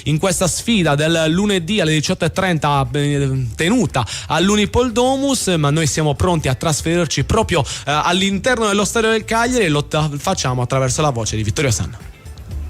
in questa sfida del lunedì alle 18:30 tenuta all'Unipol-Domus, ma noi siamo pronti a trasferirci proprio all'interno dello stadio del Cagliari e lo facciamo attraverso la voce di Vittorio Sanna.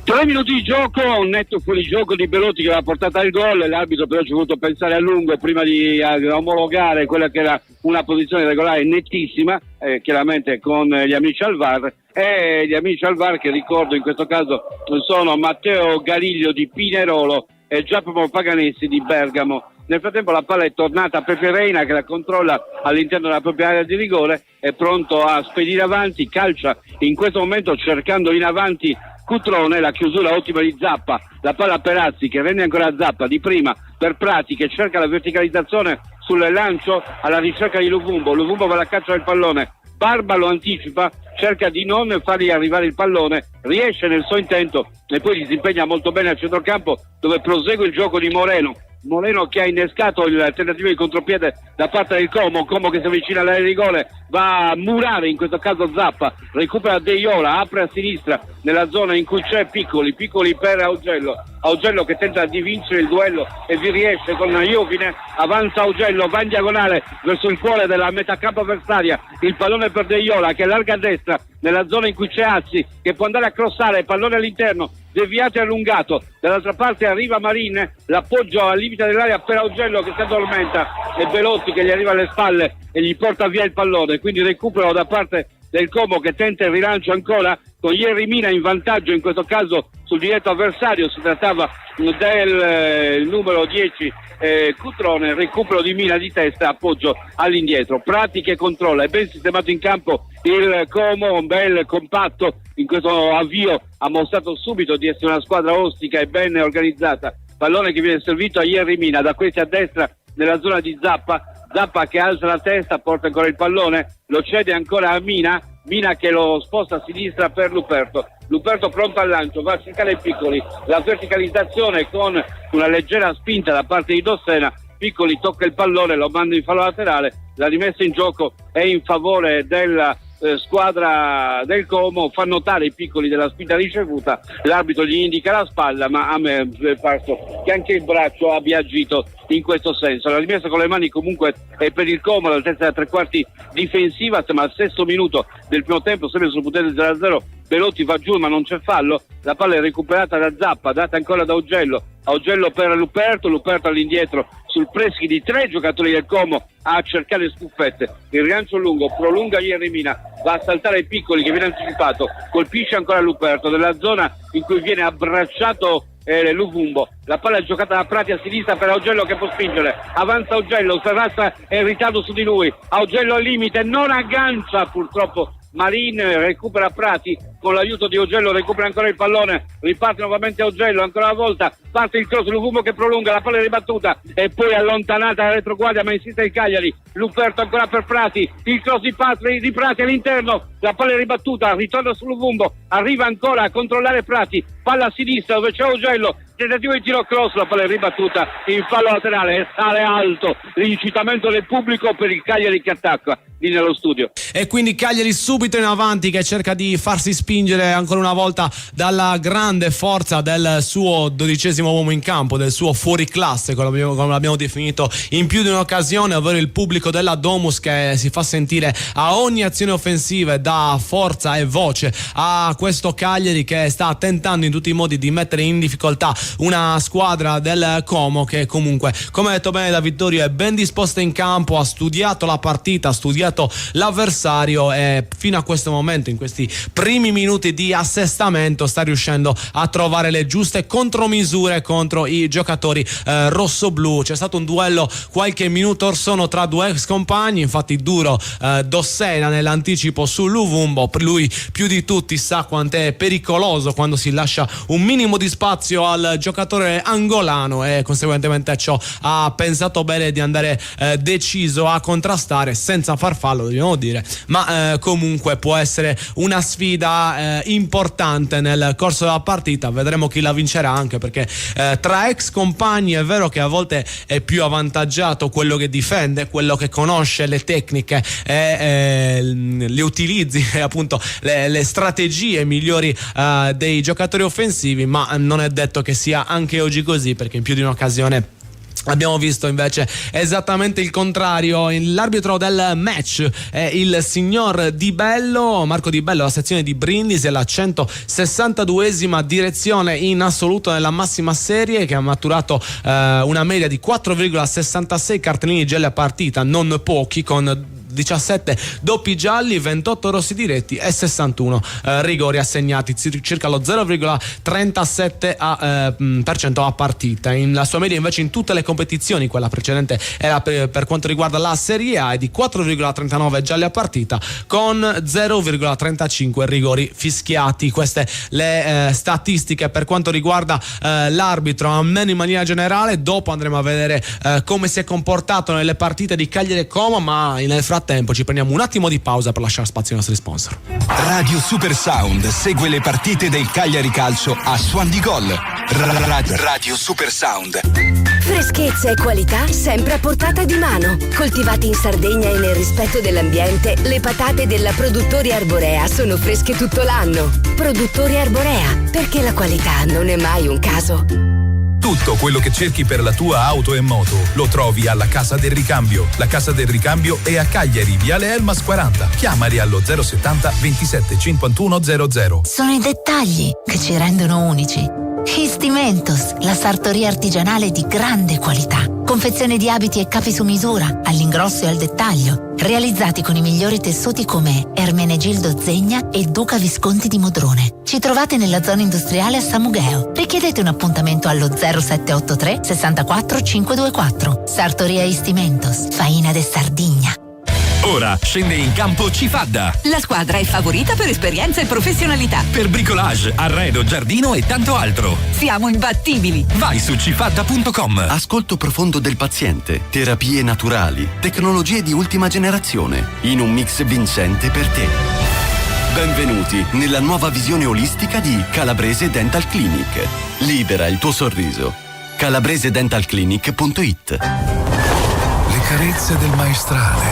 3 minuti di gioco, un netto fuorigioco di Belotti che aveva portato al gol, l'arbitro però ci ha voluto pensare a lungo prima di omologare quella che era una posizione regolare nettissima, chiaramente con gli amici al VAR, e gli amici al VAR che ricordo in questo caso sono Matteo Gariglio di Pinerolo e Giacomo Paganessi di Bergamo. Nel frattempo la palla è tornata a Pepe Reina che la controlla all'interno della propria area di rigore, è pronto a spedire avanti, calcia in questo momento cercando in avanti Cutrone, la chiusura ottima di Zappa, la palla per Azzi che rende ancora Zappa di prima per Prati che cerca la verticalizzazione sul lancio alla ricerca di Luvumbo va alla caccia del pallone, Barba lo anticipa, cerca di non fargli arrivare il pallone, riesce nel suo intento e poi disimpegna molto bene al centrocampo dove prosegue il gioco di Moreno che ha innescato il tentativo di contropiede da parte del Como che si avvicina all'area di rigore, va a murare in questo caso Zappa, recupera Deiola, apre a sinistra nella zona in cui c'è Piccoli per Augello che tenta di vincere il duello e vi riesce con Iovine, avanza Augello, va in diagonale verso il cuore della metà campo avversaria, il pallone per Deiola che allarga a destra nella zona in cui c'è Azzi che può andare a crossare, il pallone all'interno deviato e allungato, dall'altra parte arriva Marin, l'appoggio al limite dell'area per Augello che si addormenta e Belotti che gli arriva alle spalle e gli porta via il pallone, quindi recupero da parte del Como che tenta il rilancio ancora con Yerry Mina in vantaggio in questo caso sul diretto avversario, si trattava del numero 10 Cutrone, recupero di Mina di testa, appoggio all'indietro, Prati che controlla, è ben sistemato in campo il Como, un bel compatto in questo avvio, ha mostrato subito di essere una squadra ostica e ben organizzata, pallone che viene servito a Yerry Mina, da questi a destra nella zona di Zappa che alza la testa, porta ancora il pallone, lo cede ancora a Mina che lo sposta a sinistra per Luperto pronto al lancio, va a cercare Piccoli, la verticalizzazione con una leggera spinta da parte di Dossena, Piccoli tocca il pallone, lo manda in fallo laterale, la rimessa in gioco è in favore della squadra del Como, fa notare i Piccoli della spinta ricevuta, l'arbitro gli indica la spalla, ma a me è parso che anche il braccio abbia agito in questo senso. La rimessa con le mani comunque è per il Como, l'altezza da 3/4 difensiva, siamo al 6° minuto del primo tempo, sempre sul punteggio 0-0, Belotti va giù ma non c'è fallo, la palla è recuperata da Zappa, data ancora da Augello per Luperto all'indietro sul pressing di 3 giocatori del Como a cercare scuffette, il rilancio lungo prolunga Yerry Mina, va a saltare Piccoli che viene anticipato, colpisce ancora Luperto nella zona in cui viene abbracciato Luvumbo, la palla è giocata da Prati a sinistra per Augello che può spingere, avanza Augello, Serrassa è in ritardo su di lui, Augello al limite, non aggancia purtroppo Marin, recupera Prati con l'aiuto di Augello, recupera ancora il pallone, riparte nuovamente Augello, ancora una volta parte il cross, Luvumbo che prolunga, la palla è ribattuta e poi allontanata la retroguardia, ma insiste il Cagliari, Luperto ancora per Prati, il cross di Prati all'interno, la palla è ribattuta, ritorna su Luvumbo, arriva ancora a controllare Prati, palla a sinistra dove c'è Augello, tentativo di tiro cross, la palla è ribattuta in fallo laterale e sale alto l'incitamento del pubblico per il Cagliari che attacca lì nello studio. E quindi Cagliari subito in avanti che cerca di farsi spingere ancora una volta dalla grande forza del suo 12° uomo in campo, del suo fuoriclasse come l'abbiamo definito in più di un'occasione, ovvero il pubblico della Domus che si fa sentire a ogni azione offensiva e dà forza e voce a questo Cagliari che sta tentando in tutti i modi di mettere in difficoltà una squadra del Como che comunque, come ha detto bene da Vittorio, è ben disposta in campo, ha studiato la partita, ha studiato l'avversario e fino a questo momento, in questi primi minuti di assestamento, sta riuscendo a trovare le giuste contromisure contro i giocatori rossoblù. C'è stato un duello qualche minuto or sono tra due ex compagni, infatti duro Dossena nell'anticipo su Luvumbo, lui più di tutti sa quant'è pericoloso quando si lascia un minimo di spazio al giocatore angolano e conseguentemente ciò ha pensato bene di andare deciso a contrastare senza far fallo, dobbiamo dire, ma comunque può essere una sfida sarà importante nel corso della partita. Vedremo chi la vincerà, anche perché tra ex compagni è vero che a volte è più avvantaggiato quello che difende, quello che conosce le tecniche e le utilizzi e appunto le strategie migliori dei giocatori offensivi, ma non è detto che sia anche oggi così, perché in più di un'occasione abbiamo visto invece esattamente il contrario. L'arbitro del match è il signor Di Bello, Marco Di Bello, la sezione di Brindisi, è la 162esima direzione in assoluto nella massima serie, che ha maturato una media di 4,66 cartellini gialli a partita, non pochi, con 17 doppi gialli, 28 rossi diretti e 61 rigori assegnati, circa lo 0,37% a partita. La sua media invece in tutte le competizioni, quella precedente era per quanto riguarda la Serie A, è di 4,39 gialli a partita con 0,35 rigori fischiati. Queste le statistiche per quanto riguarda l'arbitro, almeno in maniera generale. Dopo andremo a vedere come si è comportato nelle partite di Cagliari e Como, ma nel frattempo ci prendiamo un attimo di pausa per lasciare spazio ai nostri sponsor. Radio Super Sound segue le partite del Cagliari Calcio a Suon di Gol. Radio Super Sound. Freschezza e qualità sempre a portata di mano. Coltivati in Sardegna e nel rispetto dell'ambiente, le patate della Produttori Arborea sono fresche tutto l'anno. Produttori Arborea, perché la qualità non è mai un caso. Tutto quello che cerchi per la tua auto e moto lo trovi alla Casa del Ricambio. La Casa del Ricambio è a Cagliari, Viale Elmas 40. Chiamali allo 070 27 51 00. Sono i dettagli che ci rendono unici. Istimentos, la sartoria artigianale di grande qualità. Confezione di abiti e capi su misura, all'ingrosso e al dettaglio, realizzati con i migliori tessuti come Ermenegildo Zegna e Duca Visconti di Modrone. Ci trovate nella zona industriale a San Mugheo. Richiedete un appuntamento allo 0783 64 524. Sartoria Istimentos, Faina de Sardigna. Ora scende in campo Cifadda. La squadra è favorita per esperienza e professionalità. Per bricolage, arredo, giardino e tanto altro. Siamo imbattibili. Vai su cifadda.com. Ascolto profondo del paziente, terapie naturali, tecnologie di ultima generazione, in un mix vincente per te. Benvenuti nella nuova visione olistica di Calabrese Dental Clinic. Libera il tuo sorriso. calabresedentalclinic.it. Le carezze del maestrale,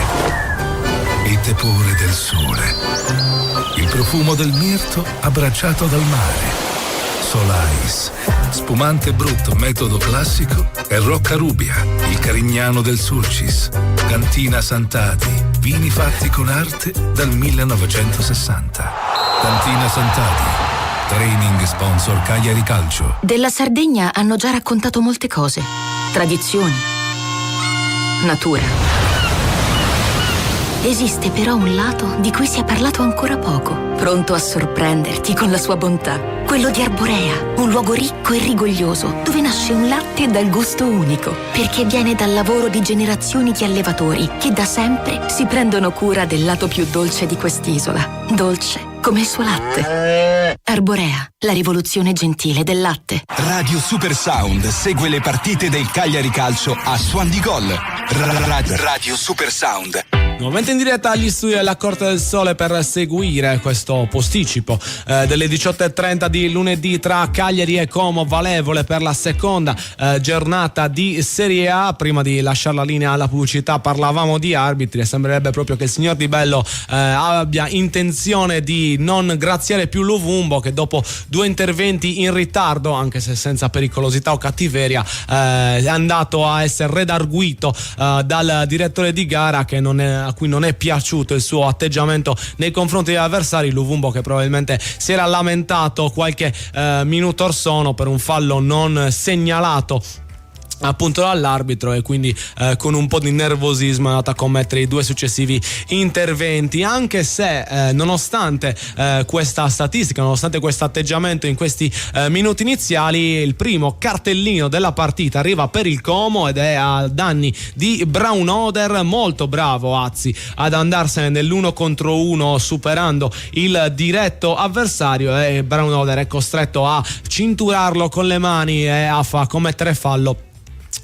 il tepore del sole, il profumo del mirto abbracciato dal mare. Solais, spumante brutto metodo classico e Rocca Rubia, il Carignano del Sulcis. Cantina Santati, vini fatti con arte dal 1960. Cantina Santati, training sponsor Cagliari Calcio. Della Sardegna hanno già raccontato molte cose. Tradizioni, natura. Esiste però un lato di cui si è parlato ancora poco, pronto a sorprenderti con la sua bontà. Quello di Arborea, un luogo ricco e rigoglioso, dove nasce un latte dal gusto unico, perché viene dal lavoro di generazioni di allevatori che da sempre si prendono cura del lato più dolce di quest'isola. Dolce come il suo latte. Arborea, la rivoluzione gentile del latte. Radio Super Sound segue le partite del Cagliari Calcio a Suon di Gol. Radio Super Sound. Nuovamente in diretta agli studi della Corte del Sole per seguire questo posticipo delle 18:30 di lunedì tra Cagliari e Como, valevole per la seconda giornata di Serie A. Prima di lasciare la linea alla pubblicità parlavamo di arbitri e sembrerebbe proprio che il signor Di Bello abbia intenzione di non graziare più Luvumbo, che dopo 2 interventi in ritardo, anche se senza pericolosità o cattiveria, è andato a essere redarguito dal direttore di gara, che a cui non è piaciuto il suo atteggiamento nei confronti degli avversari. Luvumbo, che probabilmente si era lamentato qualche minuto or sono per un fallo non segnalato appunto dall'arbitro, e quindi con un po' di nervosismo è andato a commettere i 2 successivi interventi, anche se nonostante questa statistica, nonostante questo atteggiamento in questi minuti iniziali, il primo cartellino della partita arriva per il Como ed è a danni di Braunohder. Molto bravo Azzi ad andarsene nell'1 contro 1 superando il diretto avversario, e Braunohder è costretto a cinturarlo con le mani e a commettere fallo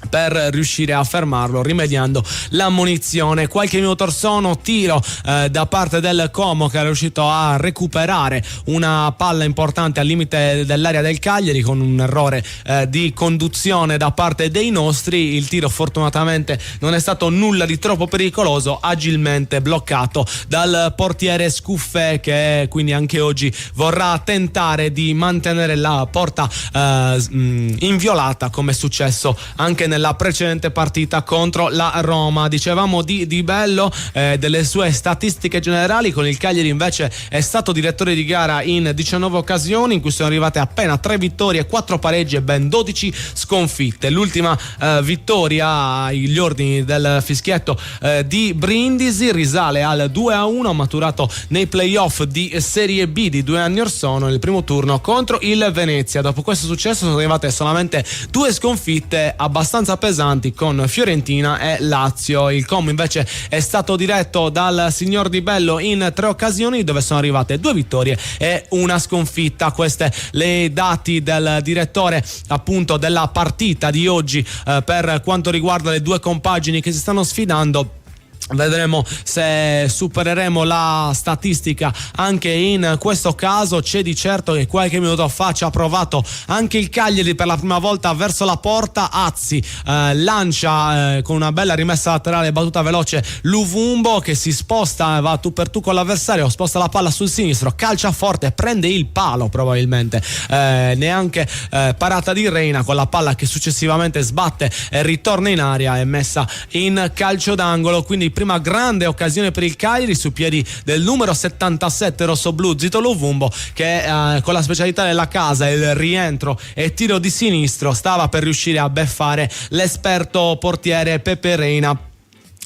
per riuscire a fermarlo, rimediando l'ammonizione. Qualche minuto or sono, tiro da parte del Como, che è riuscito a recuperare una palla importante al limite dell'area del Cagliari con un errore di conduzione da parte dei nostri. Il tiro fortunatamente non è stato nulla di troppo pericoloso, agilmente bloccato dal portiere Scuffè, che quindi anche oggi vorrà tentare di mantenere la porta inviolata, come è successo anche nella precedente partita contro la Roma. Dicevamo di Bello, delle sue statistiche generali. Con il Cagliari invece è stato direttore di gara in 19 occasioni, in cui sono arrivate appena 3 vittorie, 4 pareggi e ben 12 sconfitte. L'ultima vittoria agli ordini del fischietto di Brindisi risale al 2-1 maturato nei playoff di Serie B di 2 anni or sono, nel primo turno contro il Venezia. Dopo questo successo sono arrivate solamente 2 sconfitte abbastanza pesanti con Fiorentina e Lazio. Il Como invece è stato diretto dal signor Di Bello in 3 occasioni, dove sono arrivate 2 vittorie e 1 sconfitta. Queste le dati del direttore appunto della partita di oggi per quanto riguarda le 2 compagini che si stanno sfidando. Vedremo se supereremo la statistica anche in questo caso. C'è di certo che qualche minuto fa ci ha provato anche il Cagliari per la prima volta verso la porta. Azzi lancia con una bella rimessa laterale, battuta veloce Luvumbo, che si sposta, va tu per tu con l'avversario, sposta la palla sul sinistro, calcia forte, prende il palo probabilmente, neanche parata di Reina, con la palla che successivamente sbatte e ritorna in aria e messa in calcio d'angolo. Quindi prima grande occasione per il Cagliari su piedi del numero 77 rossoblu Zito Luvumbo, che con la specialità della casa, il rientro e tiro di sinistro, stava per riuscire a beffare l'esperto portiere Pepe Reina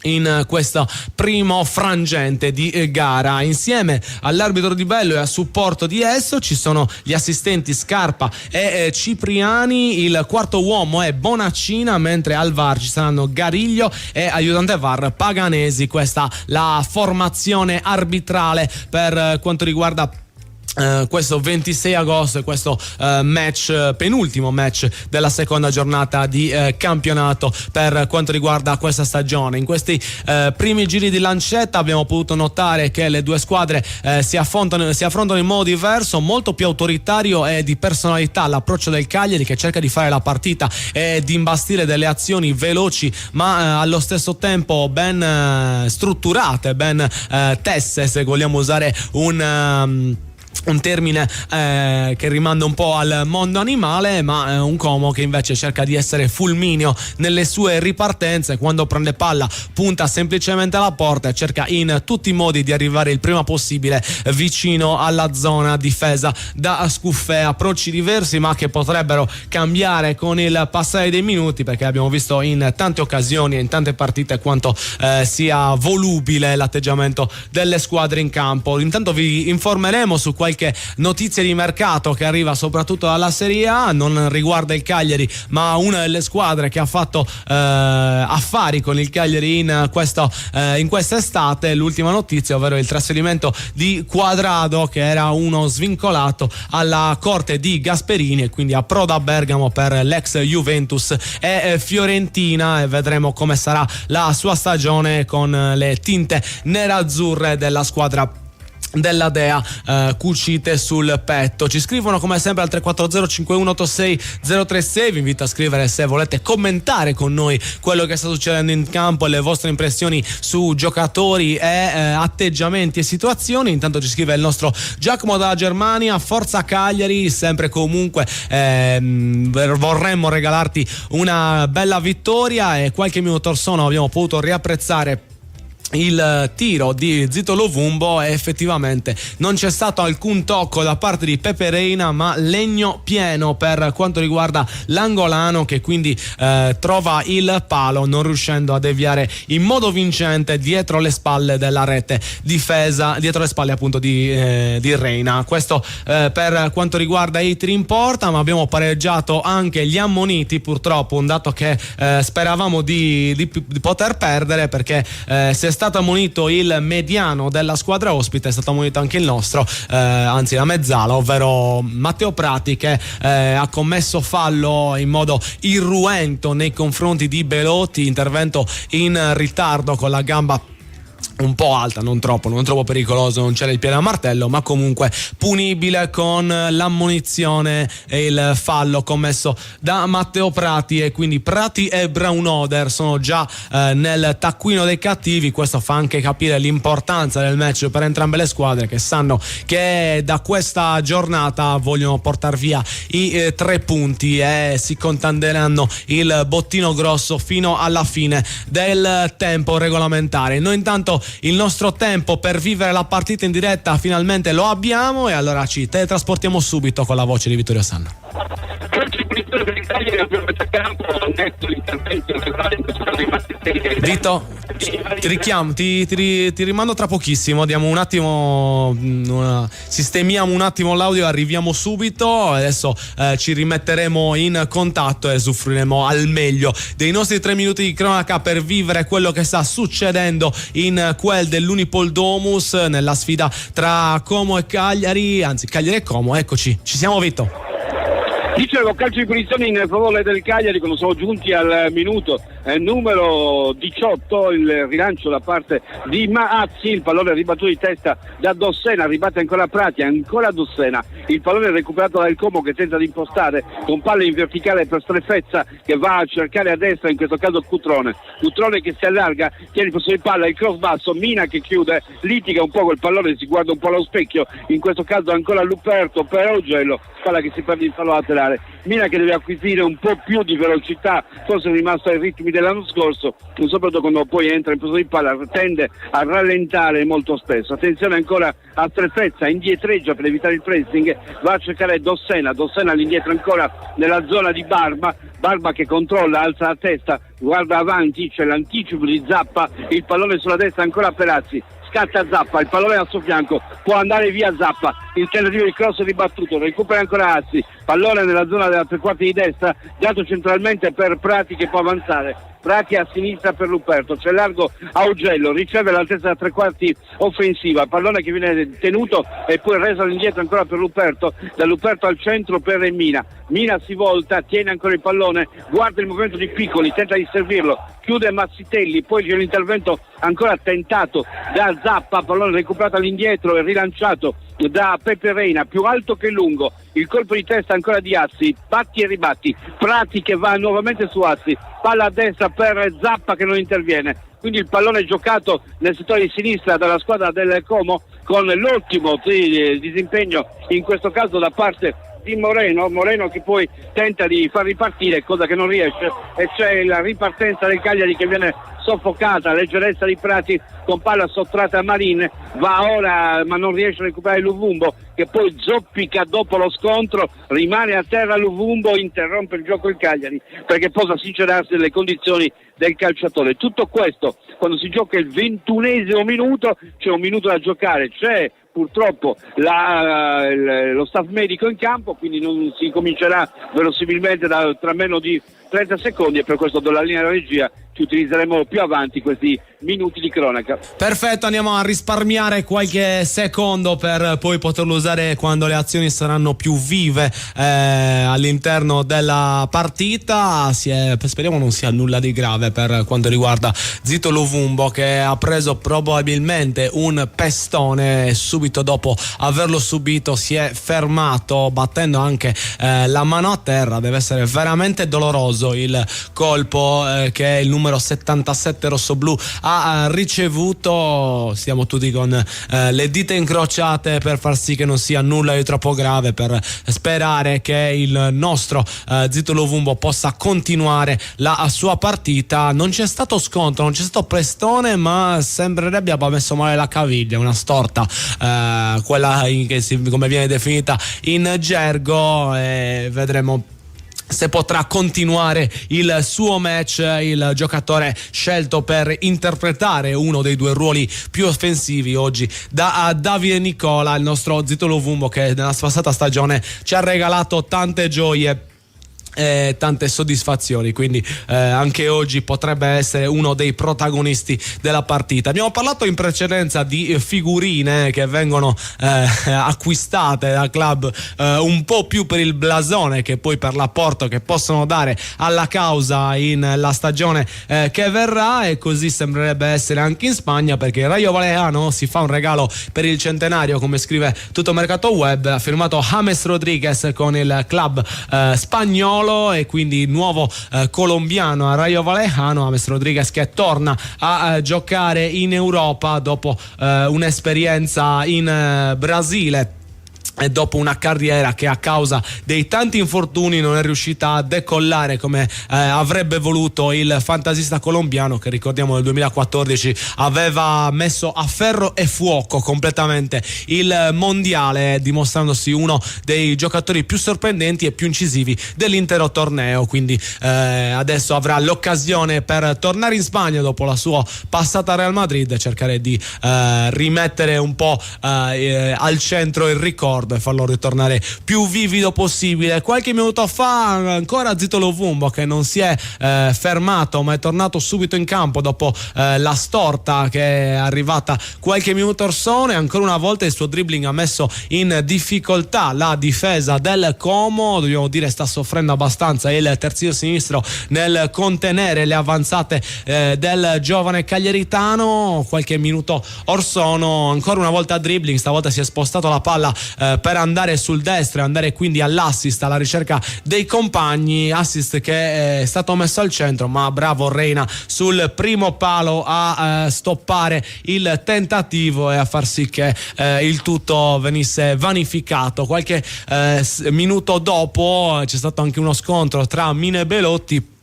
in questo primo frangente di gara. Insieme all'arbitro Di Bello e a supporto di esso ci sono gli assistenti Scarpa e Cipriani. Il quarto uomo è Bonaccina, mentre al VAR ci saranno Gariglio e aiutante VAR Paganesi. Questa la formazione arbitrale per quanto riguarda questo 26 agosto e questo match, penultimo match della seconda giornata di campionato per quanto riguarda questa stagione. In questi primi giri di lancetta abbiamo potuto notare che le 2 squadre si affrontano in modo diverso, molto più autoritario e di personalità l'approccio del Cagliari, che cerca di fare la partita e di imbastire delle azioni veloci ma allo stesso tempo ben strutturate, ben tesse, se vogliamo usare un termine che rimanda un po' al mondo animale, ma un Como che invece cerca di essere fulmineo nelle sue ripartenze. Quando prende palla punta semplicemente alla porta e cerca in tutti i modi di arrivare il prima possibile vicino alla zona difesa da Scuffè. Approcci diversi ma che potrebbero cambiare con il passare dei minuti, perché abbiamo visto in tante occasioni e in tante partite quanto sia volubile l'atteggiamento delle squadre in campo. Intanto vi informeremo su qualche notizia di mercato che arriva soprattutto dalla Serie A. Non riguarda il Cagliari, ma una delle squadre che ha fatto affari con il Cagliari in questa estate. L'ultima notizia, ovvero il trasferimento di Quadrado, che era uno svincolato alla corte di Gasperini e quindi approda a Bergamo per l'ex Juventus e Fiorentina, e vedremo come sarà la sua stagione con le tinte nerazzurre della squadra della Dea cucite sul petto. Ci scrivono come sempre al 340 5186 036. Vi invito a scrivere se volete commentare con noi quello che sta succedendo in campo e le vostre impressioni su giocatori e atteggiamenti e situazioni. Intanto ci scrive il nostro Giacomo dalla Germania: forza Cagliari, sempre comunque vorremmo regalarti una bella vittoria. E qualche minuto or sono abbiamo potuto riapprezzare il tiro di Zito Luvumbo e effettivamente non c'è stato alcun tocco da parte di Pepe Reina, ma legno pieno per quanto riguarda l'angolano, che quindi trova il palo, non riuscendo a deviare in modo vincente dietro le spalle della rete difesa, dietro le spalle appunto di Reina. Questo per quanto riguarda i tiri in porta, ma abbiamo pareggiato anche gli ammoniti, purtroppo un dato che speravamo di poter perdere, perché si è stato ammonito il mediano della squadra ospite, è stato ammonito anche il nostro, anzi la mezzala, ovvero Matteo Prati, che ha commesso fallo in modo irruento nei confronti di Belotti, intervento in ritardo con la gamba un po' alta, non troppo pericoloso, non c'era il piede a martello, ma comunque punibile con l'ammonizione e il fallo commesso da Matteo Prati, e quindi Prati e Braunohder sono già nel taccuino dei cattivi. Questo fa anche capire l'importanza del match per entrambe le squadre, che sanno che da questa giornata vogliono portare via i 3 punti e si contenderanno il bottino grosso fino alla fine del tempo regolamentare. Noi intanto il nostro tempo per vivere la partita in diretta finalmente lo abbiamo, e allora ci teletrasportiamo subito con la voce di Vittorio Sanna. Vito, ti richiamo, ti rimando tra pochissimo, diamo un attimo, sistemiamo un attimo l'audio, arriviamo subito, adesso ci rimetteremo in contatto e usufruiremo al meglio dei nostri 3 minuti di cronaca per vivere quello che sta succedendo in quel dell'Unipol Domus, nella sfida tra Como e Cagliari, anzi Cagliari e Como. Eccoci, ci siamo Vito. Dicevo, calcio di punizione in favore del Cagliari quando siamo giunti al minuto numero 18, il rilancio da parte di Maazzi, il pallone ribattuto di testa da Dossena, ribatte ancora Prati, ancora Dossena, il pallone recuperato dal Como che tenta di impostare con palle in verticale per Strefezza, che va a cercare a destra, in questo caso Cutrone che si allarga, tiene il possesso di palla, il cross basso, Mina che chiude, litiga un po' col pallone, si guarda un po' allo specchio, in questo caso ancora Luperto per Augello, palla che si perde in fallo laterale, Mina che deve acquisire un po' più di velocità, forse è rimasto ai ritmi dell'anno scorso, soprattutto quando poi entra in possesso di palla tende a rallentare molto spesso. Attenzione ancora a Strefezza, indietreggia per evitare il pressing, va a cercare Dossena all'indietro ancora nella zona di Barba che controlla, alza la testa, guarda avanti, c'è l'anticipo di Zappa, il pallone sulla destra ancora Perazzi, scatta Zappa, il pallone al suo fianco, può andare via Zappa, il tentativo di cross ribattuto, recupera ancora Azzi, pallone nella zona della 3/4 di destra, dato centralmente per Prati che può avanzare, Prati a sinistra per Luperto, c'è largo Augello, riceve l'altezza da 3/4 offensiva, pallone che viene tenuto e poi reso all'indietro ancora per Luperto, da Luperto al centro per Mina si volta, tiene ancora il pallone, guarda il movimento di Piccoli, tenta di servirlo, chiude Mazzitelli, poi c'è l'intervento ancora tentato da Zappa, pallone recuperato all'indietro e rilanciato da Pepe Reina, più alto che lungo, il colpo di testa ancora di Azzi, batti e ribatti, Prati che va nuovamente su Azzi, palla a destra per Zappa che non interviene, quindi il pallone giocato nel settore di sinistra dalla squadra del Como, con l'ottimo disimpegno in questo caso da parte di Moreno che poi tenta di far ripartire, cosa che non riesce, e c'è la ripartenza del Cagliari che viene soffocata, leggerezza di Prati con palla sottratta a Marin, va ora ma non riesce a recuperare Luvumbo che poi zoppica dopo lo scontro, rimane a terra Luvumbo, interrompe il gioco il Cagliari perché possa sincerarsi delle condizioni del calciatore. Tutto questo quando si gioca il 21esimo minuto, c'è un minuto da giocare, c'è purtroppo lo staff medico in campo, quindi non si comincerà verosimilmente tra meno di 30 secondi e per questo do la linea della regia, ci utilizzeremo più avanti questi minuti di cronaca. Perfetto, andiamo a risparmiare qualche secondo per poi poterlo usare quando le azioni saranno più vive all'interno della partita. Speriamo non sia nulla di grave per quanto riguarda Zito Luvumbo, che ha preso probabilmente un pestone e subito dopo averlo subito si è fermato battendo anche la mano a terra. Deve essere veramente doloroso il colpo che il numero 77 rossoblù ha ricevuto. Stiamo tutti con le dita incrociate per far sì che non sia nulla di troppo grave, per sperare che il nostro Zito Luvumbo possa continuare la sua partita. Non c'è stato scontro, non c'è stato prestone, ma sembrerebbe abbia messo male la caviglia, una storta, quella come viene definita in gergo, e vedremo se potrà continuare il suo match il giocatore scelto per interpretare uno dei due ruoli più offensivi oggi da Davide Nicola, il nostro Zito Luvumbo che nella passata stagione ci ha regalato tante gioie tante soddisfazioni, quindi anche oggi potrebbe essere uno dei protagonisti della partita. Abbiamo parlato in precedenza di figurine che vengono acquistate dal club un po' più per il blasone che poi per l'apporto che possono dare alla causa in la stagione che verrà, e così sembrerebbe essere anche in Spagna, perché il Rayo Vallecano si fa un regalo per il centenario, come scrive Tutto Mercato Web. Ha firmato James Rodriguez con il club spagnolo, e quindi nuovo colombiano a Rayo Vallecano. James Rodriguez che torna a giocare in Europa dopo un'esperienza in Brasile e dopo una carriera che a causa dei tanti infortuni non è riuscita a decollare come avrebbe voluto il fantasista colombiano, che ricordiamo nel 2014 aveva messo a ferro e fuoco completamente il mondiale, dimostrandosi uno dei giocatori più sorprendenti e più incisivi dell'intero torneo. Quindi adesso avrà l'occasione per tornare in Spagna dopo la sua passata a Real Madrid e cercare di rimettere un po' al centro il ricordo e farlo ritornare più vivido possibile. Qualche minuto fa ancora Zito Lovumbo, che non si è fermato ma è tornato subito in campo dopo la storta che è arrivata qualche minuto orsone. Ancora una volta il suo dribbling ha messo in difficoltà la difesa del Como, dobbiamo dire sta soffrendo abbastanza il terzino sinistro nel contenere le avanzate del giovane cagliaritano. Qualche minuto orsono, ancora una volta dribbling, stavolta si è spostato la palla per andare sul destro e andare quindi all'assist, alla ricerca dei compagni, assist che è stato messo al centro, ma bravo Reina sul primo palo a stoppare il tentativo e a far sì che il tutto venisse vanificato. Qualche minuto dopo c'è stato anche uno scontro tra Mina e Belotti.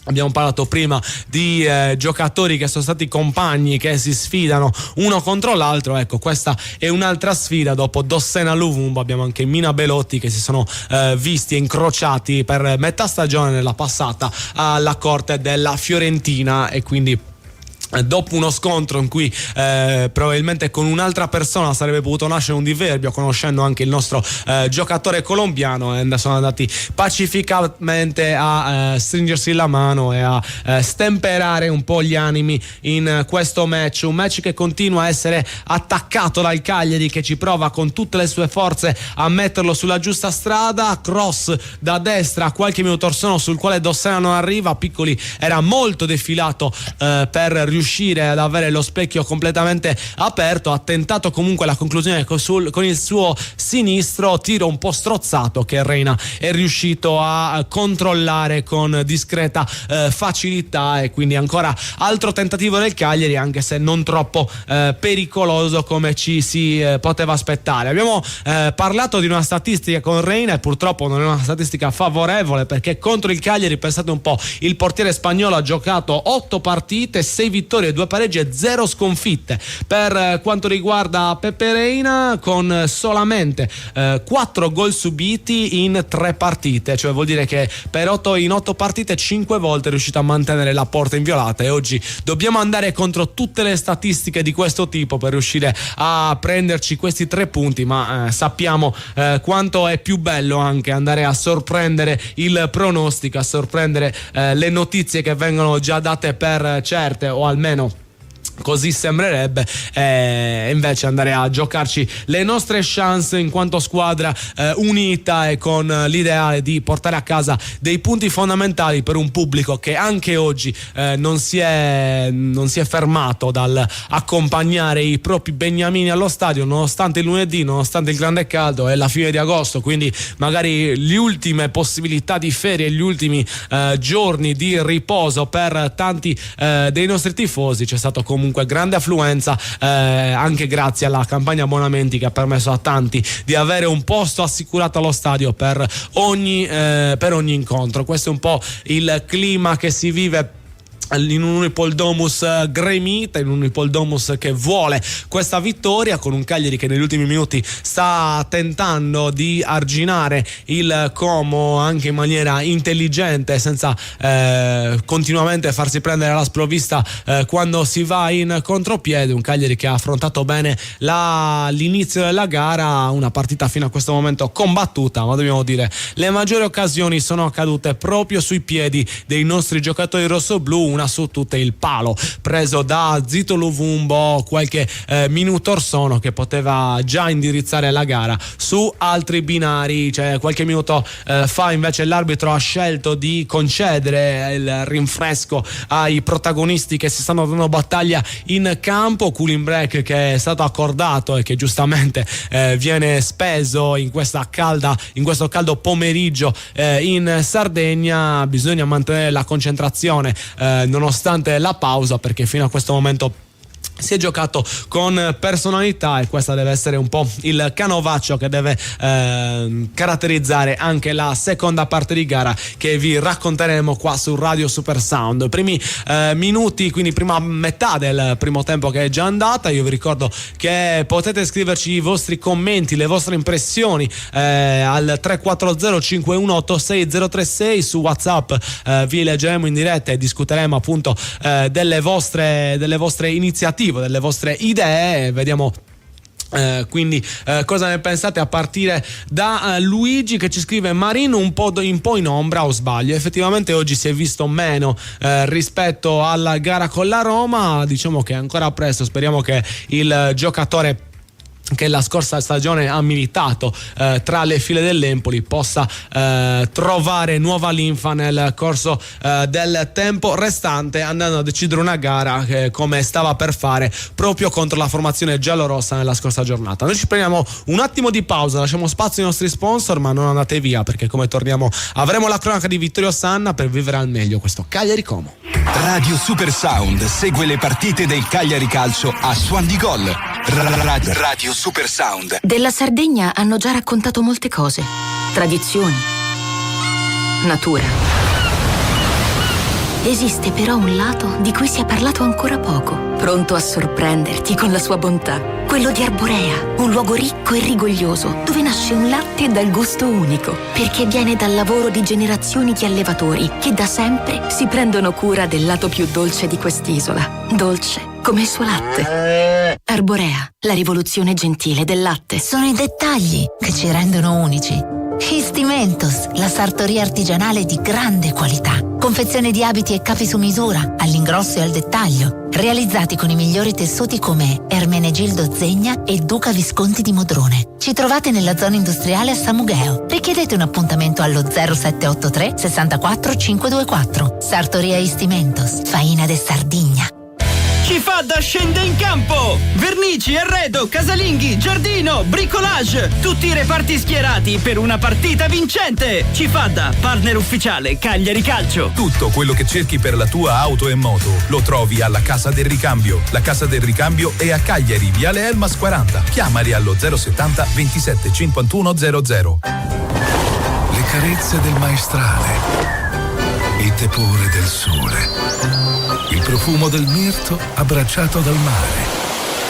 Abbiamo parlato prima di giocatori che sono stati compagni, che si sfidano uno contro l'altro. Ecco, questa è un'altra sfida. Dopo Dossena Luvumbo abbiamo anche Mina Belotti, che si sono visti e incrociati per metà stagione nella passata alla corte della Fiorentina, e quindi dopo uno scontro in cui probabilmente con un'altra persona sarebbe potuto nascere un diverbio, conoscendo anche il nostro giocatore colombiano, e sono andati pacificamente a stringersi la mano e a stemperare un po' gli animi in questo match. Un match che continua a essere attaccato dal Cagliari, che ci prova con tutte le sue forze a metterlo sulla giusta strada. Cross da destra, qualche minuto orsono, sul quale Dossena non arriva. Piccoli era molto defilato per riuscire ad avere lo specchio completamente aperto. Ha tentato comunque la conclusione con il suo sinistro, tiro un po' strozzato che Reina è riuscito a controllare con discreta facilità, e quindi ancora altro tentativo del Cagliari, anche se non troppo pericoloso come ci si poteva aspettare. Abbiamo parlato di una statistica con Reina e purtroppo non è una statistica favorevole, perché contro il Cagliari, pensate un po', il portiere spagnolo ha giocato 8 partite, 6 vittorie, 2 pareggi e 0 sconfitte. Per quanto riguarda Pepe Reina, con solamente 4 gol subiti in 3 partite, cioè vuol dire che in 8 partite 5 volte è riuscito a mantenere la porta inviolata, e oggi dobbiamo andare contro tutte le statistiche di questo tipo per riuscire a prenderci questi 3 punti, ma sappiamo quanto è più bello anche andare a sorprendere il pronostico, a sorprendere le notizie che vengono già date per certe, o almeno così sembrerebbe, invece andare a giocarci le nostre chance in quanto squadra unita e con l'ideale di portare a casa dei punti fondamentali per un pubblico che anche oggi non si è fermato dal accompagnare i propri beniamini allo stadio, nonostante il lunedì, nonostante il grande caldo e la fine di agosto, quindi magari le ultime possibilità di ferie, gli ultimi giorni di riposo per tanti dei nostri tifosi. C'è stato comunque grande affluenza, anche grazie alla campagna abbonamenti, che ha permesso a tanti di avere un posto assicurato allo stadio per ogni incontro. Questo è un po' il clima che si vive in un Unipoldomus gremita, in un Unipoldomus che vuole questa vittoria, con un Cagliari che negli ultimi minuti sta tentando di arginare il Como anche in maniera intelligente, senza continuamente farsi prendere alla sprovvista quando si va in contropiede. Un Cagliari che ha affrontato bene l'inizio della gara, una partita fino a questo momento combattuta, ma dobbiamo dire le maggiori occasioni sono accadute proprio sui piedi dei nostri giocatori rossoblù, una su tutte il palo preso da Zito Luvumbo qualche minuto or sono, che poteva già indirizzare la gara su altri binari. Cioè, qualche minuto fa invece l'arbitro ha scelto di concedere il rinfresco ai protagonisti che si stanno dando battaglia in campo. Cooling break che è stato accordato e che giustamente viene speso in questo caldo pomeriggio in Sardegna. Bisogna mantenere la concentrazione nonostante la pausa, perché fino a questo momento si è giocato con personalità e questa deve essere un po' il canovaccio che deve caratterizzare anche la seconda parte di gara che vi racconteremo qua su Radio Super Sound. Primi minuti, quindi prima metà del primo tempo che è già andata. Io vi ricordo che potete scriverci i vostri commenti, le vostre impressioni al 340 5186 036 su WhatsApp. Vi leggeremo in diretta e discuteremo appunto delle vostre iniziative, delle vostre idee. Vediamo quindi cosa ne pensate, a partire da Luigi che ci scrive: Marino un po' in ombra, o sbaglio? Effettivamente oggi si è visto meno rispetto alla gara con la Roma. Diciamo che è ancora presto, speriamo che il giocatore che la scorsa stagione ha militato tra le file dell'Empoli possa trovare nuova linfa nel corso del tempo restante, andando a decidere una gara come stava per fare proprio contro la formazione giallorossa nella scorsa giornata. Noi ci prendiamo un attimo di pausa, lasciamo spazio ai nostri sponsor, ma non andate via, perché come torniamo avremo la cronaca di Vittorio Sanna per vivere al meglio questo Cagliari Como. Radio Super Sound segue le partite del Cagliari Calcio a Suon di Gol. Radio Super Sound. Della Sardegna hanno già raccontato molte cose. Tradizioni. Natura. Esiste però un lato di cui si è parlato ancora poco, pronto a sorprenderti con la sua bontà. Quello di Arborea, un luogo ricco e rigoglioso, dove nasce un latte dal gusto unico, perché viene dal lavoro di generazioni di allevatori che da sempre si prendono cura del lato più dolce di quest'isola. Dolce come il suo latte. Arborea, la rivoluzione gentile del latte. Sono i dettagli che ci rendono unici. Histimentos, la sartoria artigianale di grande qualità. Confezione di abiti e capi su misura, all'ingrosso e al dettaglio, realizzati con i migliori tessuti come Ermenegildo Zegna e Duca Visconti di Modrone. Ci trovate nella zona industriale a Samugheo. Richiedete un appuntamento allo 0783 64 524. Sartoria Histimentos, Faina de Sardigna. Cifadda scende in campo! Vernici, arredo, casalinghi, giardino, bricolage! Tutti i reparti schierati per una partita vincente! Cifadda, partner ufficiale Cagliari Calcio. Tutto quello che cerchi per la tua auto e moto lo trovi alla Casa del Ricambio. La Casa del Ricambio è a Cagliari, Viale Elmas 40. Chiamali allo 070 27 51 00. Le carezze del maestrale, il tepore del sole, il profumo del mirto abbracciato dal mare.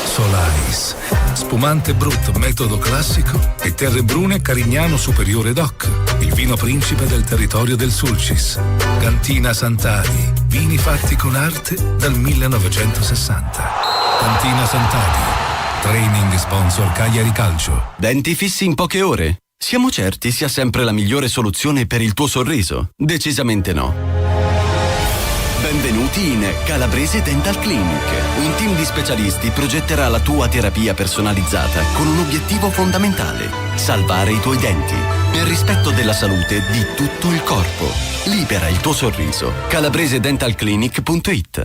Solais, spumante Brut metodo classico e Terre Brune Carignano Superiore DOC, il vino principe del territorio del Sulcis. Cantina Sant'Adi, vini fatti con arte dal 1960. Cantina Sant'Adi, training sponsor Cagliari Calcio. Denti fissi in poche ore? Siamo certi sia sempre la migliore soluzione per il tuo sorriso? Decisamente no. Benvenuti in Calabrese Dental Clinic. Un team di specialisti progetterà la tua terapia personalizzata con un obiettivo fondamentale: salvare i tuoi denti, nel rispetto della salute di tutto il corpo. Libera il tuo sorriso. calabresedentalclinic.it.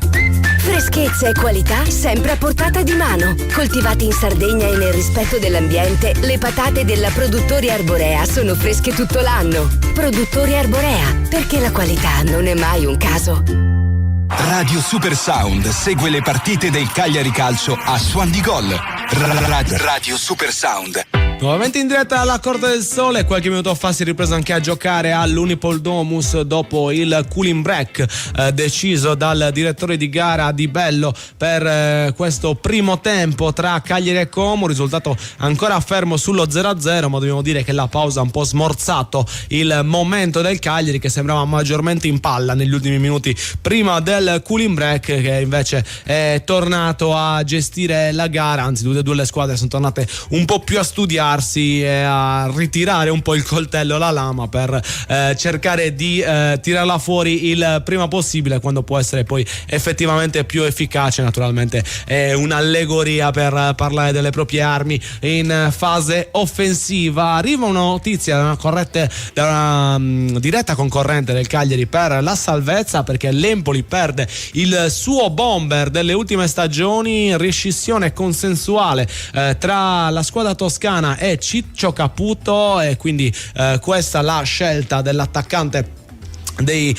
Freschezza e qualità sempre a portata di mano. Coltivate in Sardegna e nel rispetto dell'ambiente, le patate della Produttori Arborea sono fresche tutto l'anno. Produttori Arborea, perché la qualità non è mai un caso. Radio Super Sound segue le partite del Cagliari Calcio a Suon di Gol. Radio Super Sound. Nuovamente in diretta dalla Corte del Sole, qualche minuto fa si è ripreso anche a giocare all'Unipol Domus dopo il cooling break deciso dal direttore di gara Di Bello per questo primo tempo tra Cagliari e Como, risultato ancora fermo sullo 0-0, ma dobbiamo dire che la pausa ha un po' smorzato il momento del Cagliari, che sembrava maggiormente in palla negli ultimi minuti prima del cooling break, che invece è tornato a gestire la gara, anzi tutte e due le squadre sono tornate un po' più a studiarsi e a ritirare un po' il coltello alla lama per cercare di tirarla fuori il prima possibile, quando può essere poi effettivamente più efficace. Naturalmente è un'allegoria per parlare delle proprie armi in fase offensiva. Arriva una notizia da una diretta concorrente del Cagliari per la salvezza, perché l'Empoli perde il suo bomber delle ultime stagioni, rescissione consensuale tra la squadra toscana e Ciccio Caputo, e quindi questa la scelta dell'attaccante dei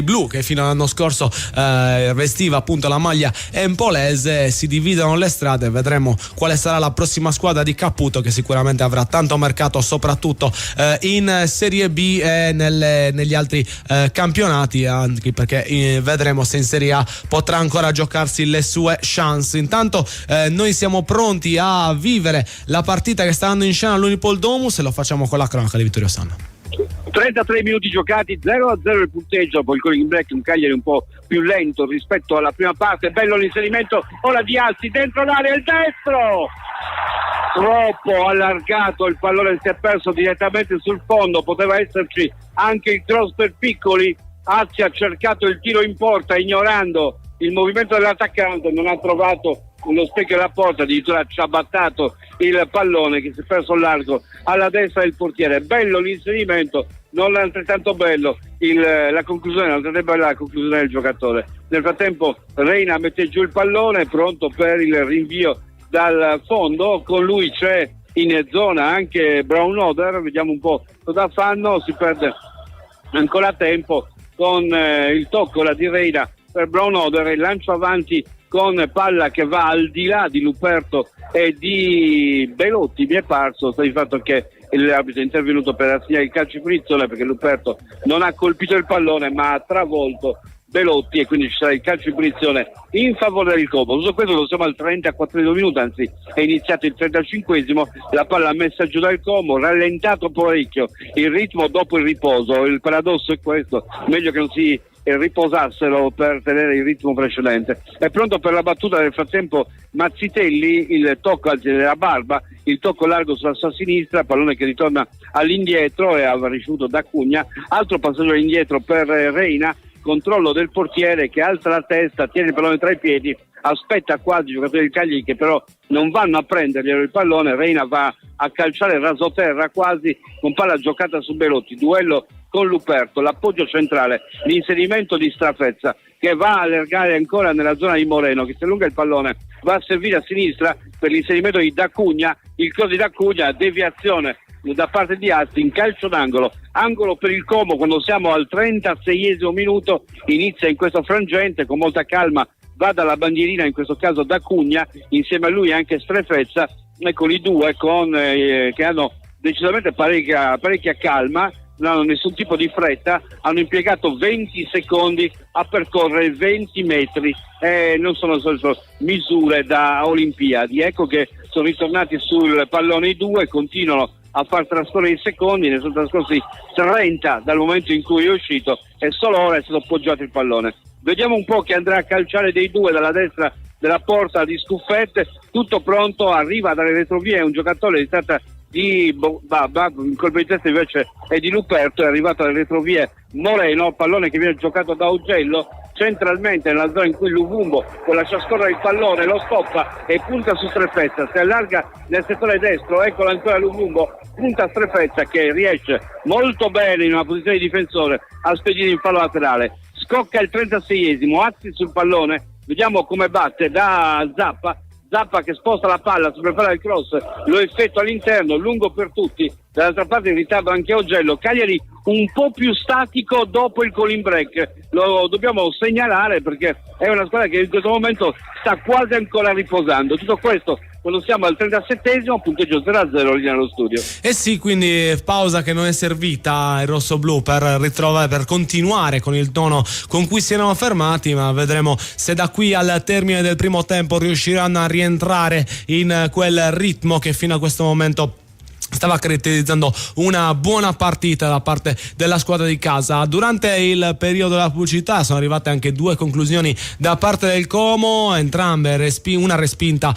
blu, che fino all'anno scorso vestiva appunto la maglia empolese. Si dividono le strade, vedremo quale sarà la prossima squadra di Caputo, che sicuramente avrà tanto mercato soprattutto in Serie B e negli altri campionati, anche perché vedremo se in Serie A potrà ancora giocarsi le sue chance. Intanto noi siamo pronti a vivere la partita che sta andando in scena all'Unipol Domus, e lo facciamo con la cronaca di Vittorio Sanna. 33 minuti giocati, 0-0 il punteggio, poi il cooling break, un Cagliari un po' più lento rispetto alla prima parte. Bello l'inserimento, ora di Alzi dentro l'area, il destro troppo allargato, il pallone si è perso direttamente sul fondo, poteva esserci anche il cross per Piccoli. Alzi ha cercato il tiro in porta ignorando il movimento dell'attaccante, non ha trovato lo specchio della porta, addirittura ha ciabattato il pallone che si è perso largo alla destra del portiere. Bello l'inserimento, non altrettanto bello la conclusione, non altrettanto bella la conclusione del giocatore. Nel frattempo Reina mette giù il pallone, pronto per il rinvio dal fondo, con lui c'è in zona anche Brown Oder, vediamo un po' cosa fanno. Si perde ancora tempo con il tocco di Reina per Brown Oder, il lancio avanti con palla che va al di là di Luperto e di Belotti. Mi è parso sta di fatto che l'arbitro è intervenuto per assegnare il calcio di punizione, perché Luperto non ha colpito il pallone ma ha travolto Belotti, e quindi ci sarà il calcio di punizione in favore del Como. Tutto questo lo siamo al 34 minuto, anzi è iniziato il 35esimo, la palla messa giù dal Como, rallentato parecchio il ritmo dopo il riposo. Il paradosso è questo, meglio che non si riposassero per tenere il ritmo precedente. È pronto per la battuta nel frattempo Mazzitelli, il tocco al della Barba, il tocco largo sulla sua sinistra, pallone che ritorna all'indietro e aveva ricevuto da Cugna, altro passaggio indietro per Reina, controllo del portiere che alza la testa, tiene il pallone tra i piedi, aspetta quasi i giocatori del Cagliari che però non vanno a prenderglielo il pallone. Reina va a calciare rasoterra quasi con palla giocata su Belotti, duello con Luperto, l'appoggio centrale, l'inserimento di Strafezza che va a allargare ancora nella zona di Moreno, che si allunga il pallone, va a servire a sinistra per l'inserimento di D'Acugna, il cross di D'Acugna, deviazione da parte di Alzi in calcio d'angolo, angolo per il Como quando siamo al 36esimo minuto. Inizia in questo frangente con molta calma, va dalla bandierina, in questo caso D'Acugna, insieme a lui anche Strefezza, eccoli due che hanno decisamente parecchia calma, non hanno nessun tipo di fretta, hanno impiegato 20 secondi a percorrere 20 metri, non sono solo misure da Olimpiadi. Ecco che sono ritornati sul pallone i due, continuano a far trascorrere i secondi, ne sono trascorsi 30 dal momento in cui è uscito e solo ora è stato appoggiato il pallone. Vediamo un po' che andrà a calciare dei due dalla destra della porta di Scuffette, tutto pronto, arriva dalle retrovie, è un giocatore, si tratta di il colpo di testa invece è di Luperto, è arrivato alle retrovie Moreno, pallone che viene giocato da Augello centralmente nella zona in cui Luvumbo con lascia scorrere il pallone, lo stoppa e punta su Strefezza, si allarga nel settore destro, eccolo ancora Luvumbo, punta Strefezza che riesce molto bene in una posizione di difensore a spedire in fallo laterale. Scocca il 36esimo, Azzi sul pallone, vediamo come batte da Zappa che sposta la palla per fare il cross, lo effettua all'interno, lungo per tutti, dall'altra parte in ritardo anche Augello. Cagliari un po' più statico dopo il cooling break, lo dobbiamo segnalare perché è una squadra che in questo momento sta quasi ancora riposando. Tutto questo quando siamo al 37esimo, punteggio 0-0 lì nello studio. Eh sì, quindi pausa che non è servita ai rossoblù per continuare con il tono con cui si erano fermati, ma vedremo se da qui al termine del primo tempo riusciranno a rientrare in quel ritmo che fino a questo momento stava caratterizzando una buona partita da parte della squadra di casa. Durante il periodo della pubblicità sono arrivate anche due conclusioni da parte del Como, entrambe una respinta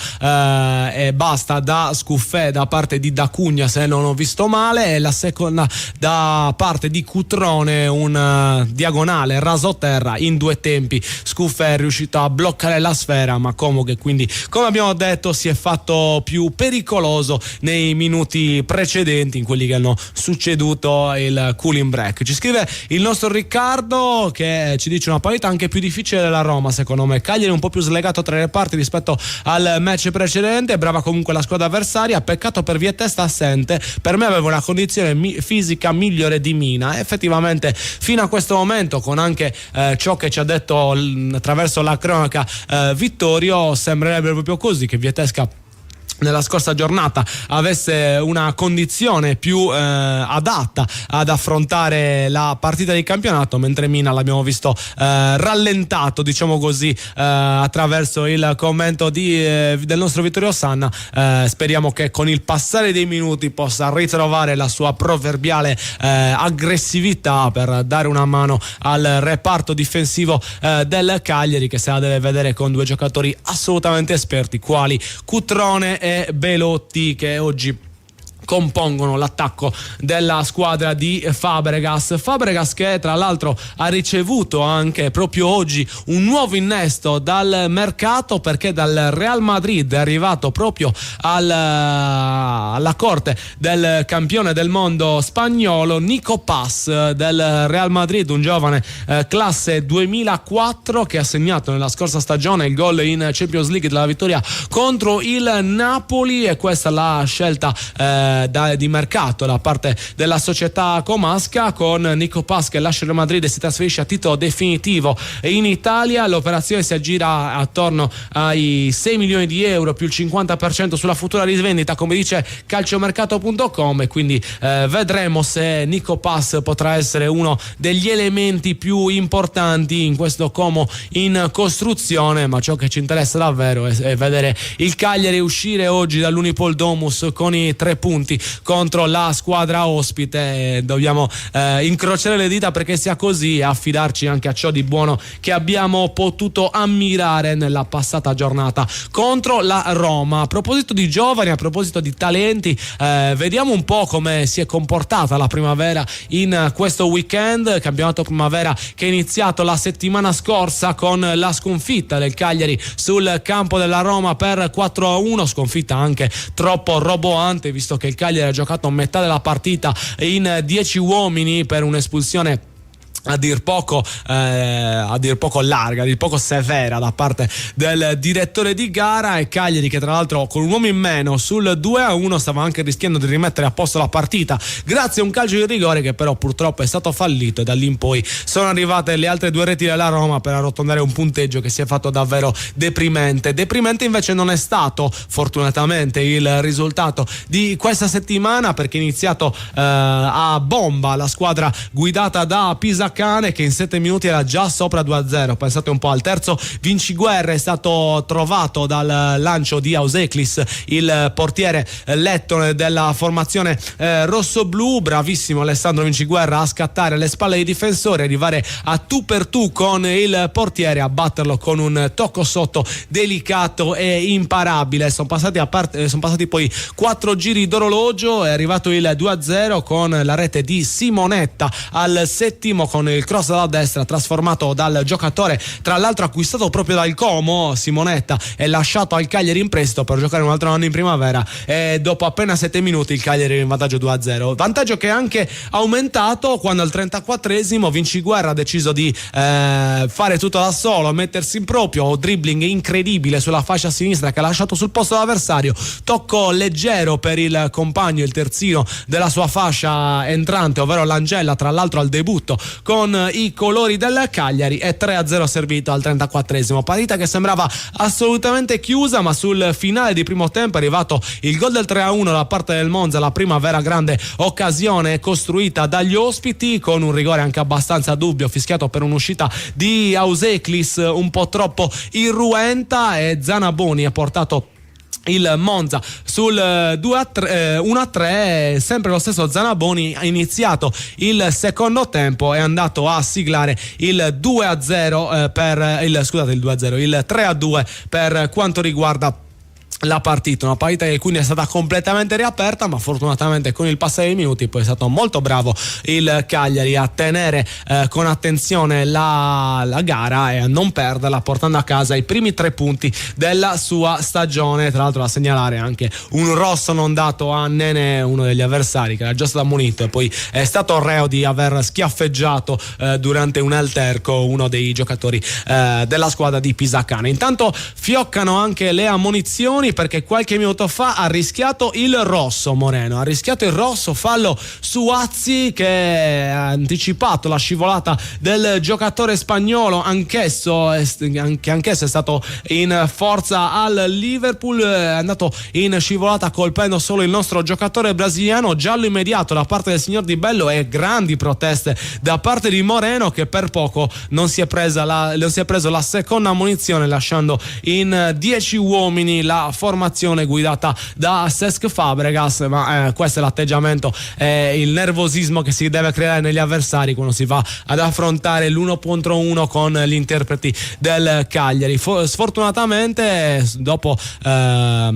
e basta da Scuffè da parte di D'Acugna, se non ho visto male, e la seconda da parte di Cutrone, un diagonale rasoterra in due tempi. Scuffè è riuscito a bloccare la sfera, ma Como che quindi, come abbiamo detto, si è fatto più pericoloso nei minuti precedenti, in quelli che hanno succeduto il cooling break. Ci scrive il nostro Riccardo che ci dice una partita anche più difficile della Roma, secondo me. Cagliari un po' più slegato tra le parti rispetto al match precedente, brava comunque la squadra avversaria, peccato per Vietesta assente, per me aveva una condizione fisica migliore di Mina. Effettivamente fino a questo momento, con anche ciò che ci ha detto attraverso la cronaca Vittorio, sembrerebbe proprio così, che Vietesta nella scorsa giornata avesse una condizione più adatta ad affrontare la partita di campionato, mentre Mina l'abbiamo visto rallentato, diciamo così, attraverso il commento del nostro Vittorio Sanna. Speriamo che con il passare dei minuti possa ritrovare la sua proverbiale aggressività per dare una mano al reparto difensivo del Cagliari, che se la deve vedere con due giocatori assolutamente esperti quali Cutrone e Belotti, che oggi compongono l'attacco della squadra di Fabregas che tra l'altro ha ricevuto anche proprio oggi un nuovo innesto dal mercato, perché dal Real Madrid è arrivato proprio alla corte del campione del mondo spagnolo Nico Paz del Real Madrid, un giovane classe 2004 che ha segnato nella scorsa stagione il gol in Champions League della vittoria contro il Napoli, e questa è la scelta di mercato da parte della società comasca. Con Nico Paz che lascia il Madrid e si trasferisce a titolo definitivo in Italia, l'operazione si aggira attorno ai 6 milioni di euro più il 50% sulla futura rivendita, come dice calciomercato.com, e quindi vedremo se Nico Paz potrà essere uno degli elementi più importanti in questo Como in costruzione. Ma ciò che ci interessa davvero è vedere il Cagliari uscire oggi dall'Unipol Domus con i 3 punti contro la squadra ospite. Dobbiamo incrociare le dita perché sia così e affidarci anche a ciò di buono che abbiamo potuto ammirare nella passata giornata contro la Roma. A proposito di giovani, a proposito di talenti, vediamo un po' come si è comportata la primavera in questo weekend. Campionato primavera che è iniziato la settimana scorsa con la sconfitta del Cagliari sul campo della Roma per 4-1, sconfitta anche troppo roboante, visto che il Cagliari ha giocato metà della partita in 10 uomini per un'espulsione a dir poco larga, a dir poco severa da parte del direttore di gara, e Cagliari che tra l'altro con un uomo in meno sul 2-1 stava anche rischiando di rimettere a posto la partita grazie a un calcio di rigore che però purtroppo è stato fallito, e da lì in poi sono arrivate le altre 2 reti della Roma per arrotondare un punteggio che si è fatto davvero deprimente. Invece non è stato fortunatamente il risultato di questa settimana, perché è iniziato a bomba la squadra guidata da Pisacane, che in 7 minuti era già sopra 2-0. Pensate un po', al terzo vinciguerra è stato trovato dal lancio di Auseklis, il portiere lettone della formazione rossoblù. Bravissimo Alessandro Vinciguerra a scattare alle spalle dei difensori, arrivare a tu per tu con il portiere, a batterlo con un tocco sotto delicato e imparabile. Sono passati poi 4 giri d'orologio, è arrivato il 2-0 con la rete di Simonetta al settimo, con il cross dalla destra trasformato dal giocatore tra l'altro acquistato proprio dal Como, Simonetta, è lasciato al Cagliari in prestito per giocare un altro anno in primavera, e dopo appena 7 minuti il Cagliari è in vantaggio 2-0, vantaggio che è anche aumentato quando al 34esimo Vinciguerra ha deciso di fare tutto da solo, mettersi in proprio, dribbling incredibile sulla fascia sinistra che ha lasciato sul posto l'avversario, tocco leggero per il compagno, il terzino della sua fascia entrante, ovvero Langella, tra l'altro al debutto con con i colori del Cagliari e 3-0 servito al 34esimo. Partita che sembrava assolutamente chiusa, ma sul finale di primo tempo è arrivato il gol del 3-1 da parte del Monza, la prima vera grande occasione costruita dagli ospiti, con un rigore anche abbastanza dubbio fischiato per un'uscita di Auseklis un po' troppo irruenta, e Zanaboni ha portato il Monza sul 1-3. Sempre lo stesso Zanaboni ha iniziato il secondo tempo e è andato a siglare il 2-0 il 3-2 per quanto riguarda la partita. Una partita che quindi è stata completamente riaperta, ma fortunatamente con il passare dei minuti poi è stato molto bravo il Cagliari a tenere con attenzione la gara e a non perderla, portando a casa i primi 3 punti della sua stagione. Tra l'altro da segnalare anche un rosso non dato a Nene, uno degli avversari, che era già stato ammonito e poi è stato reo di aver schiaffeggiato durante un alterco uno dei giocatori della squadra di Pisacane. Intanto fioccano anche le ammonizioni, perché qualche minuto fa ha rischiato il rosso Moreno, ha rischiato il rosso, fallo su Azzi, che ha anticipato la scivolata del giocatore spagnolo, anch'esso è stato in forza al Liverpool, è andato in scivolata colpendo solo il nostro giocatore brasiliano. Giallo immediato da parte del signor Di Bello e grandi proteste da parte di Moreno, che per poco non si è preso la seconda ammonizione, lasciando in 10 uomini la formazione guidata da Cesc Fabregas. Ma questo è l'atteggiamento, il nervosismo che si deve creare negli avversari quando si va ad affrontare l'1 contro 1 con gli del Cagliari. Sfortunatamente dopo la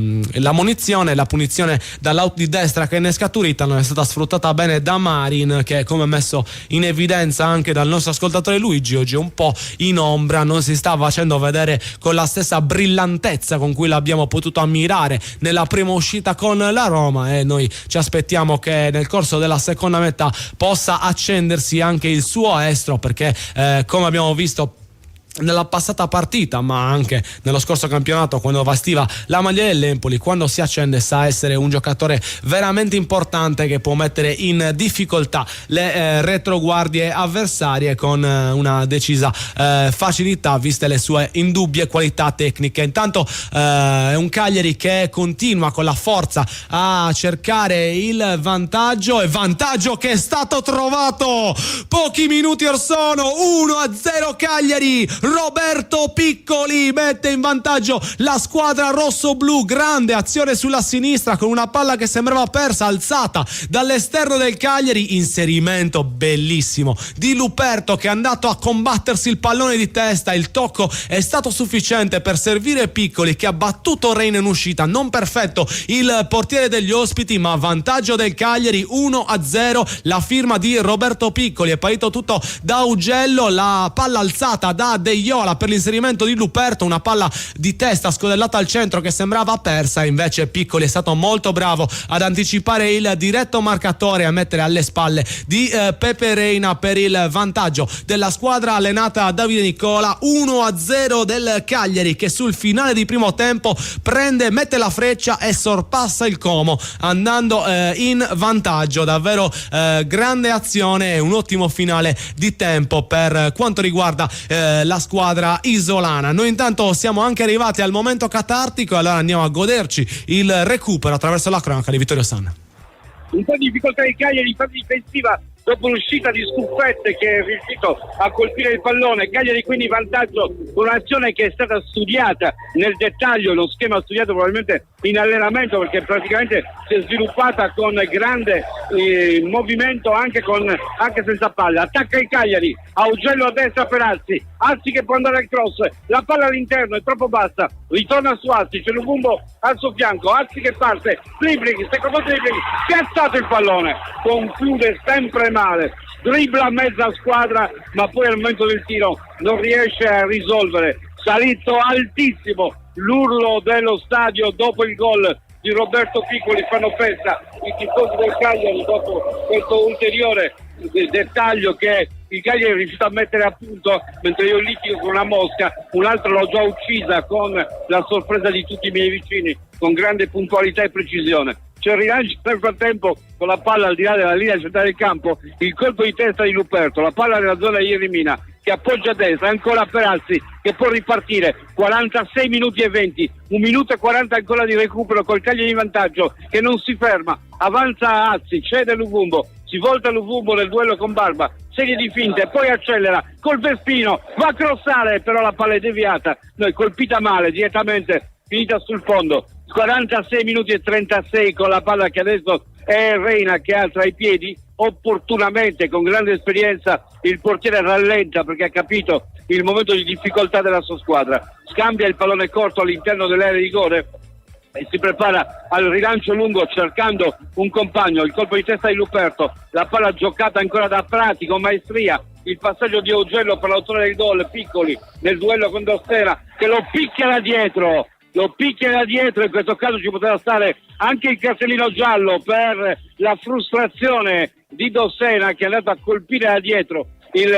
punizione dall'out di destra che ne è scaturita non è stata sfruttata bene da Marin, che, come messo in evidenza anche dal nostro ascoltatore Luigi, oggi è un po' in ombra, non si sta facendo vedere con la stessa brillantezza con cui l'abbiamo potuto ammirare nella prima uscita con la Roma, e noi ci aspettiamo che nel corso della seconda metà possa accendersi anche il suo estro, perché come abbiamo visto nella passata partita, ma anche nello scorso campionato, quando vestiva la maglia dell'Empoli, quando si accende sa essere un giocatore veramente importante che può mettere in difficoltà le retroguardie avversarie con una decisa facilità, viste le sue indubbie qualità tecniche. Intanto è un Cagliari che continua con la forza a cercare il vantaggio, e vantaggio che è stato trovato pochi minuti or sono. 1-0 Cagliari. Roberto Piccoli mette in vantaggio la squadra rosso-blu. Grande azione sulla sinistra con una palla che sembrava persa, alzata dall'esterno del Cagliari, inserimento bellissimo di Luperto, che è andato a combattersi il pallone di testa. Il tocco è stato sufficiente per servire Piccoli, che ha battuto Reina in uscita. Non perfetto il portiere degli ospiti, ma vantaggio del Cagliari 1-0. La firma di Roberto Piccoli, è partito tutto da Augello, la palla alzata da De Iola per l'inserimento di Luperto, una palla di testa scodellata al centro che sembrava persa. Invece Piccoli è stato molto bravo ad anticipare il diretto marcatore, a mettere alle spalle di Pepe Reina per il vantaggio della squadra allenata da Davide Nicola. 1-0 del Cagliari, che sul finale di primo tempo mette la freccia e sorpassa il Como, andando in vantaggio. Davvero grande azione e un ottimo finale di tempo per quanto riguarda la squadra isolana. Noi intanto siamo anche arrivati al momento catartico, e allora andiamo a goderci il recupero attraverso la cronaca di Vittorio Sanna. Un po' di difficoltà di Cagliari in fase difensiva dopo l'uscita di Scuffette, che è riuscito a colpire il pallone. Cagliari quindi in vantaggio con un'azione che è stata studiata nel dettaglio, lo schema studiato probabilmente in allenamento, perché praticamente si è sviluppata con grande movimento anche senza palla. Attacca il Cagliari, Augello a destra per Azzi che può andare al cross, la palla all'interno è troppo bassa, ritorna su Azzi, c'è Lubumbo al suo fianco, Azzi che parte, dribbling, secondo dribbling, piazzato il pallone, conclude sempre male, dribbla mezza squadra, ma poi al momento del tiro non riesce a risolvere. Salito altissimo l'urlo dello stadio dopo il gol di Roberto Piccoli, fanno festa i tifosi del Cagliari dopo questo ulteriore dettaglio che il Cagliari è riuscito a mettere a punto, mentre io litigo con una mosca, un'altra l'ho già uccisa con la sorpresa di tutti i miei vicini, con grande puntualità e precisione. c'è il rilancio nel frattempo con la palla al di là della linea centrale del campo, il colpo di testa di Luperto, la palla nella zona di Ieremina che appoggia a destra, ancora Perazzi che può ripartire, 46 minuti e 20, 1 minuto e 40 ancora di recupero col Cagliari in vantaggio che non si ferma, avanza Azzi, cede Luvumbo, si volta Luvumbo nel duello con Barba, serie di finte, poi accelera col Vespino, va a crossare, però la palla è deviata, colpita male, direttamente finita sul fondo. 46 minuti e 36 con la palla che adesso è Reina che ha tra i piedi, opportunamente con grande esperienza il portiere rallenta perché ha capito il momento di difficoltà della sua squadra, scambia il pallone corto all'interno dell'area di rigore e si prepara al rilancio lungo cercando un compagno, il colpo di testa di Luperto, la palla giocata ancora da Prati con maestria, il passaggio di Augello per l'autore del gol, Piccoli nel duello con Dossena che lo picchia da dietro, in questo caso ci poteva stare anche il cartellino giallo per la frustrazione di Dossena che è andato a colpire da dietro il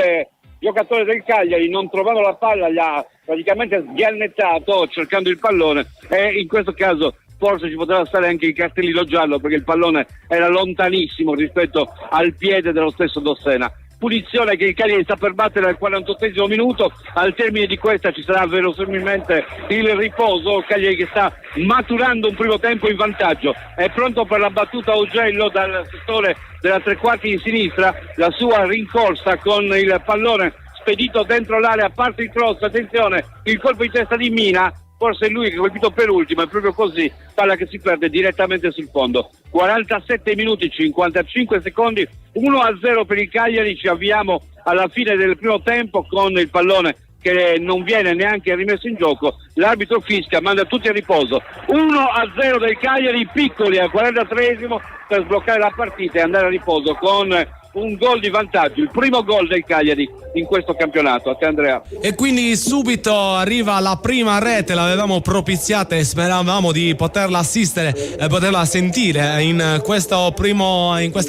giocatore del Cagliari, non trovando la palla gli ha praticamente sghiannettato cercando il pallone e in questo caso forse ci poteva stare anche il cartellino giallo perché il pallone era lontanissimo rispetto al piede dello stesso Dossena. Punizione che il Cagliari sta per battere al 48esimo minuto, al termine di questa ci sarà verosimilmente il riposo, il Cagliari che sta maturando un primo tempo in vantaggio, è pronto per la battuta Augello dal settore della tre quarti di sinistra, la sua rincorsa con il pallone spedito dentro l'area, parte il cross, attenzione, il colpo di testa di Mina, forse è lui che ha colpito per ultimo, è proprio così, palla che si perde direttamente sul fondo. 47 minuti 55 secondi, 1-0 per il Cagliari, ci avviamo alla fine del primo tempo con il pallone che non viene neanche rimesso in gioco, l'arbitro fischia, manda tutti a riposo, 1-0 del Cagliari, Piccoli al 43esimo per sbloccare la partita e andare a riposo con un gol di vantaggio, il primo gol del Cagliari in questo campionato. A te Andrea. E quindi subito arriva la prima rete, l'avevamo propiziata e speravamo di poterla assistere, poterla sentire in questa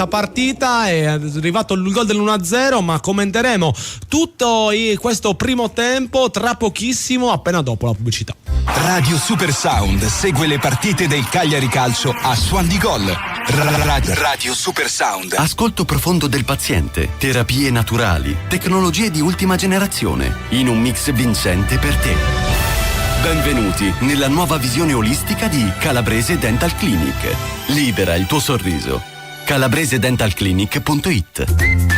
partita. È arrivato il gol dell'1-0, ma commenteremo tutto questo primo tempo tra pochissimo, appena dopo la pubblicità. Radio Super Sound segue le partite del Cagliari Calcio a Suon di Gol. Radio Super Sound. Ascolto profondo del paziente, terapie naturali, tecnologie di ultima generazione, in un mix vincente per te. Benvenuti nella nuova visione olistica di Calabrese Dental Clinic. Libera il tuo sorriso. calabresedentalclinic.it.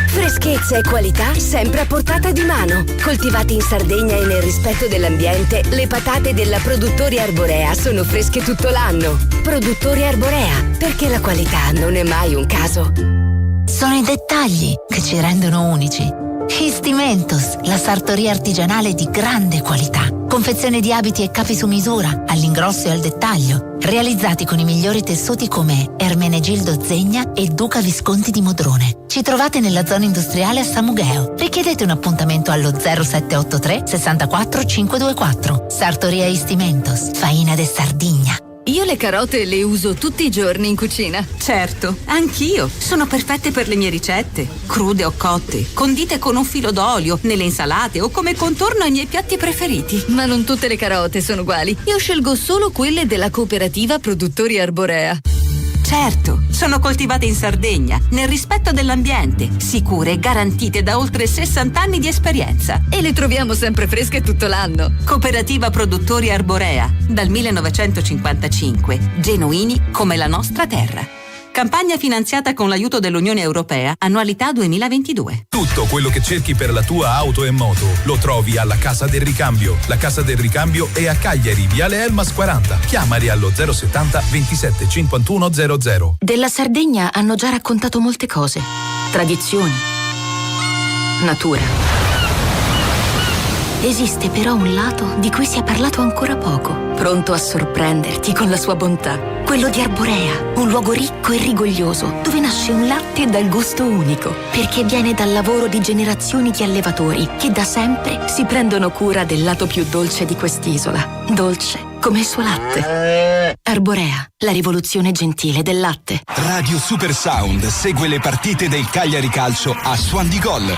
Freschezza e qualità sempre a portata di mano. Coltivati in Sardegna e nel rispetto dell'ambiente, le patate della Produttori Arborea sono fresche tutto l'anno. Produttori Arborea, perché la qualità non è mai un caso. Sono i dettagli che ci rendono unici. Histimentos, la sartoria artigianale di grande qualità. Confezione di abiti e capi su misura, all'ingrosso e al dettaglio, realizzati con i migliori tessuti come Ermenegildo Zegna e Duca Visconti di Modrone. Ci trovate nella zona industriale a Samugheo. Richiedete un appuntamento allo 0783 64 524. Sartoria Histimentos, faina de Sardigna. Io le carote le uso tutti i giorni in cucina. Certo, anch'io. Sono perfette per le mie ricette. Crude o cotte, condite con un filo d'olio, nelle insalate o come contorno ai miei piatti preferiti. Ma non tutte le carote sono uguali. Io scelgo solo quelle della cooperativa Produttori Arborea. Certo, sono coltivate in Sardegna, nel rispetto dell'ambiente, sicure e garantite da oltre 60 anni di esperienza. E le troviamo sempre fresche tutto l'anno. Cooperativa Produttori Arborea, dal 1955, genuini come la nostra terra. Campagna finanziata con l'aiuto dell'Unione Europea, annualità 2022. Tutto quello che cerchi per la tua auto e moto lo trovi alla Casa del Ricambio. La Casa del Ricambio è a Cagliari, Viale Elmas 40. Chiamali allo 070 27 51 00. Della Sardegna hanno già raccontato molte cose. Tradizioni. Natura. Esiste però un lato di cui si è parlato ancora poco, pronto a sorprenderti con la sua bontà. Quello di Arborea, un luogo ricco e rigoglioso, dove nasce un latte dal gusto unico, perché viene dal lavoro di generazioni di allevatori che da sempre si prendono cura del lato più dolce di quest'isola. Dolce come il suo latte. Arborea, la rivoluzione gentile del latte. Radio Super Sound segue le partite del Cagliari Calcio a Suon di Gol.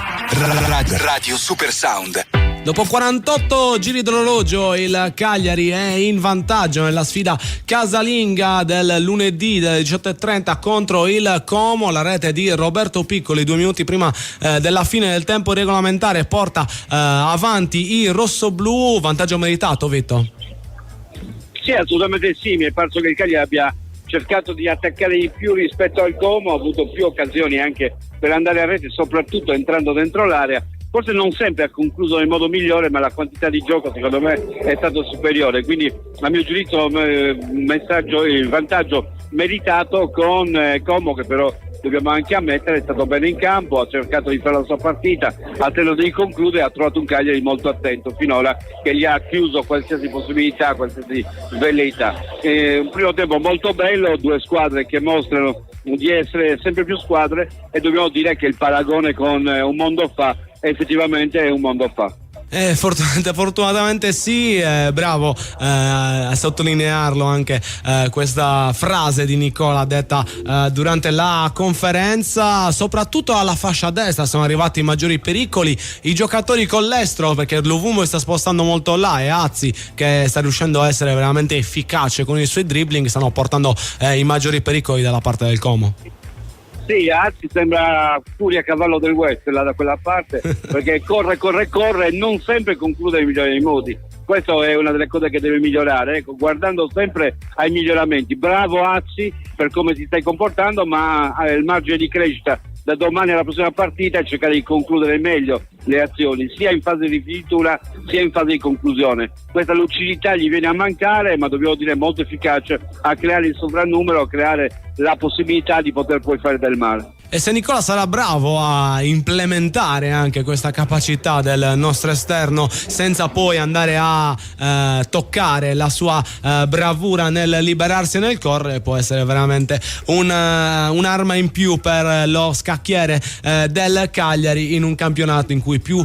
Radio Super Sound. Dopo 48 giri d'orologio il Cagliari è in vantaggio nella sfida casalinga del lunedì delle 18:30 contro il Como. La rete di Roberto Piccoli 2 minuti prima della fine del tempo regolamentare porta avanti i rossoblù. Vantaggio meritato, Vitto? Sì, assolutamente sì, mi è parso che il Cagliari abbia cercato di attaccare di più rispetto al Como, ha avuto più occasioni anche per andare a rete, soprattutto entrando dentro l'area. Forse non sempre ha concluso nel modo migliore, ma la quantità di gioco secondo me è stato superiore, quindi a mio giudizio il vantaggio meritato con Como, che però dobbiamo anche ammettere è stato bene in campo, ha cercato di fare la sua partita, ha tenuto di concludere, ha trovato un Cagliari molto attento finora che gli ha chiuso qualsiasi possibilità, qualsiasi velleità. Un primo tempo molto bello, due squadre che mostrano di essere sempre più squadre, e dobbiamo dire che il paragone con un mondo fa effettivamente è un mondo fa. Fortunatamente sì, bravo a sottolinearlo anche questa frase di Nicola detta durante la conferenza. Soprattutto alla fascia destra sono arrivati i maggiori pericoli, i giocatori con l'estero, perché Lovumbo sta spostando molto là, e Azzi, che sta riuscendo a essere veramente efficace con i suoi dribbling, stanno portando i maggiori pericoli dalla parte del Como. Sì, Azzi sembra Furia a cavallo del West là da quella parte, perché corre e non sempre conclude nei migliori dei modi. Questa è una delle cose che deve migliorare, guardando sempre ai miglioramenti. Bravo Azzi per come ti stai comportando, ma il margine di crescita da domani alla prossima partita è cercare di concludere meglio le azioni, sia in fase di finitura sia in fase di conclusione. Questa lucidità gli viene a mancare, ma dobbiamo dire molto efficace a creare il sovrannumero, a creare la possibilità di poter poi fare del male. E se Nicola sarà bravo a implementare anche questa capacità del nostro esterno senza poi andare a toccare la sua bravura nel liberarsi e nel correre, può essere veramente un'arma in più per lo scacchiere del Cagliari in un campionato in cui più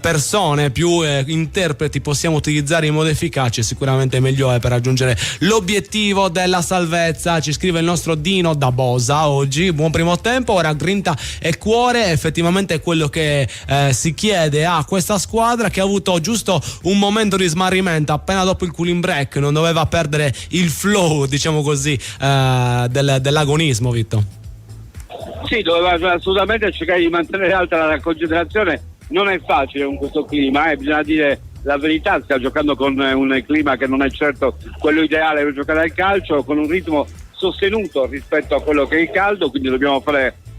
persone, più interpreti possiamo utilizzare in modo efficace. Sicuramente meglio è per raggiungere l'obiettivo della salvezza. Ci scrive il nostro Dino da Bosa oggi: buon primo tempo, ora grinta e cuore. Effettivamente è quello che si chiede a questa squadra, che ha avuto giusto un momento di smarrimento appena dopo il cooling break, non doveva perdere il flow, diciamo così, dell'agonismo, Vitto. Sì, doveva assolutamente cercare di mantenere alta la concentrazione. Non è facile con questo clima, bisogna dire la verità, sta giocando con un clima che non è certo quello ideale per giocare al calcio, con un ritmo sostenuto rispetto a quello che è il caldo, quindi dobbiamo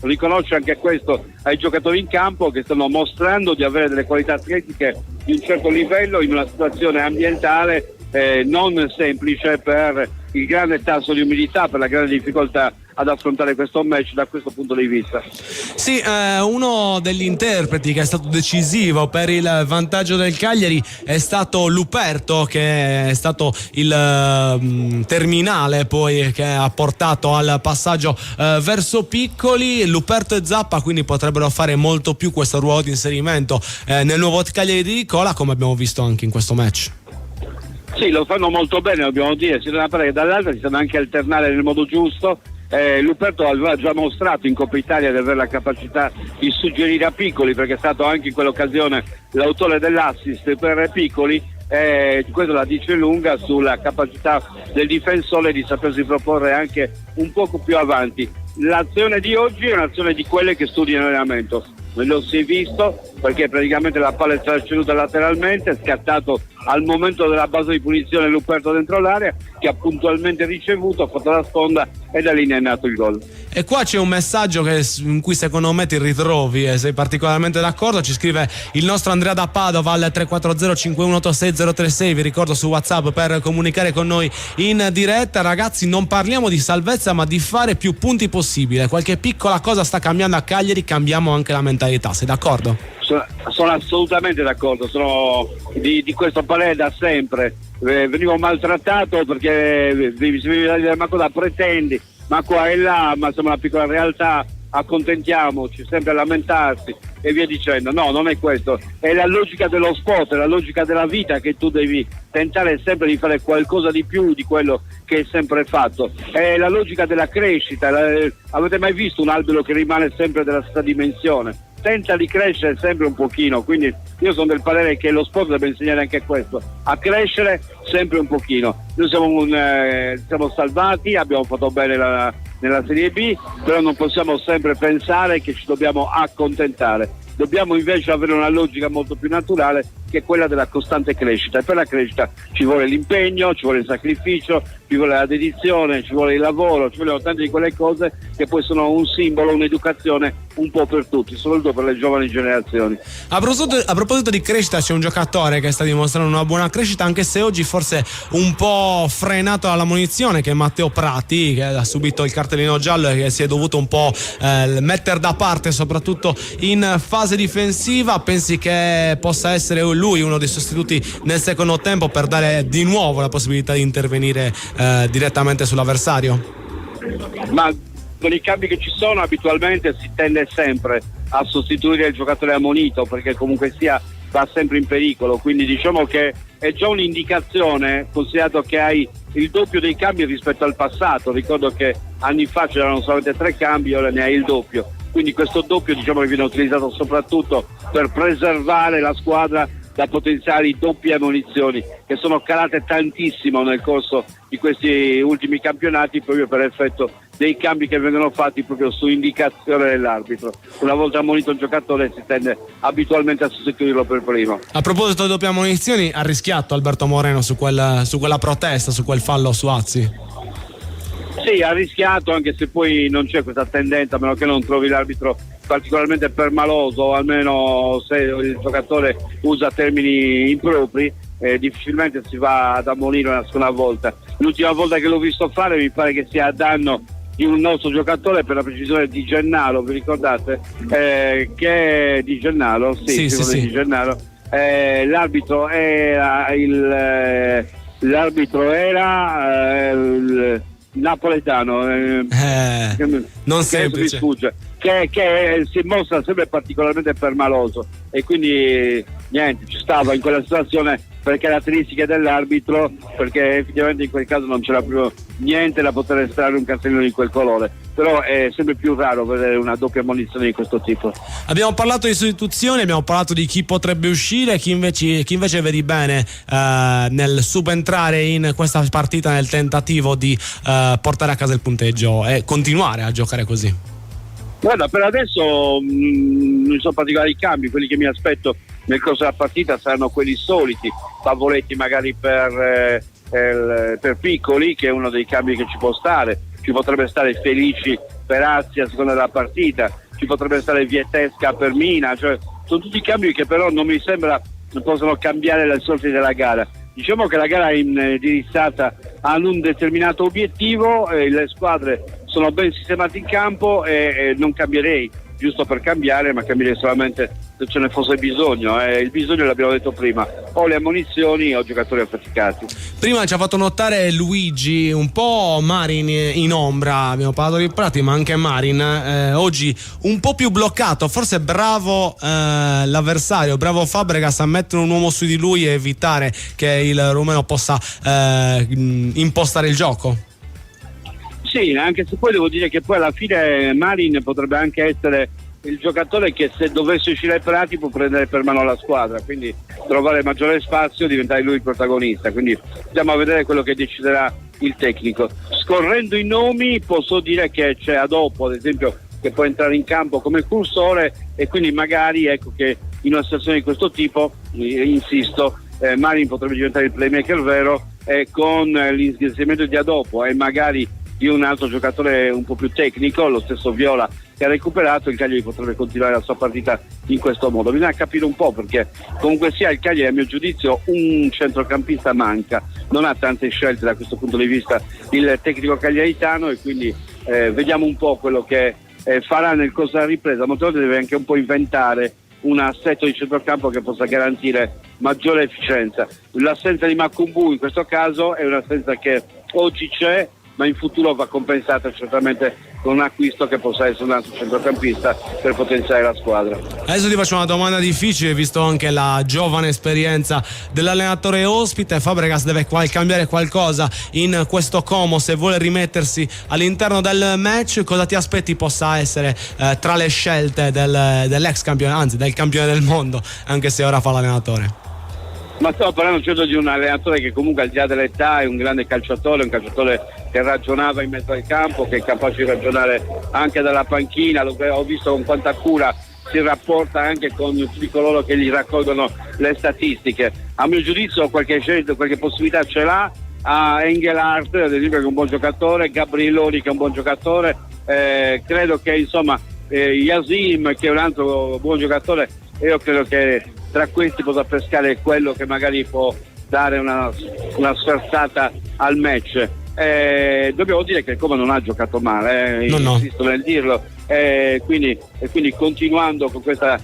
riconoscere anche questo ai giocatori in campo, che stanno mostrando di avere delle qualità atletiche di un certo livello in una situazione ambientale non semplice, per il grande tasso di umidità, per la grande difficoltà ad affrontare questo match da questo punto di vista. Sì, uno degli interpreti che è stato decisivo per il vantaggio del Cagliari è stato Luperto, che è stato il terminale poi che ha portato al passaggio verso Piccoli. Luperto e Zappa quindi potrebbero fare molto più questo ruolo di inserimento nel nuovo Cagliari di Nicola, come abbiamo visto anche in questo match. Sì, lo fanno molto bene, dobbiamo dire, sia da una parte che dall'altra, si sanno anche alternare nel modo giusto. Luperto aveva già mostrato in Coppa Italia di avere la capacità di suggerire a Piccoli, perché è stato anche in quell'occasione l'autore dell'assist per Piccoli. Questo la dice lunga sulla capacità del difensore di sapersi proporre anche un poco più avanti. L'azione di oggi è un'azione di quelle che studi in allenamento, lo si è visto, perché praticamente la palla è stata ceduta lateralmente, è scattato al momento della base di punizione Luperto dentro l'area, che ha puntualmente ricevuto, ha fatto la sponda e da lì ne è nato il gol. E qua c'è un messaggio in cui secondo me ti ritrovi e sei particolarmente d'accordo. Ci scrive il nostro Andrea da Padova al 340 5186 036. Vi ricordo su WhatsApp per comunicare con noi in diretta. Ragazzi, non parliamo di salvezza, ma di fare più punti possibile. Qualche piccola cosa sta cambiando a Cagliari, cambiamo anche la mentalità. Sei d'accordo? Sono assolutamente d'accordo, sono di questo parere da sempre. Venivo maltrattato perché mi si veniva da dire: ma cosa pretendi? Ma qua e là, ma siamo una piccola realtà, accontentiamoci, sempre a lamentarsi e via dicendo. No, non è questo, è la logica dello sport, è la logica della vita, che tu devi tentare sempre di fare qualcosa di più di quello che è sempre fatto. È la logica della crescita. Avete mai visto un albero che rimane sempre della stessa dimensione? tenta di crescere sempre un pochino, quindi io sono del parere che lo sport deve insegnare anche questo, a crescere sempre un pochino. Noi siamo salvati, abbiamo fatto bene nella Serie B, però non possiamo sempre pensare che ci dobbiamo accontentare. Dobbiamo invece avere una logica molto più naturale, che è quella della costante crescita, e per la crescita ci vuole l'impegno, ci vuole il sacrificio, ci vuole la dedizione, ci vuole il lavoro, ci vogliono tante di quelle cose che poi sono un simbolo, un'educazione un po' per tutti, soprattutto per le giovani generazioni. A proposito di crescita, c'è un giocatore che sta dimostrando una buona crescita, anche se oggi forse un po' frenato dalla munizione, che è Matteo Prati, che ha subito il cartellino giallo e che si è dovuto un po' mettere da parte, soprattutto in fase difensiva. Pensi che possa essere lui uno dei sostituti nel secondo tempo per dare di nuovo la possibilità di intervenire direttamente sull'avversario? Ma con i cambi che ci sono abitualmente si tende sempre a sostituire il giocatore ammonito, perché comunque sia va sempre in pericolo, quindi diciamo che è già un'indicazione, considerato che hai il doppio dei cambi rispetto al passato. Ricordo che anni fa c'erano solamente 3 cambi, ora ne hai il doppio, quindi questo doppio diciamo che viene utilizzato soprattutto per preservare la squadra da potenziali doppie ammonizioni che sono calate tantissimo nel corso di questi ultimi campionati, proprio per effetto dei cambi che vengono fatti proprio su indicazione dell'arbitro. Una volta ammonito un giocatore si tende abitualmente a sostituirlo per primo. A proposito di doppie ammonizioni, ha rischiato Alberto Moreno su quella protesta, su quel fallo su Azzi? Sì, ha rischiato, anche se poi non c'è questa tendenza, a meno che non trovi l'arbitro particolarmente permaloso, o almeno se il giocatore usa termini impropri, difficilmente si va ad ammonire una seconda volta. L'ultima volta che l'ho visto fare mi pare che sia a danno di un nostro giocatore, per la precisione di Gennaro, vi ricordate? Che Di Gennaro, sì. Di Gennaro. L'arbitro era il napoletano, non semplice, che si mostra sempre particolarmente permaloso, e quindi niente, ci stava in quella situazione per caratteristiche dell'arbitro, perché effettivamente in quel caso non c'era più niente da poter estrarre un cartellino di quel colore, però è sempre più raro vedere una doppia ammonizione di questo tipo. Abbiamo parlato di sostituzioni, abbiamo parlato di chi potrebbe uscire, chi invece vedi bene nel subentrare in questa partita, nel tentativo di portare a casa il punteggio e continuare a giocare così. Guarda, per adesso non sono particolari cambi, quelli che mi aspetto nel corso della partita saranno quelli soliti, Favoletti magari per Piccoli, che è uno dei cambi che ci può stare, ci potrebbe stare Felici per Azzi a seconda della partita, ci potrebbe stare Vietesca per Mina, cioè sono tutti cambi che però non mi sembra possano cambiare le sorti della gara. Diciamo che la gara è indirizzata ad un determinato obiettivo, le squadre sono ben sistemate in campo e non cambierei giusto per cambiare, ma cambierei solamente se ce ne fosse bisogno. Il bisogno l'abbiamo detto prima, o le ammonizioni o giocatori affaticati. Prima ci ha fatto notare Luigi un po' Marin in ombra, abbiamo parlato di Prati ma anche Marin oggi un po' più bloccato, forse bravo l'avversario, bravo Fabregas a mettere un uomo su di lui e evitare che il rumeno possa impostare il gioco. Sì, anche se poi devo dire che poi alla fine Marin potrebbe anche essere il giocatore che, se dovesse uscire Prati, può prendere per mano la squadra, quindi trovare maggiore spazio, diventare lui il protagonista, quindi andiamo a vedere quello che deciderà il tecnico. Scorrendo i nomi posso dire che c'è Adopo, ad esempio, che può entrare in campo come cursore, e quindi magari ecco che in una situazione di questo tipo, insisto, Marin potrebbe diventare il playmaker vero, con l'inserimento di Adopo e magari di un altro giocatore un po' più tecnico, lo stesso Viola, che ha recuperato, il Cagliari potrebbe continuare la sua partita in questo modo. Bisogna capire un po', perché comunque sia il Cagliari, a mio giudizio, un centrocampista manca, non ha tante scelte da questo punto di vista il tecnico cagliaritano, e quindi vediamo un po' quello che farà nel corso della ripresa. Molte volte deve anche un po' inventare un assetto di centrocampo che possa garantire maggiore efficienza. L'assenza di Macumbu in questo caso è un'assenza che oggi c'è, ma in futuro va compensata certamente con un acquisto che possa essere un altro centrocampista per potenziare la squadra. Adesso ti faccio una domanda difficile, visto anche la giovane esperienza dell'allenatore ospite. Fabregas deve cambiare qualcosa in questo Como se vuole rimettersi all'interno del match. Cosa ti aspetti possa essere tra le scelte dell'ex campione, anzi del campione del mondo, anche se ora fa l'allenatore? Ma stiamo parlando certo di un allenatore che comunque al di là dell'età è un grande calciatore, un calciatore che ragionava in mezzo al campo, che è capace di ragionare anche dalla panchina. Ho visto con quanta cura si rapporta anche con tutti coloro che gli raccolgono le statistiche. A mio giudizio qualche scelta, qualche possibilità ce l'ha. A Engelhardt ad esempio, che è un buon giocatore, Gabrieloni che è un buon giocatore, credo che insomma Yasim che è un altro buon giocatore, e io credo che tra questi possa pescare quello che magari può dare una sferzata al match. Dobbiamo dire che il Como non ha giocato male, insisto nel dirlo, quindi continuando con questa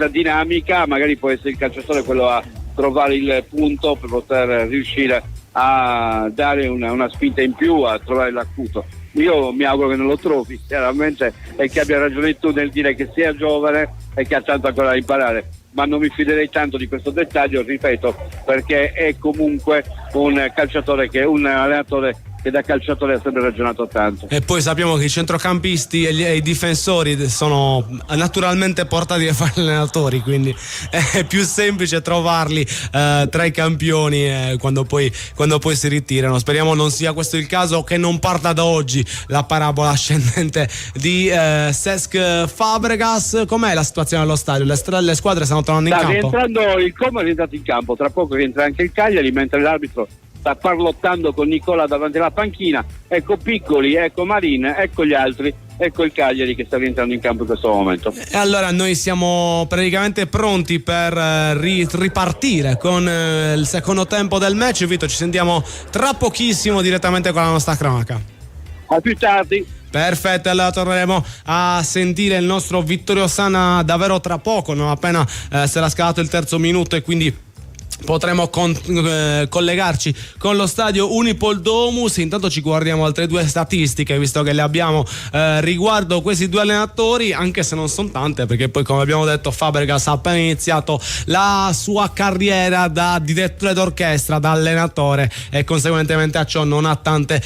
dinamica magari può essere il calciatore quello a trovare il punto per poter riuscire a dare una spinta in più, a trovare l'acuto. Io mi auguro che non lo trovi chiaramente, e che abbia ragione tu nel dire che sia giovane e che ha tanto ancora da imparare, ma non mi fiderei tanto di questo dettaglio, ripeto, perché è comunque un calciatore un allenatore che da calciatore ha sempre ragionato tanto. E poi sappiamo che i centrocampisti e i difensori sono naturalmente portati a fare allenatori, quindi è più semplice trovarli tra i campioni quando poi si ritirano. Speriamo non sia questo il caso, che non parta da oggi la parabola ascendente di Cesc Fabregas. Com'è la situazione allo stadio? Le squadre stanno tornando in campo? Rientrando il Como è rientrato in campo, tra poco rientra anche il Cagliari, mentre l'arbitro sta parlottando con Nicola davanti alla panchina. Ecco Piccoli, ecco Marin, ecco gli altri, ecco il Cagliari che sta rientrando in campo in questo momento. E allora noi siamo praticamente pronti per ripartire con il secondo tempo del match. Vito, ci sentiamo tra pochissimo direttamente con la nostra cronaca. A più tardi. Perfetto, allora torneremo a sentire il nostro Vittorio Ossana davvero tra poco, non appena sarà scalato il terzo minuto, e quindi potremo collegarci con lo stadio Unipol Domus. Intanto ci guardiamo altre due statistiche, visto che le abbiamo riguardo questi due allenatori, anche se non sono tante, perché poi, come abbiamo detto, Fabregas ha appena iniziato la sua carriera da direttore d'orchestra, da allenatore, e conseguentemente a ciò non ha tante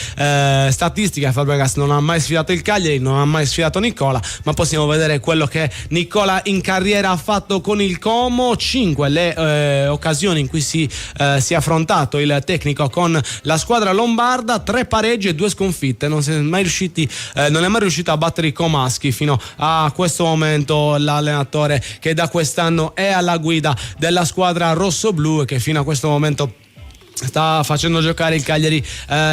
statistiche. Fabregas non ha mai sfidato il Cagliari, non ha mai sfidato Nicola, ma possiamo vedere quello che Nicola in carriera ha fatto con il Como. 5 le occasioni in cui si è affrontato il tecnico con la squadra lombarda, 3 pareggi e 2 sconfitte. Non è mai riuscito a battere i comaschi fino a questo momento l'allenatore che da quest'anno è alla guida della squadra rossoblu, e che fino a questo momento sta facendo giocare il Cagliari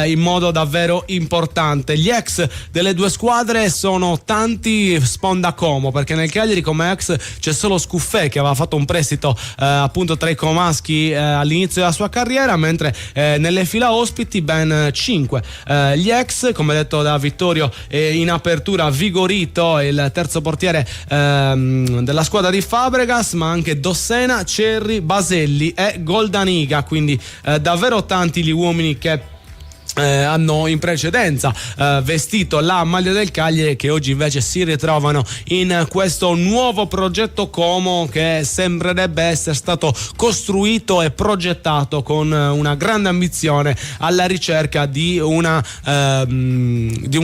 in modo davvero importante. Gli ex delle due squadre sono tanti sponda Como, perché nel Cagliari come ex c'è solo Scuffè, che aveva fatto un prestito appunto tra i comaschi all'inizio della sua carriera, mentre nelle fila ospiti ben 5 gli ex, come detto da Vittorio in apertura, Vigorito, il terzo portiere della squadra di Fabregas, ma anche Dossena, Cerri, Baselli e Goldaniga, quindi davvero tanti gli uomini che hanno in precedenza vestito la maglia del Cagliari, che oggi invece si ritrovano in questo nuovo progetto Como, che sembrerebbe essere stato costruito e progettato con una grande ambizione alla ricerca di un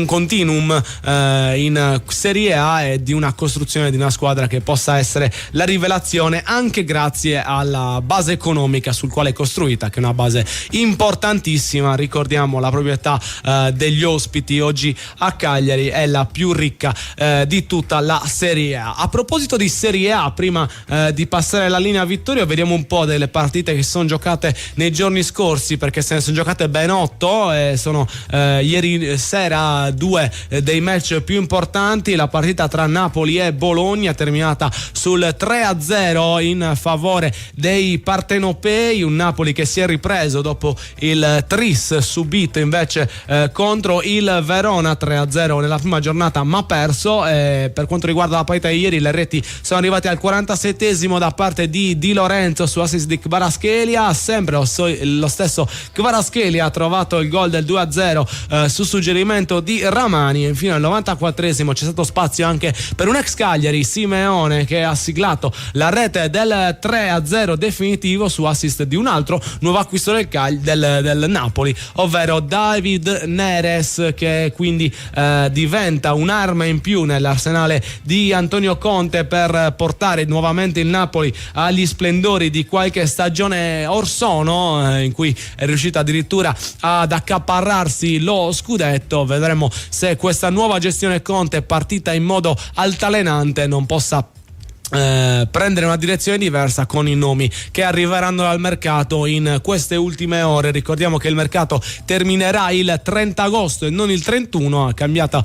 continuum in Serie A, e di una costruzione di una squadra che possa essere la rivelazione, anche grazie alla base economica sul quale è costruita, che è una base importantissima. Ricordiamo, la proprietà degli ospiti oggi a Cagliari è la più ricca di tutta la Serie A. A proposito di Serie A, prima di passare la linea a Vittorio, vediamo un po' delle partite che sono giocate nei giorni scorsi, perché se ne sono giocate ben 8, sono ieri sera 2 dei match più importanti. La partita tra Napoli e Bologna, terminata sul 3-0 in favore dei partenopei, un Napoli che si è ripreso dopo il tris subito sconfitto invece contro il Verona 3-0 nella prima giornata, ma perso. Per quanto riguarda la partita di ieri, le reti sono arrivate al 47esimo da parte di Di Lorenzo su assist di Kvaratskhelia, sempre lo stesso Kvaratskhelia ha trovato il gol del 2-0 su suggerimento di Ramani, e infine al 94esimo c'è stato spazio anche per un ex Cagliari, Simeone, che ha siglato la rete del 3-0 definitivo su assist di un altro nuovo acquisto del Napoli, ovvero David Neres, che quindi diventa un'arma in più nell'arsenale di Antonio Conte per portare nuovamente il Napoli agli splendori di qualche stagione or sono, in cui è riuscito addirittura ad accaparrarsi lo scudetto. Vedremo se questa nuova gestione Conte, partita in modo altalenante, non possa prendere una direzione diversa con i nomi che arriveranno dal mercato in queste ultime ore. Ricordiamo che il mercato terminerà il 30 agosto e non il 31, ha cambiato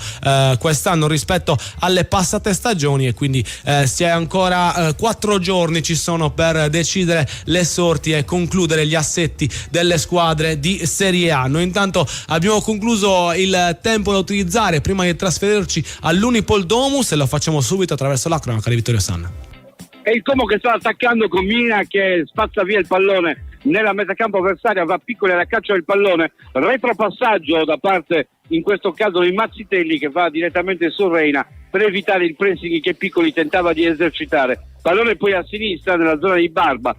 quest'anno rispetto alle passate stagioni, e quindi si è ancora 4 giorni ci sono per decidere le sorti e concludere gli assetti delle squadre di Serie A. Noi intanto abbiamo concluso il tempo da utilizzare prima di trasferirci all'Unipol Domus, e lo facciamo subito attraverso la cronaca di Vittorio Sanna. È il Como che sta attaccando con Mina, che spazza via il pallone nella metacampo avversaria, va Piccoli alla caccia del pallone, retropassaggio da parte in questo caso di Mazzitelli, che va direttamente su Reina per evitare il pressing che Piccoli tentava di esercitare. Pallone poi a sinistra nella zona di Barba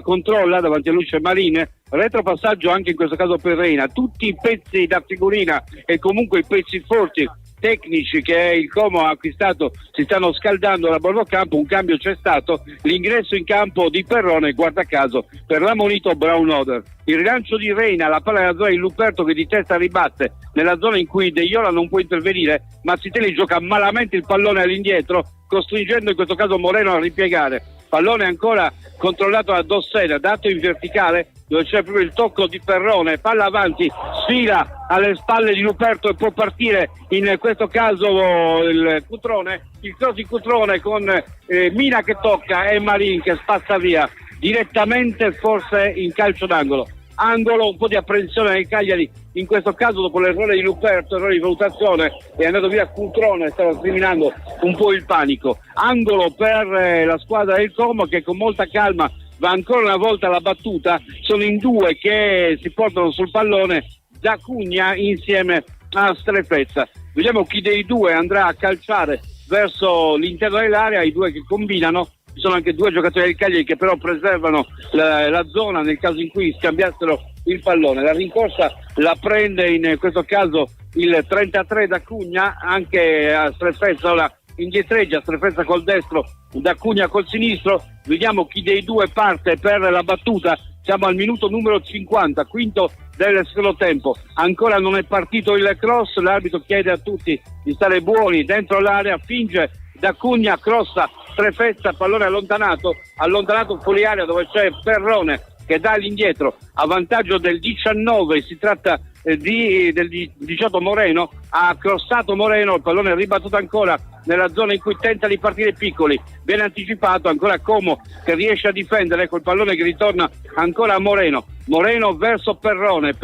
controlla davanti a Luce Marine, retropassaggio anche in questo caso per Reina. Tutti i pezzi da figurina e comunque i pezzi forti tecnici che il Como ha acquistato si stanno scaldando da bordo campo. Un cambio c'è stato, l'ingresso in campo di Perrone, guarda caso per l'ammonito Brown Oder. Il rilancio di Reina, la palla nella zona di Luperto che di testa ribatte nella zona in cui De Iola non può intervenire. Mazzitelli gioca malamente il pallone all'indietro, costringendo in questo caso Moreno a ripiegare. Pallone ancora controllato da Dossena, dato in verticale dove c'è proprio il tocco di Perrone, palla avanti, sfila alle spalle di Luperto e può partire in questo caso il Cutrone, il cross di Cutrone con Mina che tocca e Marin che spazza via direttamente, forse in calcio d'angolo. Angolo, un po' di apprensione nel Cagliari in questo caso dopo l'errore di Luperto, errore di valutazione, è andato via Cutrone, stava scriminando un po' il panico. Angolo per la squadra del Como, che con molta calma va ancora una volta alla battuta. Sono in due che si portano sul pallone Zacugna insieme a Strefezza. Vediamo chi dei due andrà a calciare verso l'interno dell'area. I due che combinano, ci sono anche due giocatori del Cagliari che però preservano la zona nel caso in cui scambiassero il pallone. La rincorsa la prende in questo caso il 33 Zacugna, anche a Strefezza ora indietreggia, Strefezza col destro, Zacugna col sinistro. Vediamo chi dei due parte per la battuta. Siamo al minuto numero 50, quinto del secondo tempo. Ancora non è partito il cross, l'arbitro chiede a tutti di stare buoni dentro l'area, finge Zacugna, crossa Strefezza, pallone allontanato fuori area dove c'è Perrone che dà all'indietro a vantaggio del 19, si tratta del 18 Moreno, ha crossato Moreno, il pallone è ribattuto ancora nella zona in cui tenta di partire Piccoli, viene anticipato ancora Como che riesce a difendere col pallone che ritorna ancora a Moreno verso Perrone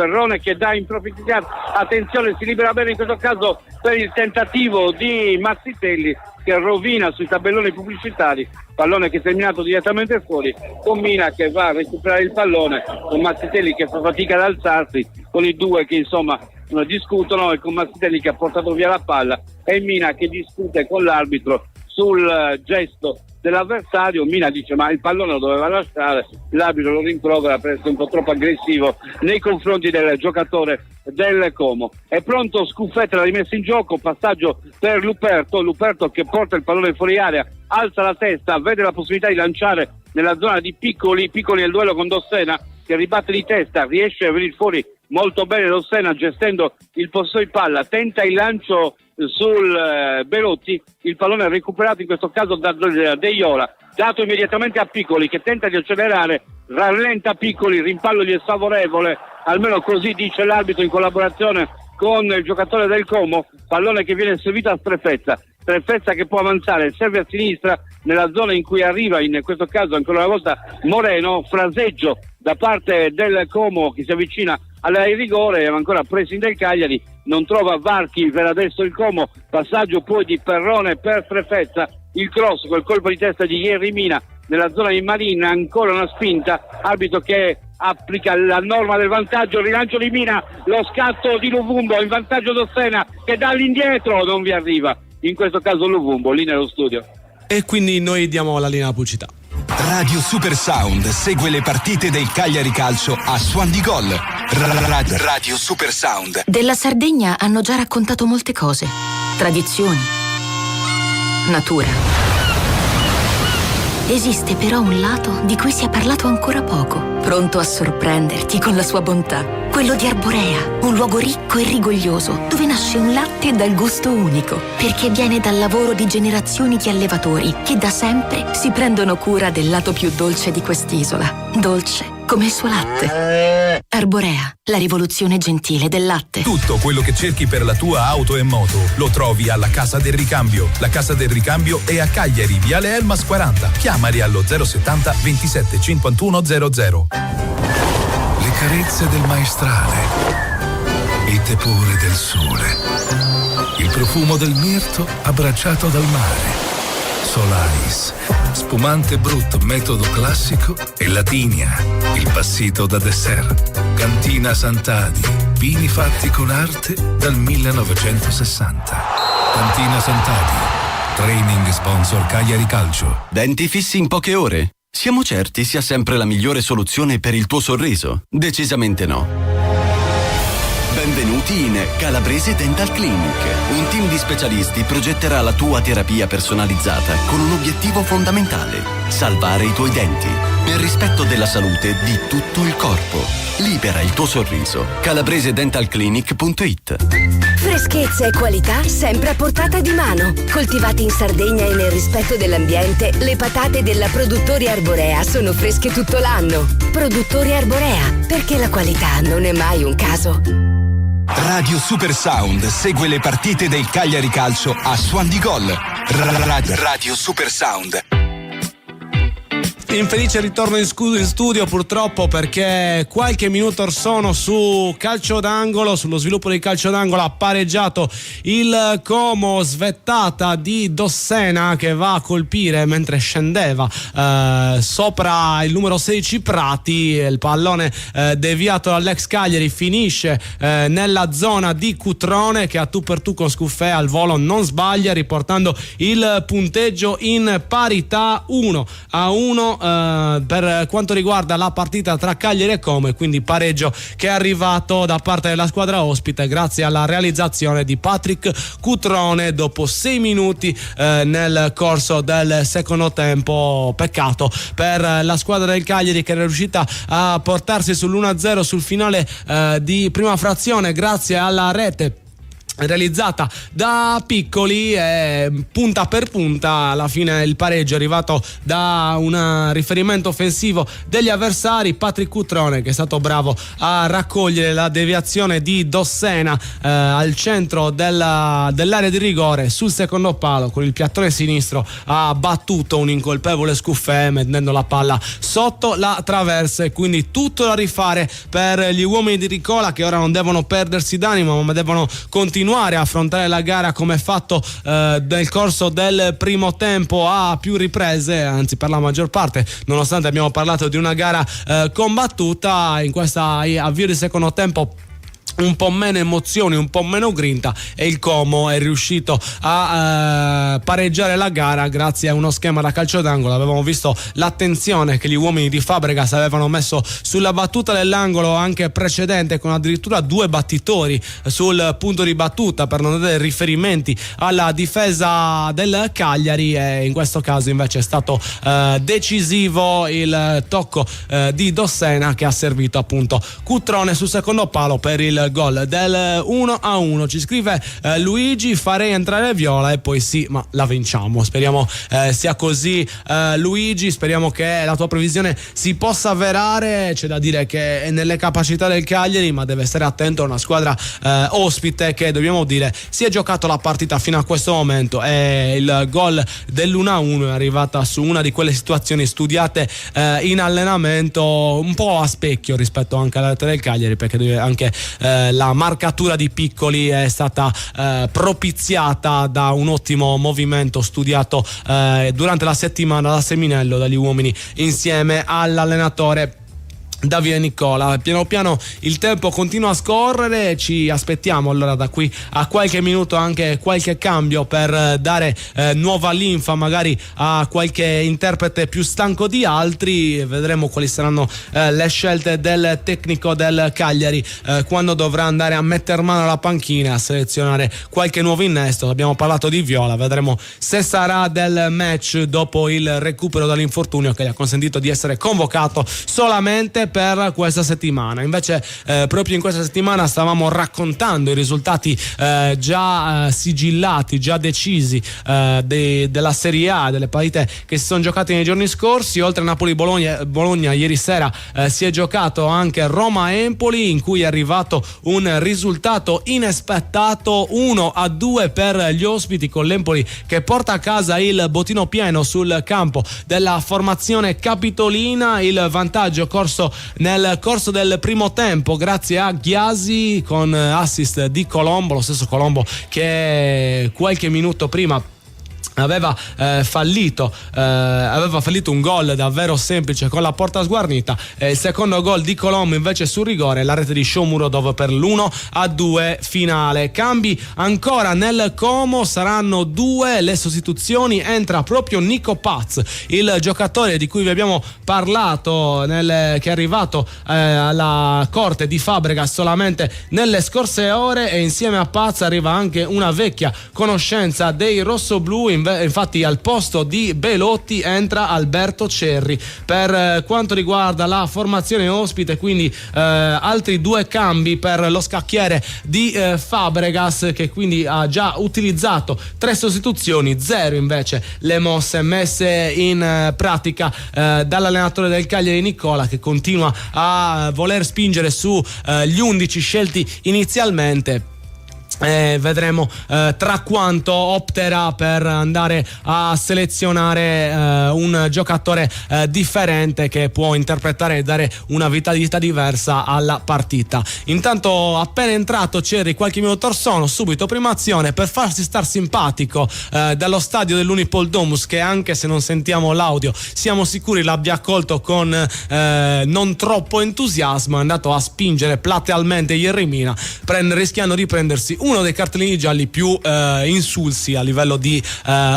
che dà in profondità, attenzione, si libera bene in questo caso per il tentativo di Mazzitelli che rovina sui tabelloni pubblicitari, pallone che è terminato direttamente fuori, con Mina che va a recuperare il pallone, con Mazzitelli che fa fatica ad alzarsi, con i due che insomma discutono e con Mazzitelli che ha portato via la palla e Mina che discute con l'arbitro sul gesto dell'avversario. Mina dice ma il pallone lo doveva lasciare, l'arbitro lo rimprovera per essere un po' troppo aggressivo nei confronti del giocatore del Como. È pronto Scuffetta, la rimessa in gioco, passaggio per Luperto che porta il pallone fuori area, alza la testa, vede la possibilità di lanciare nella zona di Piccoli nel duello con Dossena che ribatte di testa, riesce a venire fuori molto bene Dossena gestendo il possesso di palla, tenta il lancio sul Belotti, il pallone è recuperato in questo caso da De Iola, dato immediatamente a Piccoli che tenta di accelerare, rallenta Piccoli, rimpallo gli è sfavorevole, almeno così dice l'arbitro in collaborazione con il giocatore del Como, pallone che viene servito a Strefezza che può avanzare, serve a sinistra nella zona in cui arriva in questo caso ancora una volta Moreno, fraseggio da parte del Como che si avvicina all'area di rigore, ma ancora pressing del Cagliari, non trova varchi per adesso il Como, passaggio poi di Perrone per Trefezza, il cross col colpo di testa di Jerry Mina nella zona di Marina, ancora una spinta, arbitro che applica la norma del vantaggio, il rilancio di Mina, lo scatto di Luvumbo in vantaggio Dossena che dall'indietro non vi arriva, in questo caso Luvumbo lì nello studio. E quindi noi diamo la linea alla pubblicità. Radio Super Sound segue le partite del Cagliari Calcio a Suon di Gol. Radio Super Sound. Della Sardegna hanno già raccontato molte cose. Tradizioni. Natura. Esiste però un lato di cui si è parlato ancora poco, pronto a sorprenderti con la sua bontà. Quello di Arborea, un luogo ricco e rigoglioso, dove nasce un latte dal gusto unico, perché viene dal lavoro di generazioni di allevatori che da sempre si prendono cura del lato più dolce di quest'isola. Dolce come il suo latte. Arborea, la rivoluzione gentile del latte. Tutto quello che cerchi per la tua auto e moto lo trovi alla Casa del Ricambio. La Casa del Ricambio è a Cagliari, Viale Elmas 40. Chiamali allo 070 27 51 00. Le carezze del maestrale, il tepore del sole, il profumo del mirto abbracciato dal mare. Solais, spumante brut metodo classico e Latinia, il passito da dessert. Cantina Sant'Adi, vini fatti con arte dal 1960. Cantina Sant'Adi, training sponsor Cagliari Calcio. Denti fissi in poche ore? Siamo certi sia sempre la migliore soluzione per il tuo sorriso? Decisamente no. Benvenuti in Calabrese Dental Clinic. Un team di specialisti progetterà la tua terapia personalizzata con un obiettivo fondamentale: salvare i tuoi denti, nel rispetto della salute di tutto il corpo. Libera il tuo sorriso. CalabreseDentalClinic.it. Freschezza e qualità sempre a portata di mano. Coltivate in Sardegna e nel rispetto dell'ambiente, le patate della Produttori Arborea sono fresche tutto l'anno. Produttori Arborea, perché la qualità non è mai un caso. Radio Super Sound segue le partite del Cagliari Calcio a Suon di Gol. Radio Super Sound. Infelice ritorno in studio purtroppo, perché qualche minuto or sono su calcio d'angolo, sullo sviluppo del calcio d'angolo ha pareggiato il Como, svettata di Dossena che va a colpire mentre scendeva sopra il numero 16 Prati. Il pallone deviato dall'ex Cagliari finisce nella zona di Cutrone, che a tu per tu con Scuffè al volo non sbaglia, riportando il punteggio in parità 1-1 per quanto riguarda la partita tra Cagliari e Como, e quindi pareggio che è arrivato da parte della squadra ospite grazie alla realizzazione di Patrick Cutrone dopo 6 minuti nel corso del secondo tempo. Peccato per la squadra del Cagliari, che era riuscita a portarsi sull'1-0 sul finale di prima frazione grazie alla rete realizzata da Piccoli, punta per punta. Alla fine il pareggio è arrivato da un riferimento offensivo degli avversari. Patrick Cutrone, che è stato bravo a raccogliere la deviazione di Dossena al centro dell'area di rigore sul secondo palo, con il piattone sinistro ha battuto un incolpevole Scuffè mettendo la palla sotto la traversa, e quindi tutto da rifare per gli uomini di Ricola, che ora non devono perdersi d'animo ma devono continuare a affrontare la gara come fatto nel corso del primo tempo a più riprese, anzi per la maggior parte, nonostante abbiamo parlato di una gara combattuta. In questa avvio di secondo tempo un po' meno emozioni, un po' meno grinta, e il Como è riuscito a pareggiare la gara grazie a uno schema da calcio d'angolo. Avevamo visto l'attenzione che gli uomini di Fabregas avevano messo sulla battuta dell'angolo anche precedente, con addirittura 2 battitori sul punto di battuta per non dare riferimenti alla difesa del Cagliari, e in questo caso invece è stato decisivo il tocco di Dossena, che ha servito appunto Cutrone sul secondo palo per il il gol del 1-1. Ci scrive Luigi: farei entrare Viola e poi sì, ma la vinciamo. Speriamo sia così, Luigi, speriamo che la tua previsione si possa avverare. C'è da dire che è nelle capacità del Cagliari, ma deve stare attento a una squadra ospite che, dobbiamo dire, si è giocato la partita fino a questo momento, e il gol dell'1-1 è arrivata su una di quelle situazioni studiate in allenamento, un po' a specchio rispetto anche alla rete del Cagliari, perché anche la marcatura di Piccoli è stata propiziata da un ottimo movimento studiato durante la settimana da Seminello, dagli uomini insieme all'allenatore Davide Nicola. Piano piano il tempo continua a scorrere, ci aspettiamo allora da qui a qualche minuto anche qualche cambio per dare nuova linfa magari a qualche interprete più stanco di altri. Vedremo quali saranno le scelte del tecnico del Cagliari quando dovrà andare a mettere mano alla panchina, a selezionare qualche nuovo innesto. Abbiamo parlato di Viola, vedremo se sarà del match dopo il recupero dall'infortunio che gli ha consentito di essere convocato solamente per questa settimana. Invece proprio in questa settimana stavamo raccontando i risultati già sigillati, già decisi della Serie A, delle partite che si sono giocate nei giorni scorsi. Oltre a Napoli-Bologna ieri sera si è giocato anche Roma-Empoli, in cui è arrivato un risultato inaspettato, 1-2 per gli ospiti, con l'Empoli che porta a casa il bottino pieno sul campo della formazione capitolina. Il vantaggio corso nel corso del primo tempo grazie a Ghiasi, con assist di Colombo, lo stesso Colombo che qualche minuto prima aveva fallito un gol davvero semplice con la porta sguarnita. Il secondo gol di Colombo invece sul rigore, la rete di Shomurodov per l'1-2 finale. Cambi ancora nel Como, saranno 2 le sostituzioni. Entra proprio Nico Paz, il giocatore di cui vi abbiamo parlato, che è arrivato alla corte di Fabregas solamente nelle scorse ore, e insieme a Paz arriva anche una vecchia conoscenza dei rossoblù. Infatti al posto di Belotti entra Alberto Cerri. Per quanto riguarda la formazione ospite, quindi altri 2 cambi per lo scacchiere di Fabregas, che quindi ha già utilizzato 3 sostituzioni, 0 invece le mosse messe in pratica dall'allenatore del Cagliari Nicola, che continua a voler spingere su gli 11 scelti inizialmente. Vedremo tra quanto opterà per andare a selezionare un giocatore differente che può interpretare e dare una vitalità diversa alla partita. Intanto, appena entrato Cerri qualche minuto or sono, subito prima azione per farsi star simpatico dallo stadio dell'Unipol Domus, che anche se non sentiamo l'audio siamo sicuri l'abbia accolto con non troppo entusiasmo. È andato a spingere platealmente Jeremina, rischiando di prendersi uno dei cartellini gialli più insulsi a livello di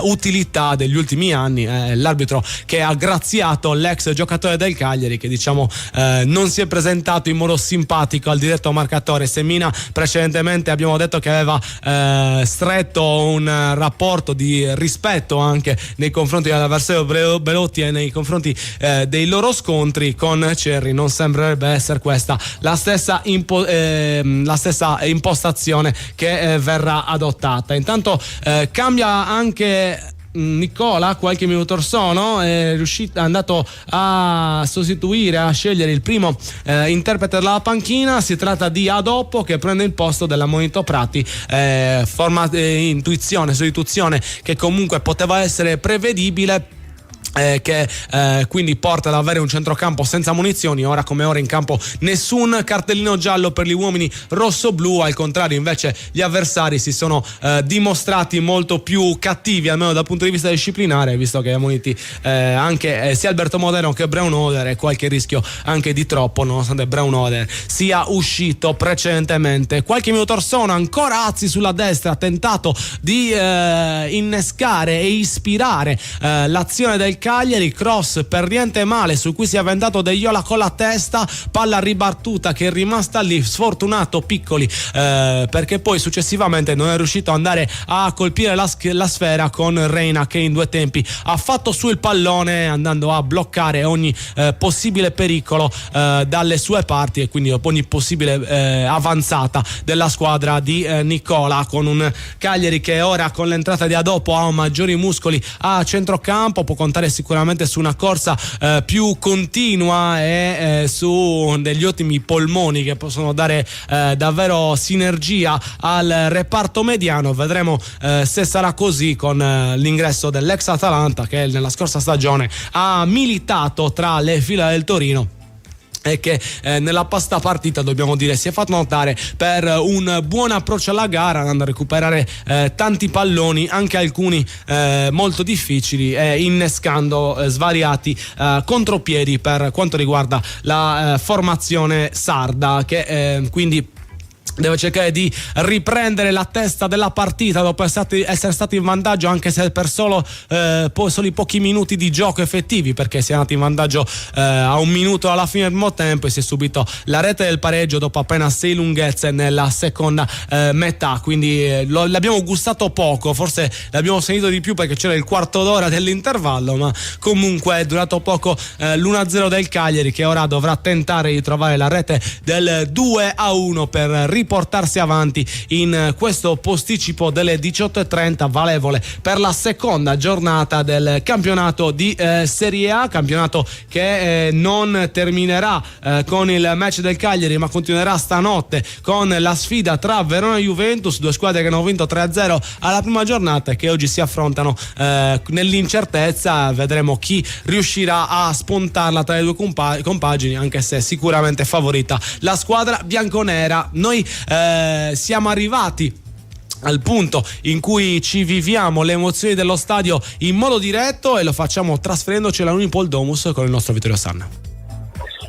utilità degli ultimi anni. L'arbitro che ha graziato l'ex giocatore del Cagliari, che non si è presentato in modo simpatico al diretto marcatore. Semina precedentemente abbiamo detto che aveva stretto un rapporto di rispetto anche nei confronti dell'avversario Belotti e nei confronti dei loro scontri. Con Cerri non sembrerebbe essere questa la stessa impostazione che verrà adottata. Intanto cambia anche Nicola qualche minuto or sono, è andato a sostituire, a scegliere il primo interprete della panchina. Si tratta di Adoppo, che prende il posto della Monito Prati. Sostituzione che comunque poteva essere prevedibile, che quindi porta ad avere un centrocampo senza munizioni. Ora come ora in campo nessun cartellino giallo per gli uomini rossoblù. Al contrario, invece, gli avversari si sono dimostrati molto più cattivi, almeno dal punto di vista disciplinare, visto che ammoniti anche sia Alberto Modeno che Braun Oder, e qualche rischio anche di troppo, nonostante Braun Oder sia uscito precedentemente. Qualche minuto or sono, ancora Azzi sulla destra, tentato di innescare e ispirare l'azione del Cagliari, cross per niente male su cui si è avventato De Iola con la testa, palla ribattuta che è rimasta lì, sfortunato Piccoli perché poi successivamente non è riuscito ad andare a colpire la sfera con Reina, che in due tempi ha fatto su il pallone andando a bloccare ogni possibile pericolo dalle sue parti e quindi ogni possibile avanzata della squadra di Nicola, con un Cagliari che ora con l'entrata di Adopo ha maggiori muscoli a centrocampo, può contare sicuramente su una corsa più continua e su degli ottimi polmoni che possono dare davvero sinergia al reparto mediano. Vedremo se sarà così con l'ingresso dell'ex Atalanta, che nella scorsa stagione ha militato tra le fila del Torino e che nella pasta partita, dobbiamo dire, si è fatto notare per un buon approccio alla gara, andando a recuperare tanti palloni, anche alcuni molto difficili, innescando svariati contropiedi per quanto riguarda la formazione sarda, che quindi deve cercare di riprendere la testa della partita dopo essere stato in vantaggio, anche se per soli pochi minuti di gioco effettivi, perché si è andato in vantaggio a un minuto alla fine del primo tempo e si è subito la rete del pareggio dopo appena 6 lunghezze nella seconda metà, quindi l'abbiamo gustato poco, forse l'abbiamo sentito di più perché c'era il quarto d'ora dell'intervallo, ma comunque è durato poco l'1-0 del Cagliari, che ora dovrà tentare di trovare la rete del 2-1 per riportarsi avanti in questo posticipo delle 18:30, valevole per la seconda giornata del campionato di Serie A, campionato che non terminerà con il match del Cagliari, ma continuerà stanotte con la sfida tra Verona e Juventus, due squadre che hanno vinto 3-0 alla prima giornata e che oggi si affrontano nell'incertezza. Vedremo chi riuscirà a spuntarla tra le due compagini, anche se sicuramente favorita la squadra bianconera. Noi siamo arrivati al punto in cui ci viviamo le emozioni dello stadio in modo diretto e lo facciamo trasferendoci alla Unipol Domus con il nostro Vittorio Sanna.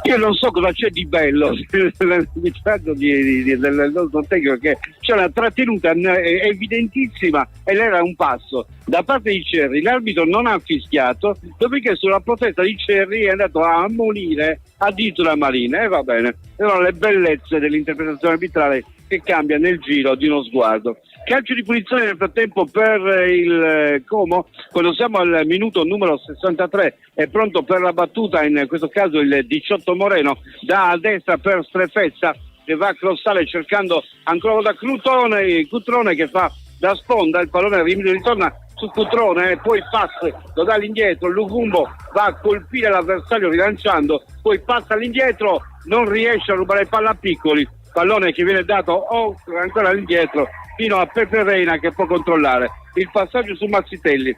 Io non so cosa c'è di bello nell'arbitraggio del nostro tecnico, perché c'è una trattenuta evidentissima e era un passo da parte di Cerri. L'arbitro non ha fischiato, dopodiché sulla protesta di Cerri è andato a ammonire addirittura Marina, e va bene. Erano le bellezze dell'interpretazione arbitrale che cambia nel giro di uno sguardo. Calcio di punizione nel frattempo per il Como, quando siamo al minuto numero 63, è pronto per la battuta, in questo caso il 18 Moreno, da destra per Strefezza, che va a crossare cercando ancora da Cutrone che fa da sponda, il pallone ritorna su Cutrone e poi passa, lo dà all'indietro, Luvumbo va a colpire l'avversario rilanciando, poi passa all'indietro, non riesce a rubare palla a Piccoli, pallone che viene dato ancora all'indietro fino a Pepe Reina, che può controllare il passaggio su Mazzitelli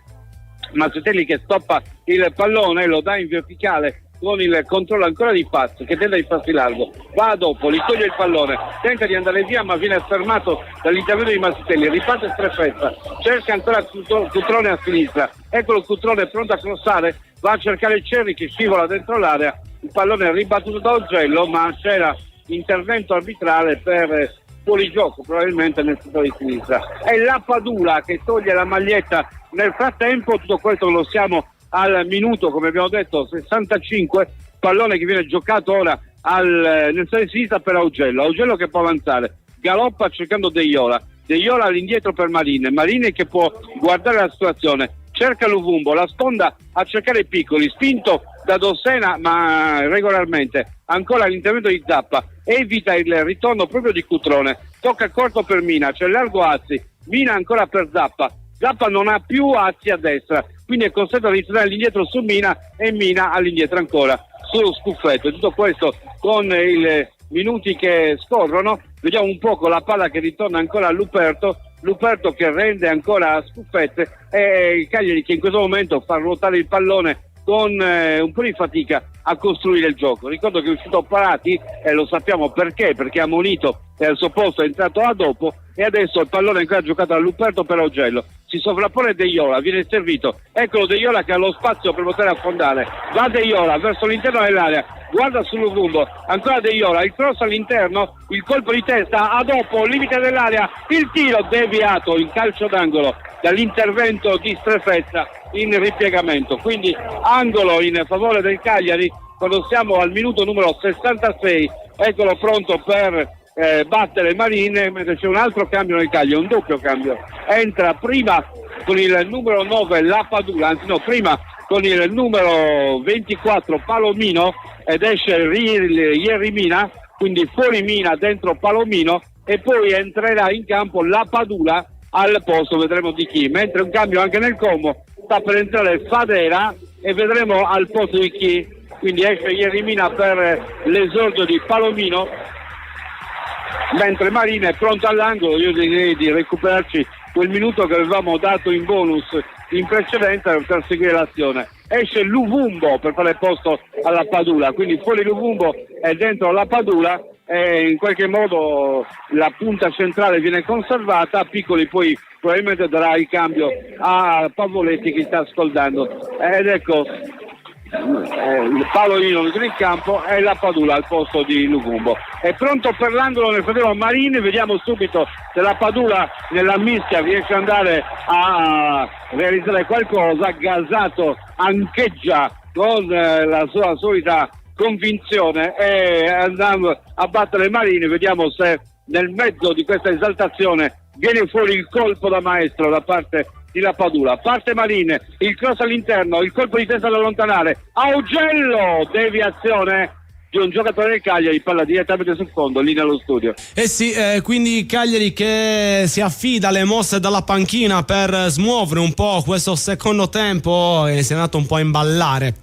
che stoppa il pallone, lo dà in verticale con il controllo ancora di Paz, che tenta di farsi largo, va dopo, gli toglie il pallone, tenta di andare via ma viene fermato dall'intervento di Mazzitelli, riparte Strefezza, cerca ancora Cutrone a sinistra, eccolo Cutrone pronto a crossare, va a cercare Cerri che scivola dentro l'area, il pallone è ribattuto da Augello, ma c'era intervento arbitrale per fuorigioco probabilmente nel settore di sinistra. È la Padula che toglie la maglietta nel frattempo. Tutto questo lo siamo al minuto, come abbiamo detto, 65, pallone che viene giocato ora nel settore di sinistra per Augello che può avanzare, galoppa cercando De Iola all'indietro per Marine che può guardare la situazione, cerca Luvumbo, la sponda a cercare Piccoli, spinto da Dossena ma regolarmente, ancora l'intervento di Zappa, evita il ritorno proprio di Cutrone, tocca corto per Mina, c'è largo Azzi, Mina ancora per Zappa non ha più Azzi a destra, quindi è costretto a ritornare all'indietro su Mina e Mina all'indietro ancora sullo Scuffetto. E tutto questo con i minuti che scorrono, vediamo un po' con la palla che ritorna ancora a Luperto che rende ancora a Scuffette e il Cagliari che in questo momento fa ruotare il pallone con un po' di fatica a costruire il gioco. Ricordo che è uscito Parati e lo sappiamo perché ha ammonito e al suo posto è entrato a dopo e adesso il pallone è ancora giocato da Luperto per Augello, si sovrappone De Iola, viene servito, eccolo De Iola che ha lo spazio per poter affondare, va De Iola verso l'interno dell'area, guarda sul rumbo, ancora De Iola, il cross all'interno, il colpo di testa, a dopo, limite dell'area, il tiro deviato, il calcio d'angolo dall'intervento di Strefezza in ripiegamento. Quindi angolo in favore del Cagliari quando siamo al minuto numero 66, eccolo pronto per battere Marin, mentre c'è un altro cambio nel Cagliari, un doppio cambio. Entra prima con il numero 9 Lapadula, anzi no, prima con il numero 24 Palomino ed esce Yerry Mina, quindi fuori Mina, dentro Palomino, e poi entrerà in campo Lapadula al posto, vedremo di chi, mentre un cambio anche nel Como, sta per entrare Fadera e vedremo al posto di chi, quindi esce Yerry Mina per l'esordio di Palomino, mentre Marina è pronto all'angolo. Io direi di recuperarci quel minuto che avevamo dato in bonus in precedenza per seguire l'azione. Esce Luvumbo per fare posto alla Padula, quindi fuori Luvumbo e dentro la Padula, e in qualche modo la punta centrale viene conservata. Piccoli poi probabilmente darà il cambio a Pavoletti che sta ascoltando, ed ecco Palomino in campo e la Padula al posto di Luvumbo. È pronto per l'angolo nel fratello Marini, vediamo subito se la Padula nella mischia riesce ad andare a realizzare qualcosa. Gasato ancheggia con la sua solita convinzione e andando a battere Marini. Vediamo se nel mezzo di questa esaltazione viene fuori il colpo da maestro da parte di Lapadula. Parte Marine, il cross all'interno, il colpo di testa da allontanare, Augello, deviazione di un giocatore del Cagliari, palla direttamente sul fondo, lì nello studio. Sì, quindi Cagliari che si affida alle mosse dalla panchina per smuovere un po' questo secondo tempo e si è andato un po' a imballare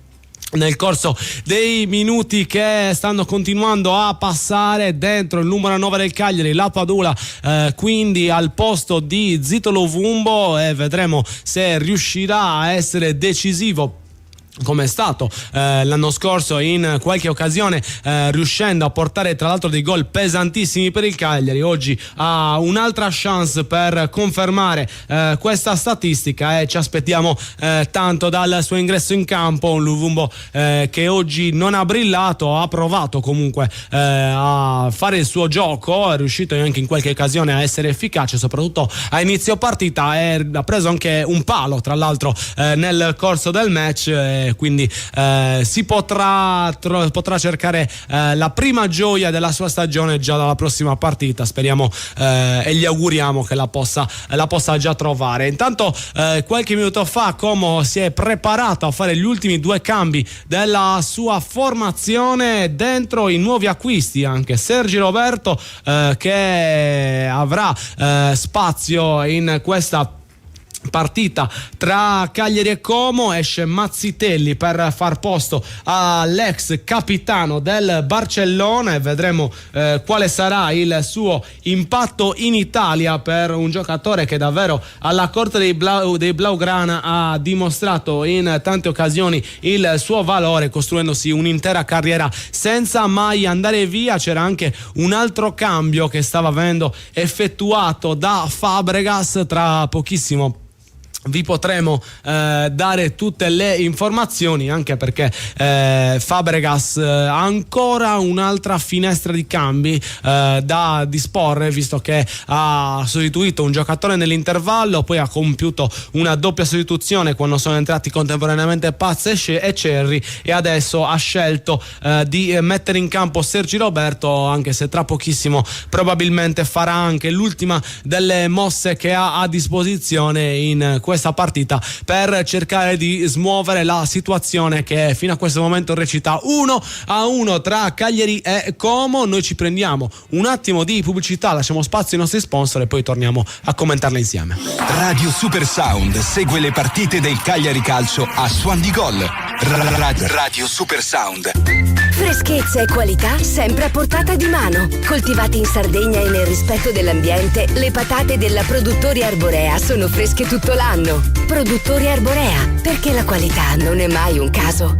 nel corso dei minuti che stanno continuando a passare. Dentro il numero 9 del Cagliari, Lapadula, quindi al posto di Zito Luvumbo, e vedremo se riuscirà a essere decisivo come è stato l'anno scorso in qualche occasione, riuscendo a portare tra l'altro dei gol pesantissimi per il Cagliari. Oggi ha un'altra chance per confermare questa statistica e ci aspettiamo tanto dal suo ingresso in campo. Un Luvumbo che oggi non ha brillato, ha provato comunque a fare il suo gioco, è riuscito anche in qualche occasione a essere efficace, soprattutto a inizio partita, e ha preso anche un palo tra l'altro nel corso del match. Quindi si potrà cercare la prima gioia della sua stagione già dalla prossima partita. Speriamo e gli auguriamo che la possa già trovare. Intanto qualche minuto fa Como si è preparato a fare gli ultimi 2 cambi della sua formazione, dentro i nuovi acquisti anche Sergi Roberto che avrà spazio in questa partita tra Cagliari e Como. Esce Mazzitelli per far posto all'ex capitano del Barcellona e vedremo quale sarà il suo impatto in Italia per un giocatore che davvero alla corte dei Blaugrana ha dimostrato in tante occasioni il suo valore, costruendosi un'intera carriera senza mai andare via. C'era anche un altro cambio che stava venendo effettuato da Fabregas. Tra pochissimo vi potremo dare tutte le informazioni, anche perché Fabregas ha ancora un'altra finestra di cambi da disporre, visto che ha sostituito un giocatore nell'intervallo, poi ha compiuto una doppia sostituzione quando sono entrati contemporaneamente Paz e Cerri, e adesso ha scelto di mettere in campo Sergi Roberto, anche se tra pochissimo probabilmente farà anche l'ultima delle mosse che ha a disposizione in questa partita per cercare di smuovere la situazione che fino a questo momento recita 1-1 tra Cagliari e Como. Noi ci prendiamo un attimo di pubblicità, lasciamo spazio ai nostri sponsor e poi torniamo a commentarle insieme. Radio Super Sound segue le partite del Cagliari Calcio a Suon di Gol. Radio Super Sound. Freschezza e qualità sempre a portata di mano. Coltivate in Sardegna e nel rispetto dell'ambiente, le patate della Produttori Arborea sono fresche tutto l'anno. Produttori Arborea, perché la qualità non è mai un caso.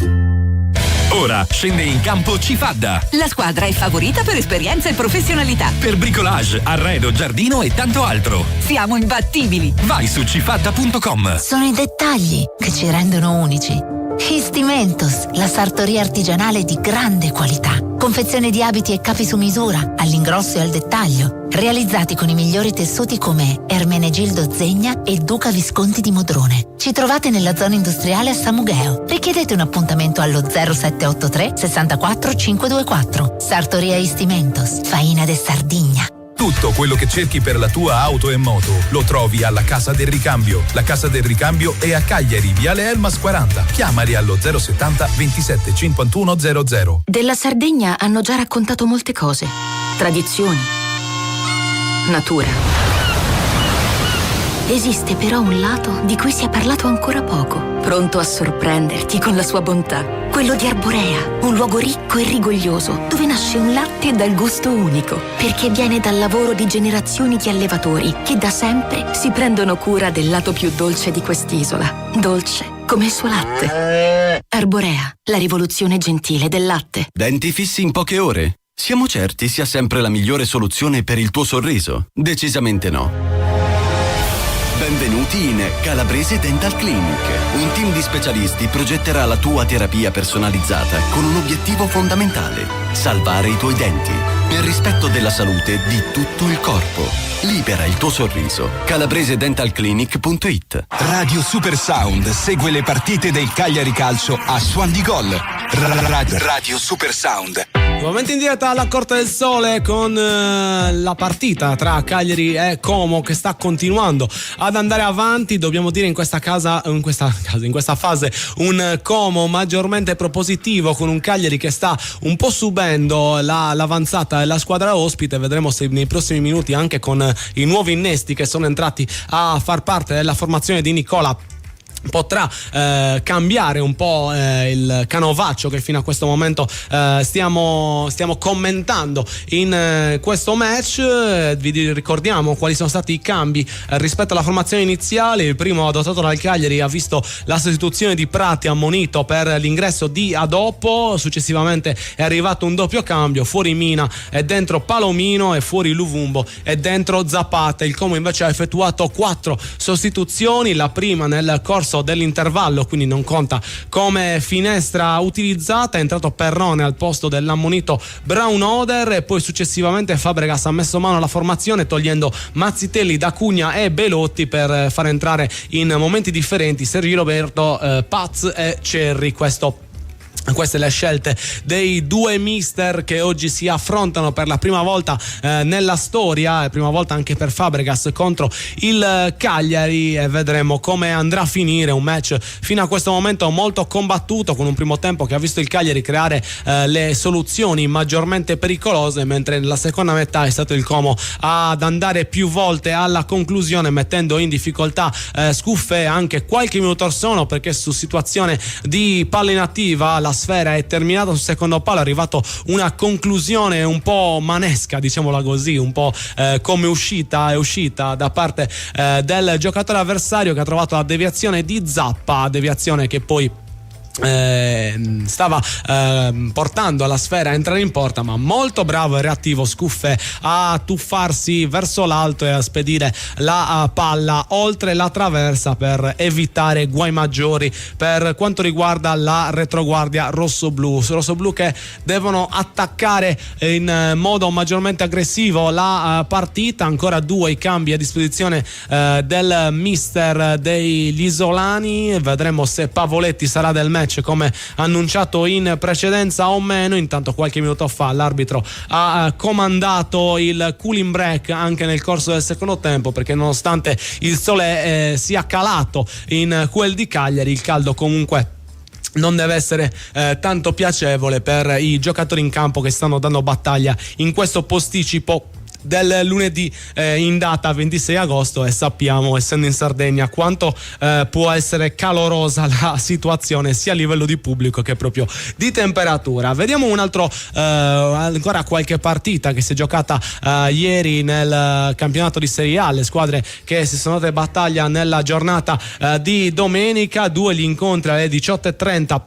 Ora scende in campo Cifadda. La squadra è favorita per esperienza e professionalità. Per bricolage, arredo, giardino e tanto altro. Siamo imbattibili. Vai su cifadda.com. Sono i dettagli che ci rendono unici. Histimentos, la sartoria artigianale di grande qualità. Confezione di abiti e capi su misura, all'ingrosso e al dettaglio, realizzati con i migliori tessuti come Ermenegildo Zegna e Duca Visconti di Modrone. Ci trovate nella zona industriale a Samugheo. Richiedete un appuntamento allo 0783 64 524. Sartoria Istimentos, Faina de Sardigna. Tutto quello che cerchi per la tua auto e moto lo trovi alla Casa del Ricambio. La Casa del Ricambio è a Cagliari, Viale Elmas 40. Chiamali allo 070 27 51 00. Della Sardegna hanno già raccontato molte cose. Tradizioni. Natura. Esiste però un lato di cui si è parlato ancora poco, pronto a sorprenderti con la sua bontà. Quello di Arborea, un luogo ricco e rigoglioso, dove nasce un latte dal gusto unico, perché viene dal lavoro di generazioni di allevatori che da sempre si prendono cura del lato più dolce di quest'isola. Dolce come il suo latte. Arborea, la rivoluzione gentile del latte. Denti fissi in poche ore? Siamo certi sia sempre la migliore soluzione per il tuo sorriso? Decisamente no. Benvenuti in Calabrese Dental Clinic. Un team di specialisti progetterà la tua terapia personalizzata con un obiettivo fondamentale: salvare i tuoi denti, nel rispetto della salute di tutto il corpo. Libera il tuo sorriso. CalabreseDentalClinic.it. Radio Super Sound segue le partite del Cagliari Calcio a Suon di Gol. Radio Super Sound. Nuovamente in diretta alla Corte del Sole con la partita tra Cagliari e Como che sta continuando ad andare avanti. Dobbiamo dire in questa fase un Como maggiormente propositivo, con un Cagliari che sta un po' subendo l'avanzata della squadra ospite. Vedremo se nei prossimi minuti, anche con i nuovi innesti che sono entrati a far parte della formazione di Nicola, potrà cambiare un po' il canovaccio che fino a questo momento stiamo commentando in questo match. Vi ricordiamo quali sono stati i cambi rispetto alla formazione iniziale. Il primo, adottato dal Cagliari, ha visto la sostituzione di Prati ammonito per l'ingresso di Adoppo. Successivamente è arrivato un doppio cambio: fuori Mina e dentro Palomino, e fuori Luvumbo e dentro Zapata. Il Como invece ha effettuato 4 sostituzioni, la prima nel corso dell'intervallo, quindi non conta come finestra utilizzata. È entrato Perrone al posto dell'ammonito Brown Oder, e poi successivamente Fabregas ha messo mano alla formazione, togliendo Mazzitelli, D'Acugna e Belotti per far entrare in momenti differenti Sergio Roberto, Paz e Cerri. Queste le scelte dei due mister che oggi si affrontano per la prima volta nella storia, e prima volta anche per Fabregas contro il Cagliari, e vedremo come andrà a finire un match fino a questo momento molto combattuto, con un primo tempo che ha visto il Cagliari creare le soluzioni maggiormente pericolose, mentre nella seconda metà è stato il Como ad andare più volte alla conclusione, mettendo in difficoltà Scuffè anche qualche minuto or sono, perché su situazione di palla inattiva la sfera è terminata sul secondo palo. È arrivato una conclusione un po' manesca, diciamola così, un po' come è uscita da parte del giocatore avversario, che ha trovato la deviazione di Zappa, deviazione che poi stava portando la sfera a entrare in porta, ma molto bravo e reattivo Scuffè a tuffarsi verso l'alto e a spedire la palla oltre la traversa per evitare guai maggiori per quanto riguarda la retroguardia rossoblu che devono attaccare in modo maggiormente aggressivo la partita. Ancora 2 i cambi a disposizione del mister degli isolani. Vedremo se Pavoletti sarà del match come annunciato in precedenza o meno. Intanto qualche minuto fa l'arbitro ha comandato il cooling break anche nel corso del secondo tempo, perché nonostante il sole sia calato in quel di Cagliari, il caldo comunque non deve essere tanto piacevole per i giocatori in campo che stanno dando battaglia in questo posticipo del lunedì in data 26 agosto, e sappiamo, essendo in Sardegna, quanto può essere calorosa la situazione sia a livello di pubblico che proprio di temperatura. Vediamo ancora qualche partita che si è giocata ieri nel campionato di Serie A, le squadre che si sono date battaglia nella giornata di domenica. 2 gli incontri alle 18:30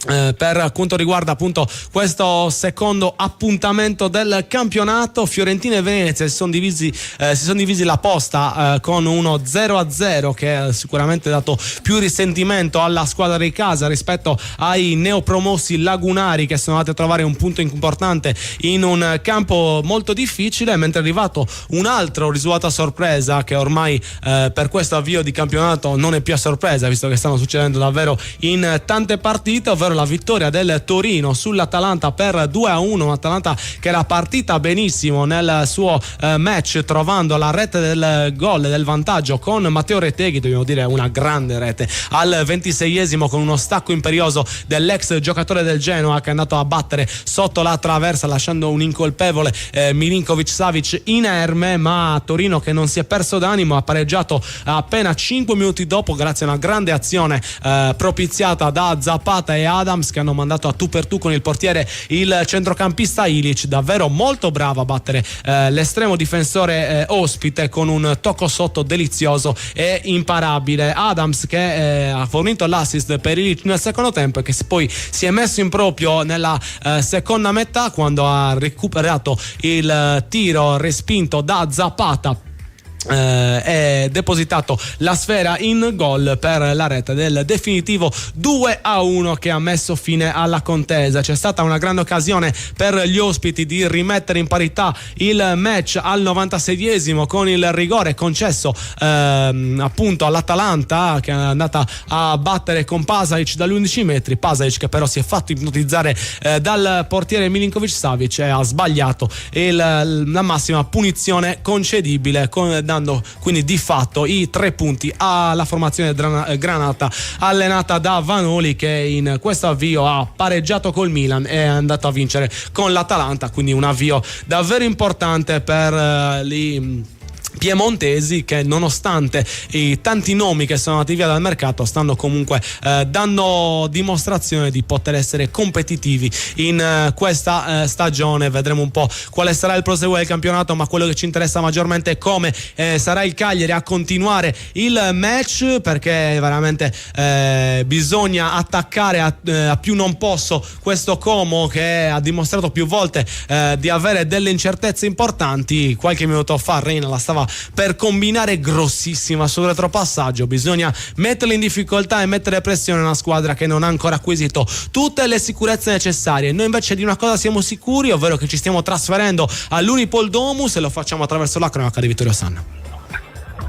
per quanto riguarda appunto questo secondo appuntamento del campionato. Fiorentina e Venezia si sono divisi la posta con uno 0-0 che ha sicuramente dato più risentimento alla squadra di casa rispetto ai neopromossi lagunari, che sono andati a trovare un punto importante in un campo molto difficile, mentre è arrivato un altro risultato a sorpresa che ormai per questo avvio di campionato non è più a sorpresa, visto che stanno succedendo davvero in tante partite, ovvero la vittoria del Torino sull'Atalanta per 2-1, un'Atalanta che era partita benissimo nel suo match, trovando la rete del gol del vantaggio con Matteo Reteghi, dobbiamo dire una grande rete al 26esimo, con uno stacco imperioso dell'ex giocatore del Genoa, che è andato a battere sotto la traversa lasciando un incolpevole Milinkovic-Savic inerme, ma Torino che non si è perso d'animo, ha pareggiato appena 5 minuti dopo grazie a una grande azione propiziata da Zapata e Adams, che hanno mandato a tu per tu con il portiere il centrocampista Ilic, davvero molto bravo a battere l'estremo difensore ospite con un tocco sotto delizioso e imparabile. Adams che ha fornito l'assist per Ilic nel secondo tempo e che poi si è messo in proprio nella seconda metà, quando ha recuperato il tiro respinto da Zapata è depositato la sfera in gol per la rete del definitivo 2-1 che ha messo fine alla contesa. C'è stata una grande occasione per gli ospiti di rimettere in parità il match al 96esimo con il rigore concesso appunto all'Atalanta, che è andata a battere con Pasalic dagli 11 metri. Pasalic che però si è fatto ipnotizzare dal portiere Milinkovic-Savic e ha sbagliato la massima punizione concedibile, dando quindi di fatto i 3 punti alla formazione granata allenata da Vanoli, che in questo avvio ha pareggiato col Milan e è andato a vincere con l'Atalanta, quindi un avvio davvero importante per i piemontesi, che nonostante i tanti nomi che sono andati via dal mercato stanno comunque dando dimostrazione di poter essere competitivi in questa stagione. Vedremo un po' quale sarà il proseguo del campionato, ma quello che ci interessa maggiormente è come sarà il Cagliari a continuare il match, perché veramente bisogna attaccare a più non posso questo Como, che ha dimostrato più volte di avere delle incertezze importanti. Qualche minuto fa Reina la stava per combinare grossissima sul retropassaggio. Bisogna metterli in difficoltà e mettere pressione a una squadra che non ha ancora acquisito tutte le sicurezze necessarie. Noi invece di una cosa siamo sicuri, ovvero che ci stiamo trasferendo all'Unipol Domus, e lo facciamo attraverso la cronaca di Vittorio Sanna.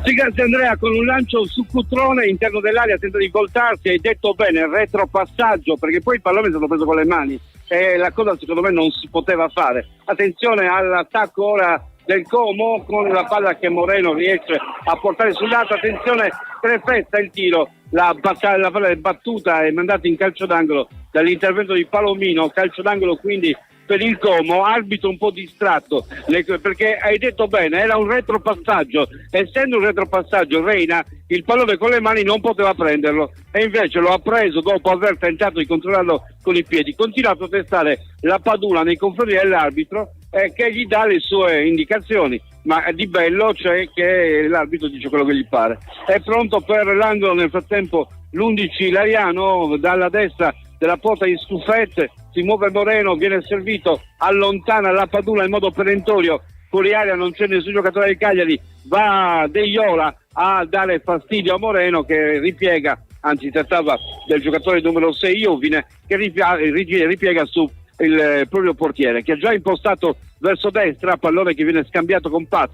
Sì, grazie Andrea, con un lancio su Cutrone interno dell'area tenta di voltarsi, hai detto bene, retropassaggio, perché poi il pallone è stato preso con le mani e la cosa secondo me non si poteva fare. Attenzione all'attacco ora del Como con la palla che Moreno riesce a portare sul lato. Attenzione, Trefetta il tiro, la palla è battuta e mandata in calcio d'angolo dall'intervento di Palomino, calcio d'angolo quindi per il Como, arbitro un po' distratto perché hai detto bene, era un retropassaggio, essendo un retropassaggio Reina il pallone con le mani non poteva prenderlo e invece lo ha preso dopo aver tentato di controllarlo con i piedi. Continua a protestare la Padula nei confronti dell'arbitro che gli dà le sue indicazioni, ma di bello c'è che l'arbitro dice quello che gli pare. È pronto per l'angolo nel frattempo l'11 Lariano dalla destra della porta di Scuffette, si muove Moreno, viene servito, allontana la Padula in modo perentorio, fuori area non c'è nessun giocatore del Cagliari, va De Iola a dare fastidio a Moreno che ripiega, anzi trattava del giocatore numero 6 Iovine, che ripiega su il proprio portiere, che ha già impostato verso destra, pallone che viene scambiato con Paz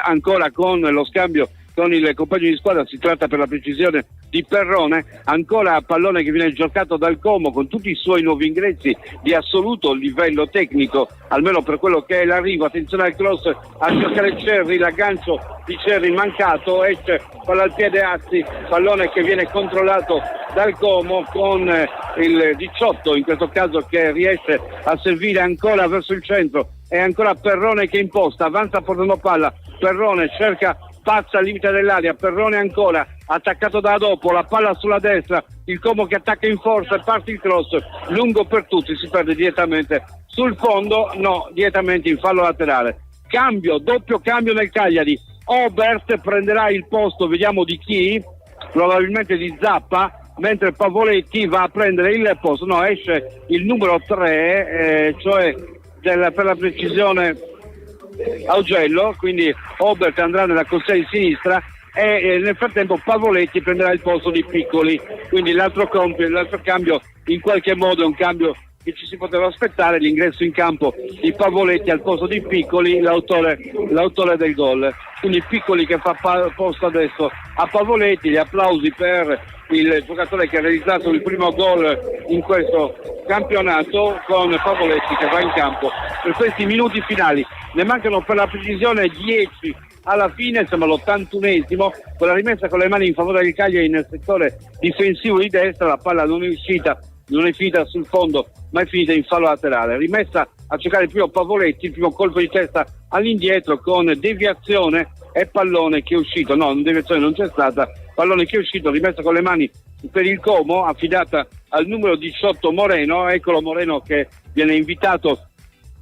ancora con lo scambio con il compagno di squadra, si tratta per la precisione di Perrone, ancora pallone che viene giocato dal Como con tutti i suoi nuovi ingressi di assoluto livello tecnico, almeno per quello che è l'arrivo. Attenzione al cross a cercare Cerri, l'aggancio di Cerri mancato, esce palla al piede Azzi, pallone che viene controllato dal Como con il 18 in questo caso che riesce a servire ancora verso il centro, è ancora Perrone che imposta, avanza portando palla, Perrone cerca Pazza al limite dell'area, Perrone ancora attaccato da dopo, la palla sulla destra, il Como che attacca in forza e parte il cross lungo per tutti, si perde direttamente sul fondo, no, direttamente in fallo laterale. Doppio cambio nel Cagliari, Obert prenderà il posto, vediamo di chi, probabilmente di Zappa, mentre Pavoletti va a prendere il posto, no, esce il numero 3, cioè per la precisione Augello, quindi Obert andrà nella corsia di sinistra e nel frattempo Pavoletti prenderà il posto di Piccoli, quindi l'altro cambio in qualche modo è un cambio che ci si poteva aspettare, l'ingresso in campo di Pavoletti al posto di Piccoli, l'autore del gol. Quindi Piccoli che fa posto adesso a Pavoletti, gli applausi per il giocatore che ha realizzato il primo gol in questo campionato, con Pavoletti che va in campo per questi minuti finali. Ne mancano per la precisione 10 alla fine, siamo all'81esimo, con la rimessa con le mani in favore del Cagliari nel settore difensivo di destra, la palla non è finita sul fondo ma è finita in fallo laterale, rimessa a cercare il primo Pavoletti, il primo colpo di testa all'indietro con deviazione e pallone che è uscito, no, deviazione non c'è stata, pallone che è uscito, rimessa con le mani per il Como, affidata al numero 18 Moreno. Eccolo Moreno che viene invitato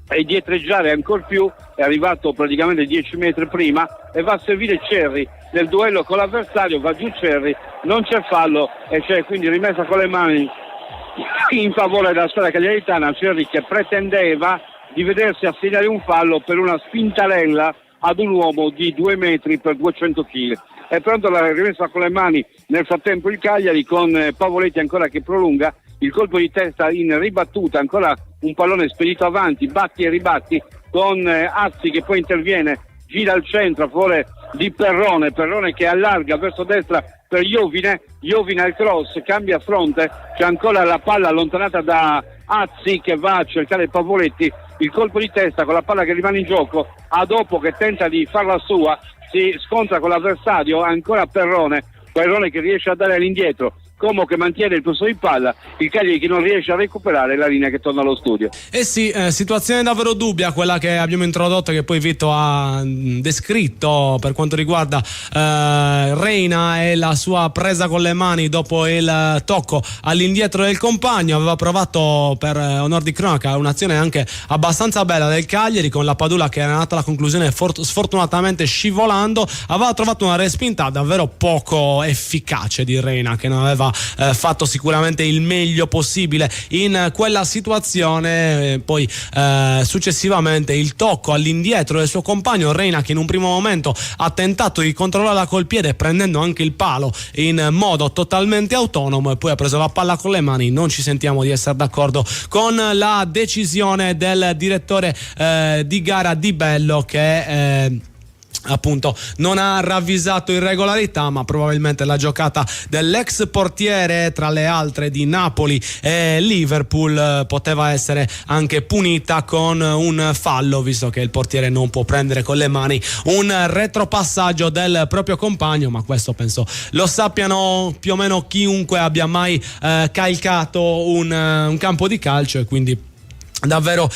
a dietreggiare ancor più, è arrivato praticamente 10 metri prima e va a servire Cerri nel duello con l'avversario, va giù Cerri, non c'è fallo e c'è quindi rimessa con le mani in favore della squadra cagliaritana. Cerri che pretendeva di vedersi assegnare un fallo per una spintarella ad un uomo di 2 metri per 200 kg. È pronto la rimessa con le mani nel frattempo il Cagliari, con Pavoletti ancora che prolunga il colpo di testa in ribattuta, ancora un pallone spedito avanti, batti e ribatti con Azzi che poi interviene, gira al centro a favore di Perrone che allarga verso destra per Iovine al cross, cambia fronte, c'è ancora la palla allontanata da Azzi che va a cercare Pavoletti, il colpo di testa con la palla che rimane in gioco, a dopo che tenta di farla sua, si scontra con l'avversario, ancora Perrone che riesce a dare all'indietro, Como che mantiene il posto di palla, il Cagliari che non riesce a recuperare la linea che torna allo studio. Sì, situazione davvero dubbia quella che abbiamo introdotto, che poi Vito ha descritto per quanto riguarda Reina e la sua presa con le mani dopo il tocco all'indietro del compagno. Aveva provato, per onor di cronaca, un'azione anche abbastanza bella del Cagliari, con la Padula che era andata alla conclusione sfortunatamente scivolando. Aveva trovato una respinta davvero poco efficace di Reina, che non aveva fatto sicuramente il meglio possibile in quella situazione. Poi successivamente il tocco all'indietro del suo compagno Reina, che in un primo momento ha tentato di controllarla col piede prendendo anche il palo in modo totalmente autonomo, e poi ha preso la palla con le mani. Non ci sentiamo di essere d'accordo con la decisione del direttore di gara Di Bello, che appunto non ha ravvisato irregolarità, ma probabilmente la giocata dell'ex portiere, tra le altre di Napoli e Liverpool, poteva essere anche punita con un fallo, visto che il portiere non può prendere con le mani un retropassaggio del proprio compagno. Ma questo penso lo sappiano più o meno chiunque abbia mai calcato un campo di calcio, e quindi davvero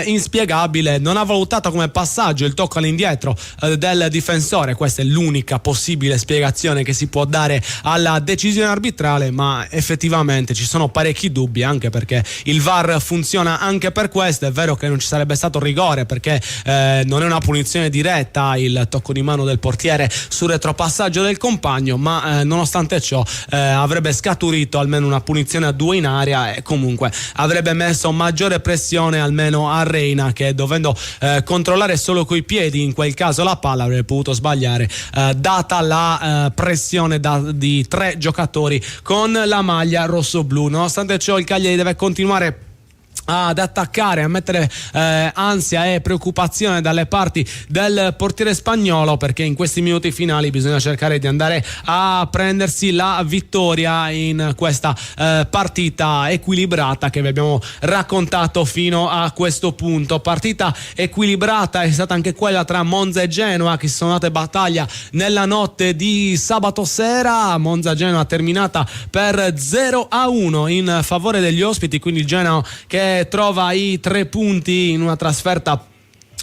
inspiegabile. Non ha valutato come passaggio il tocco all'indietro del difensore. Questa è l'unica possibile spiegazione che si può dare alla decisione arbitrale, ma effettivamente ci sono parecchi dubbi, anche perché il VAR funziona anche per questo. È vero che non ci sarebbe stato rigore, perché non è una punizione diretta il tocco di mano del portiere sul retropassaggio del compagno, ma nonostante ciò avrebbe scaturito almeno una punizione a 2 in area, e comunque avrebbe messo maggiore pressione almeno a Reina, che dovendo controllare solo coi piedi in quel caso la palla avrebbe potuto sbagliare, data la pressione di 3 giocatori con la maglia rossoblu. Nonostante ciò il Cagliari deve continuare ad attaccare, a mettere ansia e preoccupazione dalle parti del portiere spagnolo, perché in questi minuti finali bisogna cercare di andare a prendersi la vittoria in questa partita equilibrata che vi abbiamo raccontato fino a questo punto. Partita equilibrata è stata anche quella tra Monza e Genoa, che si sono date battaglia nella notte di sabato sera. Monza-Genoa terminata per 0-1 in favore degli ospiti, quindi il Genoa che trova i 3 punti in una trasferta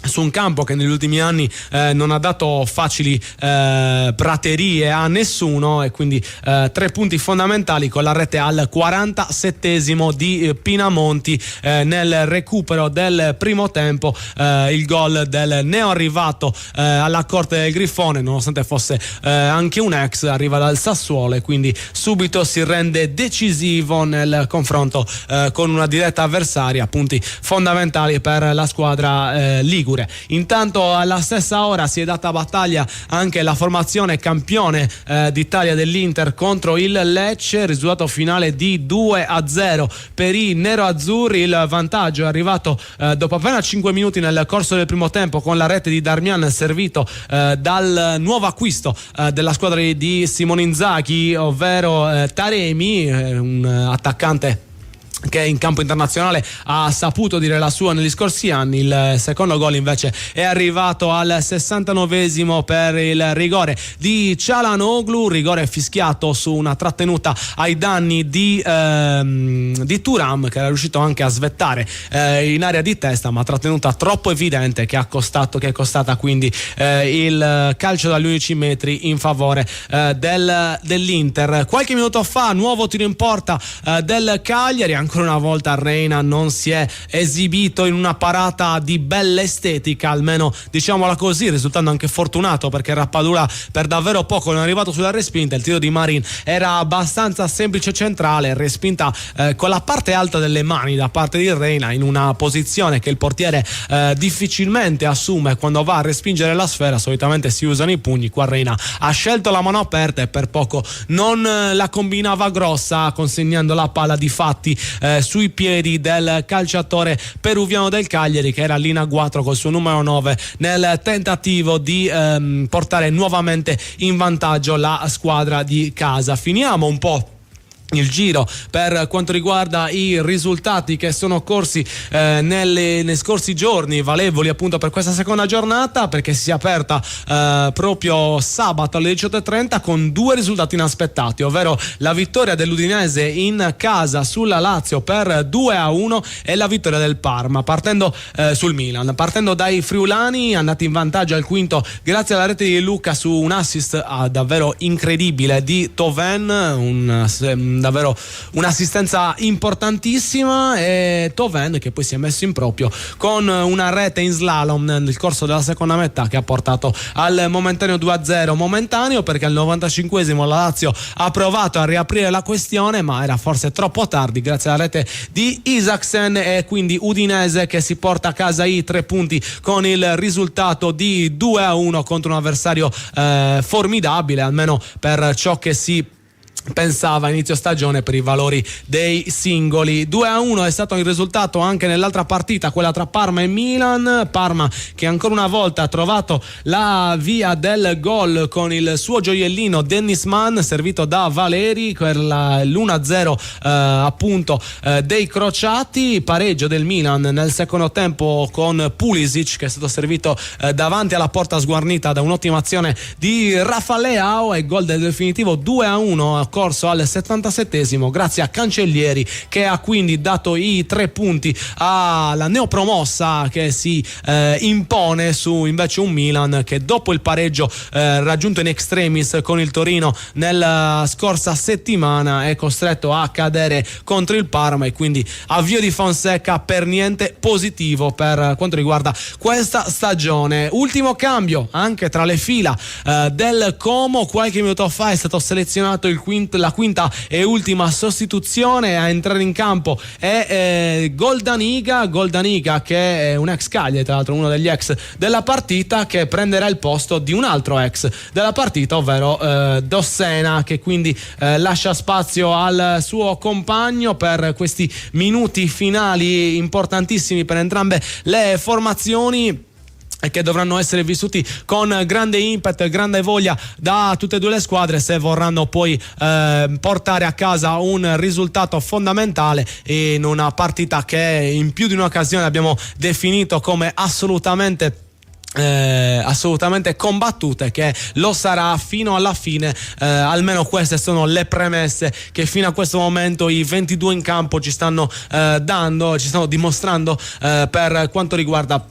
su un campo che negli ultimi anni non ha dato facili praterie a nessuno, e quindi 3 punti fondamentali con la rete al 47esimo di Pinamonti nel recupero del primo tempo, il gol del neoarrivato alla corte del Grifone, nonostante fosse anche un ex, arriva dal Sassuolo e quindi subito si rende decisivo nel confronto con una diretta avversaria, punti fondamentali per la squadra ligure. Intanto alla stessa ora si è data battaglia anche la formazione campione d'Italia dell'Inter contro il Lecce, risultato finale di 2-0 per i neroazzurri. Il vantaggio è arrivato dopo appena 5 minuti nel corso del primo tempo con la rete di Darmian, servito dal nuovo acquisto della squadra di Simone Inzaghi, ovvero Taremi, un attaccante che in campo internazionale ha saputo dire la sua negli scorsi anni. Il secondo gol invece è arrivato al 69esimo per il rigore di Çalhanoğlu, rigore fischiato su una trattenuta ai danni di Thuram, che era riuscito anche a svettare in area di testa, ma trattenuta troppo evidente che è costata quindi il calcio dagli 11 metri in favore dell'Inter. Qualche minuto fa nuovo tiro in porta del Cagliari. Ancora una volta Reina non si è esibito in una parata di bella estetica, almeno diciamola così, risultando anche fortunato perché Rappadura per davvero poco non è arrivato sulla respinta. Il tiro di Marin era abbastanza semplice e centrale, respinta con la parte alta delle mani da parte di Reina, in una posizione che il portiere difficilmente assume quando va a respingere la sfera. Solitamente si usano i pugni, qua Reina ha scelto la mano aperta e per poco non la combinava grossa, consegnando la palla di fatti sui piedi del calciatore peruviano del Cagliari, che era lì in agguato col suo numero 9 nel tentativo di portare nuovamente in vantaggio la squadra di casa. Finiamo un po' il giro per quanto riguarda i risultati che sono corsi nei scorsi giorni, valevoli appunto per questa seconda giornata, perché si è aperta proprio sabato alle 18:30 con 2 risultati inaspettati, ovvero la vittoria dell'Udinese in casa sulla Lazio per 2-1 e la vittoria del Parma sul Milan. Partendo dai friulani, andati in vantaggio al quinto grazie alla rete di Luca su un assist davvero incredibile di Thauvin, davvero un'assistenza importantissima, e Thauvin che poi si è messo in proprio con una rete in slalom nel corso della seconda metà che ha portato al momentaneo 2-0. Momentaneo perché al 95esimo la Lazio ha provato a riaprire la questione, ma era forse troppo tardi grazie alla rete di Isaksen, e quindi Udinese che si porta a casa i 3 punti con il risultato di 2-1 contro un avversario formidabile, almeno per ciò che si pensava inizio stagione per i valori dei singoli. 2-1 è stato il risultato anche nell'altra partita, quella tra Parma e Milan. Parma che ancora una volta ha trovato la via del gol con il suo gioiellino Dennis Mann, servito da Valeri per l'1-0 appunto dei crociati. Pareggio del Milan nel secondo tempo con Pulisic che è stato servito davanti alla porta sguarnita da un'ottima azione di Rafa Leao, e gol del definitivo 2-1 corso al 77esimo grazie a Cancellieri, che ha quindi dato i 3 punti alla neopromossa, che si impone su invece un Milan che dopo il pareggio raggiunto in extremis con il Torino nella scorsa settimana è costretto a cadere contro il Parma, e quindi avvio di Fonseca per niente positivo per quanto riguarda questa stagione. Ultimo cambio anche tra le fila del Como. Qualche minuto fa è stato selezionato la quinta e ultima sostituzione. A entrare in campo è Goldaniga, che è un ex Cagliari, tra l'altro uno degli ex della partita, che prenderà il posto di un altro ex della partita, ovvero Dossena, che quindi lascia spazio al suo compagno per questi minuti finali importantissimi per entrambe le formazioni, e che dovranno essere vissuti con grande impeto e grande voglia da tutte e due le squadre se vorranno poi portare a casa un risultato fondamentale in una partita che in più di un'occasione abbiamo definito come assolutamente combattute, che lo sarà fino alla fine. Almeno queste sono le premesse che fino a questo momento i 22 in campo ci stanno dimostrando per quanto riguarda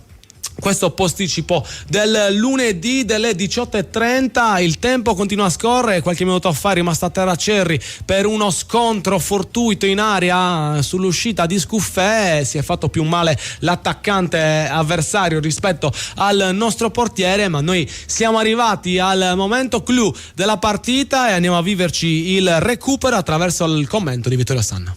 questo posticipo del lunedì delle 18:30. Il tempo continua a scorrere, qualche minuto fa è rimasto a terra Cerri per uno scontro fortuito in aria sull'uscita di Scuffè. Si è fatto più male l'attaccante avversario rispetto al nostro portiere, ma noi siamo arrivati al momento clou della partita e andiamo a viverci il recupero attraverso il commento di Vittorio Sanna.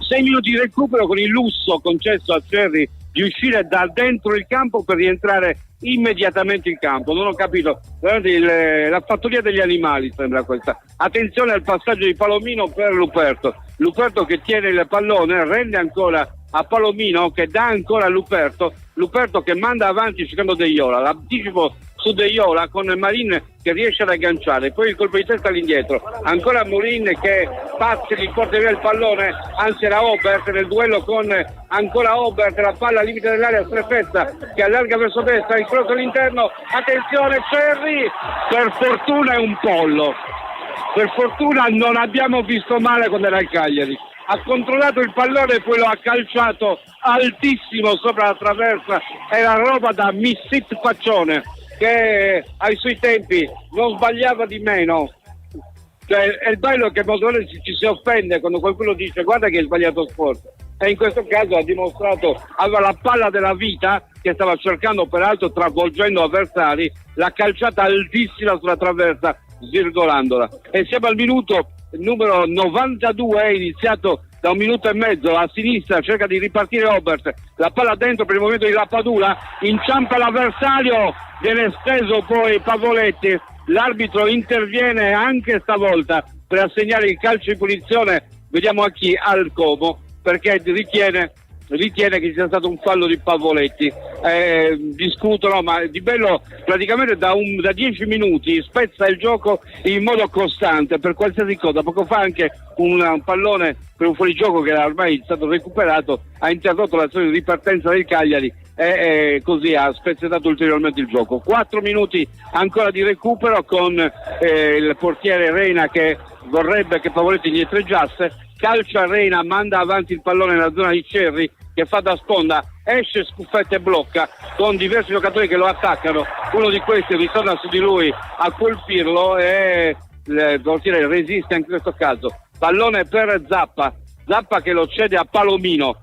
6 minuti di recupero con il lusso concesso a Cerri di uscire da dentro il campo per rientrare immediatamente in campo. Non ho capito, veramente la fattoria degli animali sembra questa. Attenzione al passaggio di Palomino per Luperto che tiene il pallone, rende ancora a Palomino che dà ancora a Luperto che manda avanti cercando De Iola, l'anticipo su De Iola con Marin che riesce ad agganciare, poi il colpo di testa all'indietro, ancora Morin che pazza, gli porta via il pallone, anzi era Obert nel duello con ancora Obert, la palla al limite dell'area, Strefezza che allarga verso destra, il cross all'interno, attenzione Cerri, per fortuna è un pollo, per fortuna non abbiamo visto male quando era il Cagliari, ha controllato il pallone e poi lo ha calciato altissimo sopra la traversa, era roba da Missit Faccione che ai suoi tempi non sbagliava di meno. Cioè, è il bello che molte volte ci si offende quando qualcuno dice guarda che hai sbagliato sport, e in questo caso ha dimostrato, aveva la palla della vita che stava cercando peraltro travolgendo avversari, l'ha calciata altissima sulla traversa svirgolandola, e siamo al minuto numero 92, è iniziato da 1 minuto e mezzo. A sinistra cerca di ripartire Obert, la palla dentro per il movimento di Lapadula, inciampa l'avversario, viene steso poi Pavoletti, l'arbitro interviene anche stavolta per assegnare il calcio di punizione, vediamo a chi, al Como, perché ritiene che ci sia stato un fallo di Pavoletti. Discutono, ma Di Bello praticamente da 10 minuti spezza il gioco in modo costante per qualsiasi cosa. Poco fa anche un pallone per un fuorigioco che era ormai stato recuperato, ha interrotto l'azione di ripartenza del Cagliari e così ha spezzettato ulteriormente il gioco. 4 minuti ancora di recupero con il portiere Reina che vorrebbe che Pavoletti indietreggiasse, calcia Reina, manda avanti il pallone nella zona di Cerri che fa da sponda, esce Scuffetta e blocca con diversi giocatori che lo attaccano, uno di questi ritorna su di lui a colpirlo e il portiere resiste anche in questo caso. Pallone per Zappa che lo cede a Palomino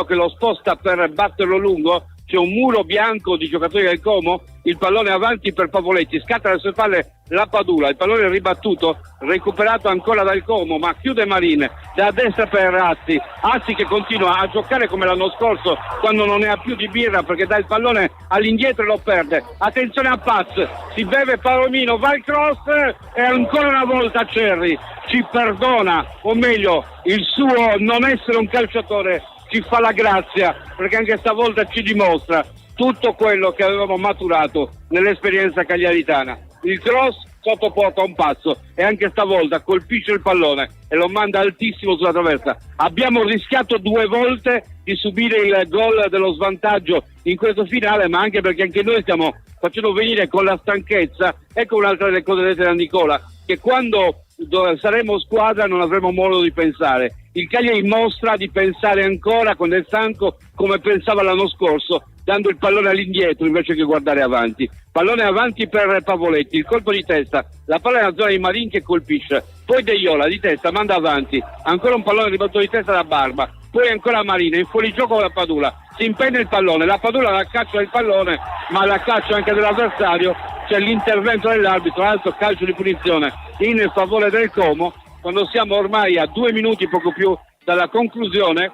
che lo sposta per batterlo lungo, c'è un muro bianco di giocatori del Como, il pallone avanti per Pavoletti, scatta alle sue palle Lapadula, il pallone ribattuto, recuperato ancora dal Como, ma chiude Marin, da destra per Azzi che continua a giocare come l'anno scorso quando non ne ha più di birra perché dà il pallone all'indietro e lo perde. Attenzione a Paz, si beve Palomino, va il cross e ancora una volta Cerri ci perdona, o meglio il suo non essere un calciatore ci fa la grazia, perché anche stavolta ci dimostra tutto quello che avevamo maturato nell'esperienza cagliaritana. Il cross sottoporta a un passo e anche stavolta colpisce il pallone e lo manda altissimo sulla traversa. Abbiamo rischiato 2 volte di subire il gol dello svantaggio in questo finale, ma anche perché anche noi stiamo facendo venire con la stanchezza. Ecco un'altra delle cose dette da Nicola, che quando saremo squadra non avremo modo di pensare. Il Cagliari mostra di pensare ancora quando è stanco come pensava l'anno scorso, dando il pallone all'indietro invece che guardare avanti. Pallone avanti per Pavoletti, il colpo di testa, la palla nella zona di Marin che colpisce, poi De Iola di testa manda avanti, ancora un pallone ribattuto di testa da Barba, poi ancora Marina, in fuorigioco la Padula, si impegna il pallone, la Padula la caccia del pallone ma la caccia anche dell'avversario, c'è l'intervento dell'arbitro, alto calcio di punizione in favore del Como, quando siamo ormai a 2 minuti poco più dalla conclusione.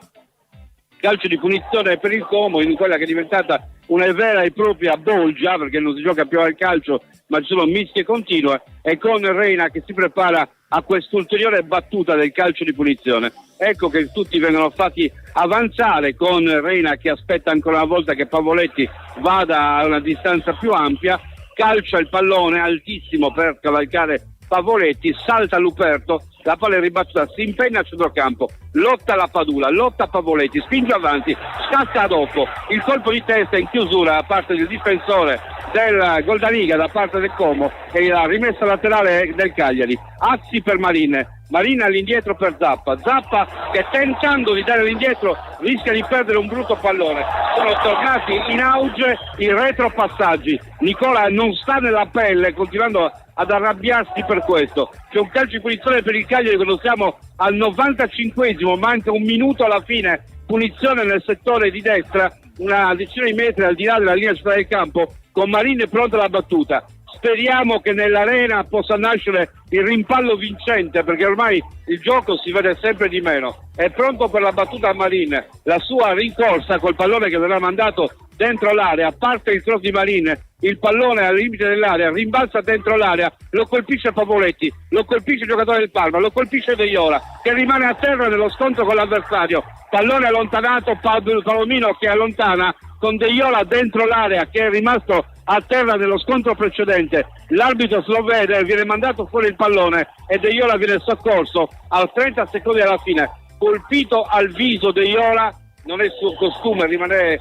Calcio di punizione per il Como in quella che è diventata una vera e propria bolgia, perché non si gioca più al calcio ma ci sono mischie continue, e con Reina che si prepara a quest'ulteriore battuta del calcio di punizione. Ecco che tutti vengono fatti avanzare con Reina che aspetta ancora una volta che Pavoletti vada a una distanza più ampia, calcia il pallone altissimo per cavalcare Pavoletti, salta Luperto, la palla è ribattuta, si impegna a centrocampo, lotta la Padula, lotta Pavoletti, spinge avanti, scatta dopo, il colpo di testa in chiusura da parte del difensore del Goldaniga, da parte del Como, e la rimessa laterale del Cagliari. Azzi per Marin, Marin all'indietro per Zappa che tentando di dare all'indietro rischia di perdere un brutto pallone. Sono tornati in auge i retropassaggi. Nicola non sta nella pelle, continuando ad arrabbiarsi per questo. C'è un calcio di punizione per il Cagliari quando siamo al 95esimo, manca un minuto alla fine, punizione nel settore di destra, una decina di metri al di là della linea centrale del campo, con Marin pronta alla battuta. Speriamo che nell'arena possa nascere il rimpallo vincente, perché ormai il gioco si vede sempre di meno. È pronto per la battuta Marin, la sua rincorsa col pallone che verrà mandato dentro l'area, parte il cross di Marin, il pallone al limite dell'area, rimbalza dentro l'area, lo colpisce Pavoletti, lo colpisce il giocatore del Parma, lo colpisce De Iola, che rimane a terra nello scontro con l'avversario. Pallone allontanato, Palomino che allontana, con De Iola dentro l'area, che è rimasto a terra nello scontro precedente. L'arbitro se lo vede, viene mandato fuori il pallone e De Iola viene soccorso al 30 secondi alla fine. Colpito al viso De Iola, non è suo costume rimanere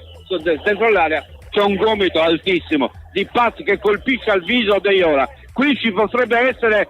dentro l'area, c'è un gomito altissimo di Paz che colpisce al viso De Iola. Qui ci potrebbe essere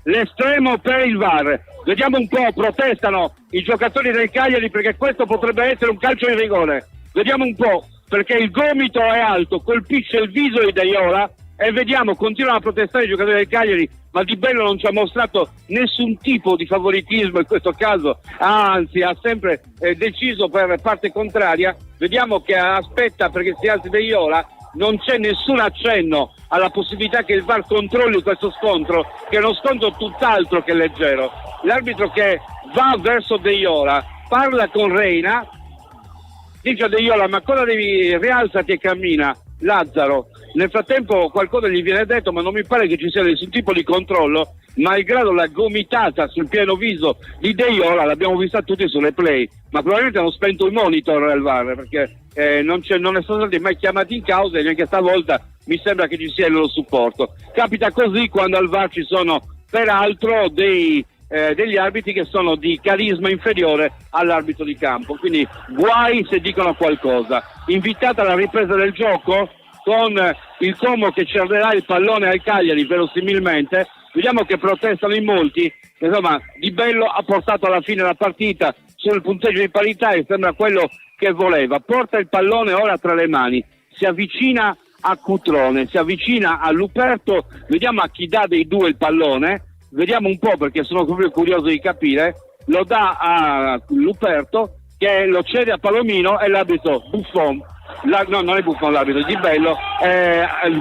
l'estremo per il VAR. Vediamo un po', protestano i giocatori del Cagliari perché questo potrebbe essere un calcio di rigore. Vediamo un po', perché il gomito è alto, colpisce il viso di De Iola e vediamo, continuano a protestare i giocatori del Cagliari, ma Di Bello non ci ha mostrato nessun tipo di favoritismo in questo caso, anzi ha sempre deciso per parte contraria. Vediamo che aspetta perché si alzi De Iola, non c'è nessun accenno alla possibilità che il VAR controlli questo scontro, che è uno scontro tutt'altro che leggero. L'arbitro che va verso De Iola parla con Reina, dice a De Iola: ma cosa devi, rialzati e cammina, Lazzaro. Nel frattempo qualcosa gli viene detto, ma non mi pare che ci sia nessun tipo di controllo, malgrado la gomitata sul pieno viso di De Iola, l'abbiamo vista tutti sulle play, ma probabilmente hanno spento il monitor al VAR, perché non è stato mai chiamati in causa e neanche stavolta mi sembra che ci sia il loro supporto. Capita così quando al VAR ci sono peraltro degli arbitri che sono di carisma inferiore all'arbitro di campo, quindi guai se dicono qualcosa. Invitata alla ripresa del gioco con il Como che cerderà il pallone al Cagliari verosimilmente. Vediamo che protestano in molti, insomma Di Bello ha portato alla fine la partita sul punteggio di parità e sembra quello che voleva. Porta il pallone ora tra le mani, si avvicina a Cutrone, si avvicina a Luperto, vediamo a chi dà dei due il pallone. Vediamo un po', perché sono proprio curioso di capire. Lo dà a Luperto, che lo cede a Palomino, e l'arbitro Buffon, no, non è Buffon l'arbitro, Di Bello,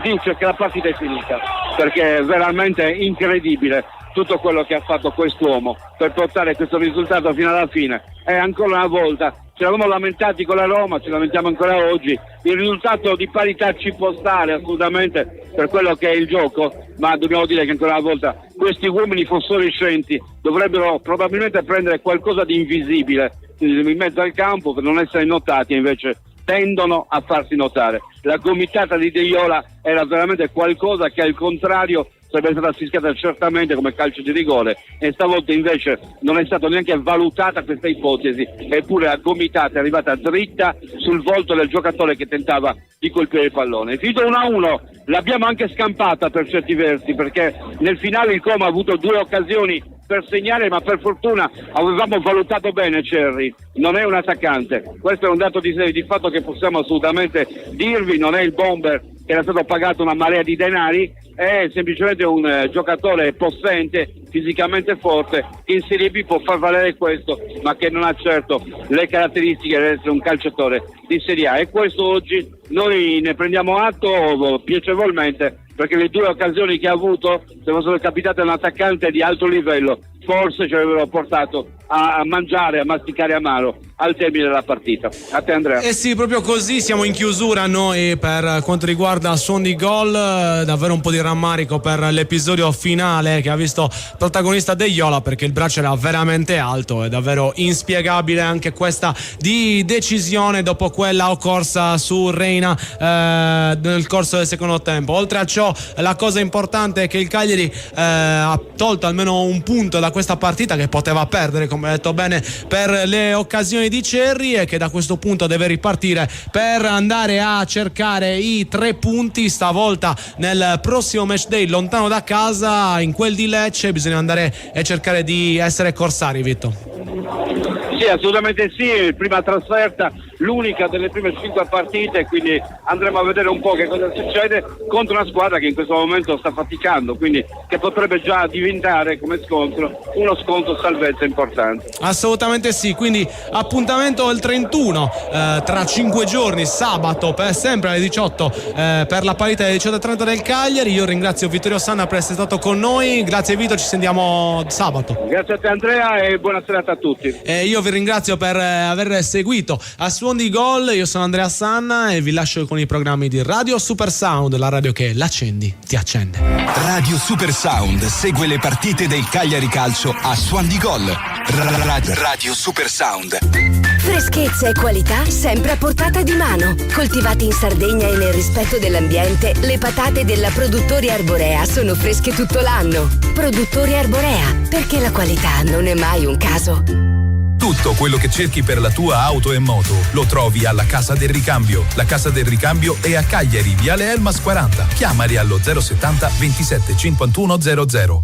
dice che la partita è finita, perché è veramente incredibile tutto quello che ha fatto quest'uomo per portare questo risultato fino alla fine. E ancora una volta ci eravamo lamentati con la Roma, ci lamentiamo ancora oggi. Il risultato di parità ci può stare assolutamente per quello che è il gioco, ma dobbiamo dire che ancora una volta questi uomini fosforescenti dovrebbero probabilmente prendere qualcosa di invisibile in mezzo al campo per non essere notati, e invece tendono a farsi notare. La gomitata di De Iola era veramente qualcosa che al contrario sarebbe stata fischiata certamente come calcio di rigore, e stavolta invece non è stata neanche valutata questa ipotesi, eppure la gomitata è arrivata dritta sul volto del giocatore che tentava di colpire il pallone. È finito 1-1, l'abbiamo anche scampata per certi versi, perché nel finale il Como ha avuto due occasioni per segnare, ma per fortuna avevamo valutato bene Cerri, non è un attaccante. Questo è un dato di fatto che possiamo assolutamente dirvi, non è il bomber che era stato pagato una marea di denari, è semplicemente un giocatore possente, fisicamente forte, che in Serie B può far valere questo, ma che non ha certo le caratteristiche di essere un calciatore di Serie A, e questo oggi noi ne prendiamo atto piacevolmente, perché le due occasioni che ha avuto, se fossero capitate a un attaccante di alto livello, forse ci avrebbero portato a mangiare, a masticare amaro al termine della partita. A te Andrea. Eh sì, proprio così, siamo in chiusura noi per quanto riguarda Suon di Gol. Davvero un po' di rammarico per l'episodio finale che ha visto protagonista De Iola, perché il braccio era veramente alto, è davvero inspiegabile anche questa di decisione dopo quella occorsa su Reina nel corso del secondo tempo. Oltre a ciò, la cosa importante è che il Cagliari ha tolto almeno un punto da questa partita, che poteva perdere come detto bene, per le occasioni di Cerri, e che da questo punto deve ripartire per andare a cercare i 3 punti, stavolta nel prossimo match day lontano da casa, in quel di Lecce. Bisogna andare e cercare di essere corsari, Vitto. Sì, assolutamente sì, prima trasferta, l'unica delle prime 5 partite, quindi andremo a vedere un po' che cosa succede contro una squadra che in questo momento sta faticando, quindi che potrebbe già diventare come scontro uno scontro salvezza importante. Assolutamente sì, quindi appuntamento il 31 tra 5 giorni, sabato, sempre alle 18 per la parità alle 18:30 del Cagliari. Io ringrazio Vittorio Sanna per essere stato con noi, grazie Vito, ci sentiamo sabato. Grazie a te Andrea e buona serata a tutti. Io vi ringrazio per aver seguito a Suon di Gol. Io sono Andrea Sanna e vi lascio con i programmi di Radio Super Sound, la radio che l'accendi ti accende. Radio Super Sound segue le partite del Cagliari Calcio a Suon di Gol. Radio Super Sound. Freschezza e qualità sempre a portata di mano. Coltivati in Sardegna e nel rispetto dell'ambiente, le patate della Produttori Arborea sono fresche tutto l'anno. Produttori Arborea, perché la qualità non è mai un caso. Tutto quello che cerchi per la tua auto e moto lo trovi alla Casa del Ricambio. La Casa del Ricambio è a Cagliari, Viale Elmas 40. Chiamali allo 070 27 51 00.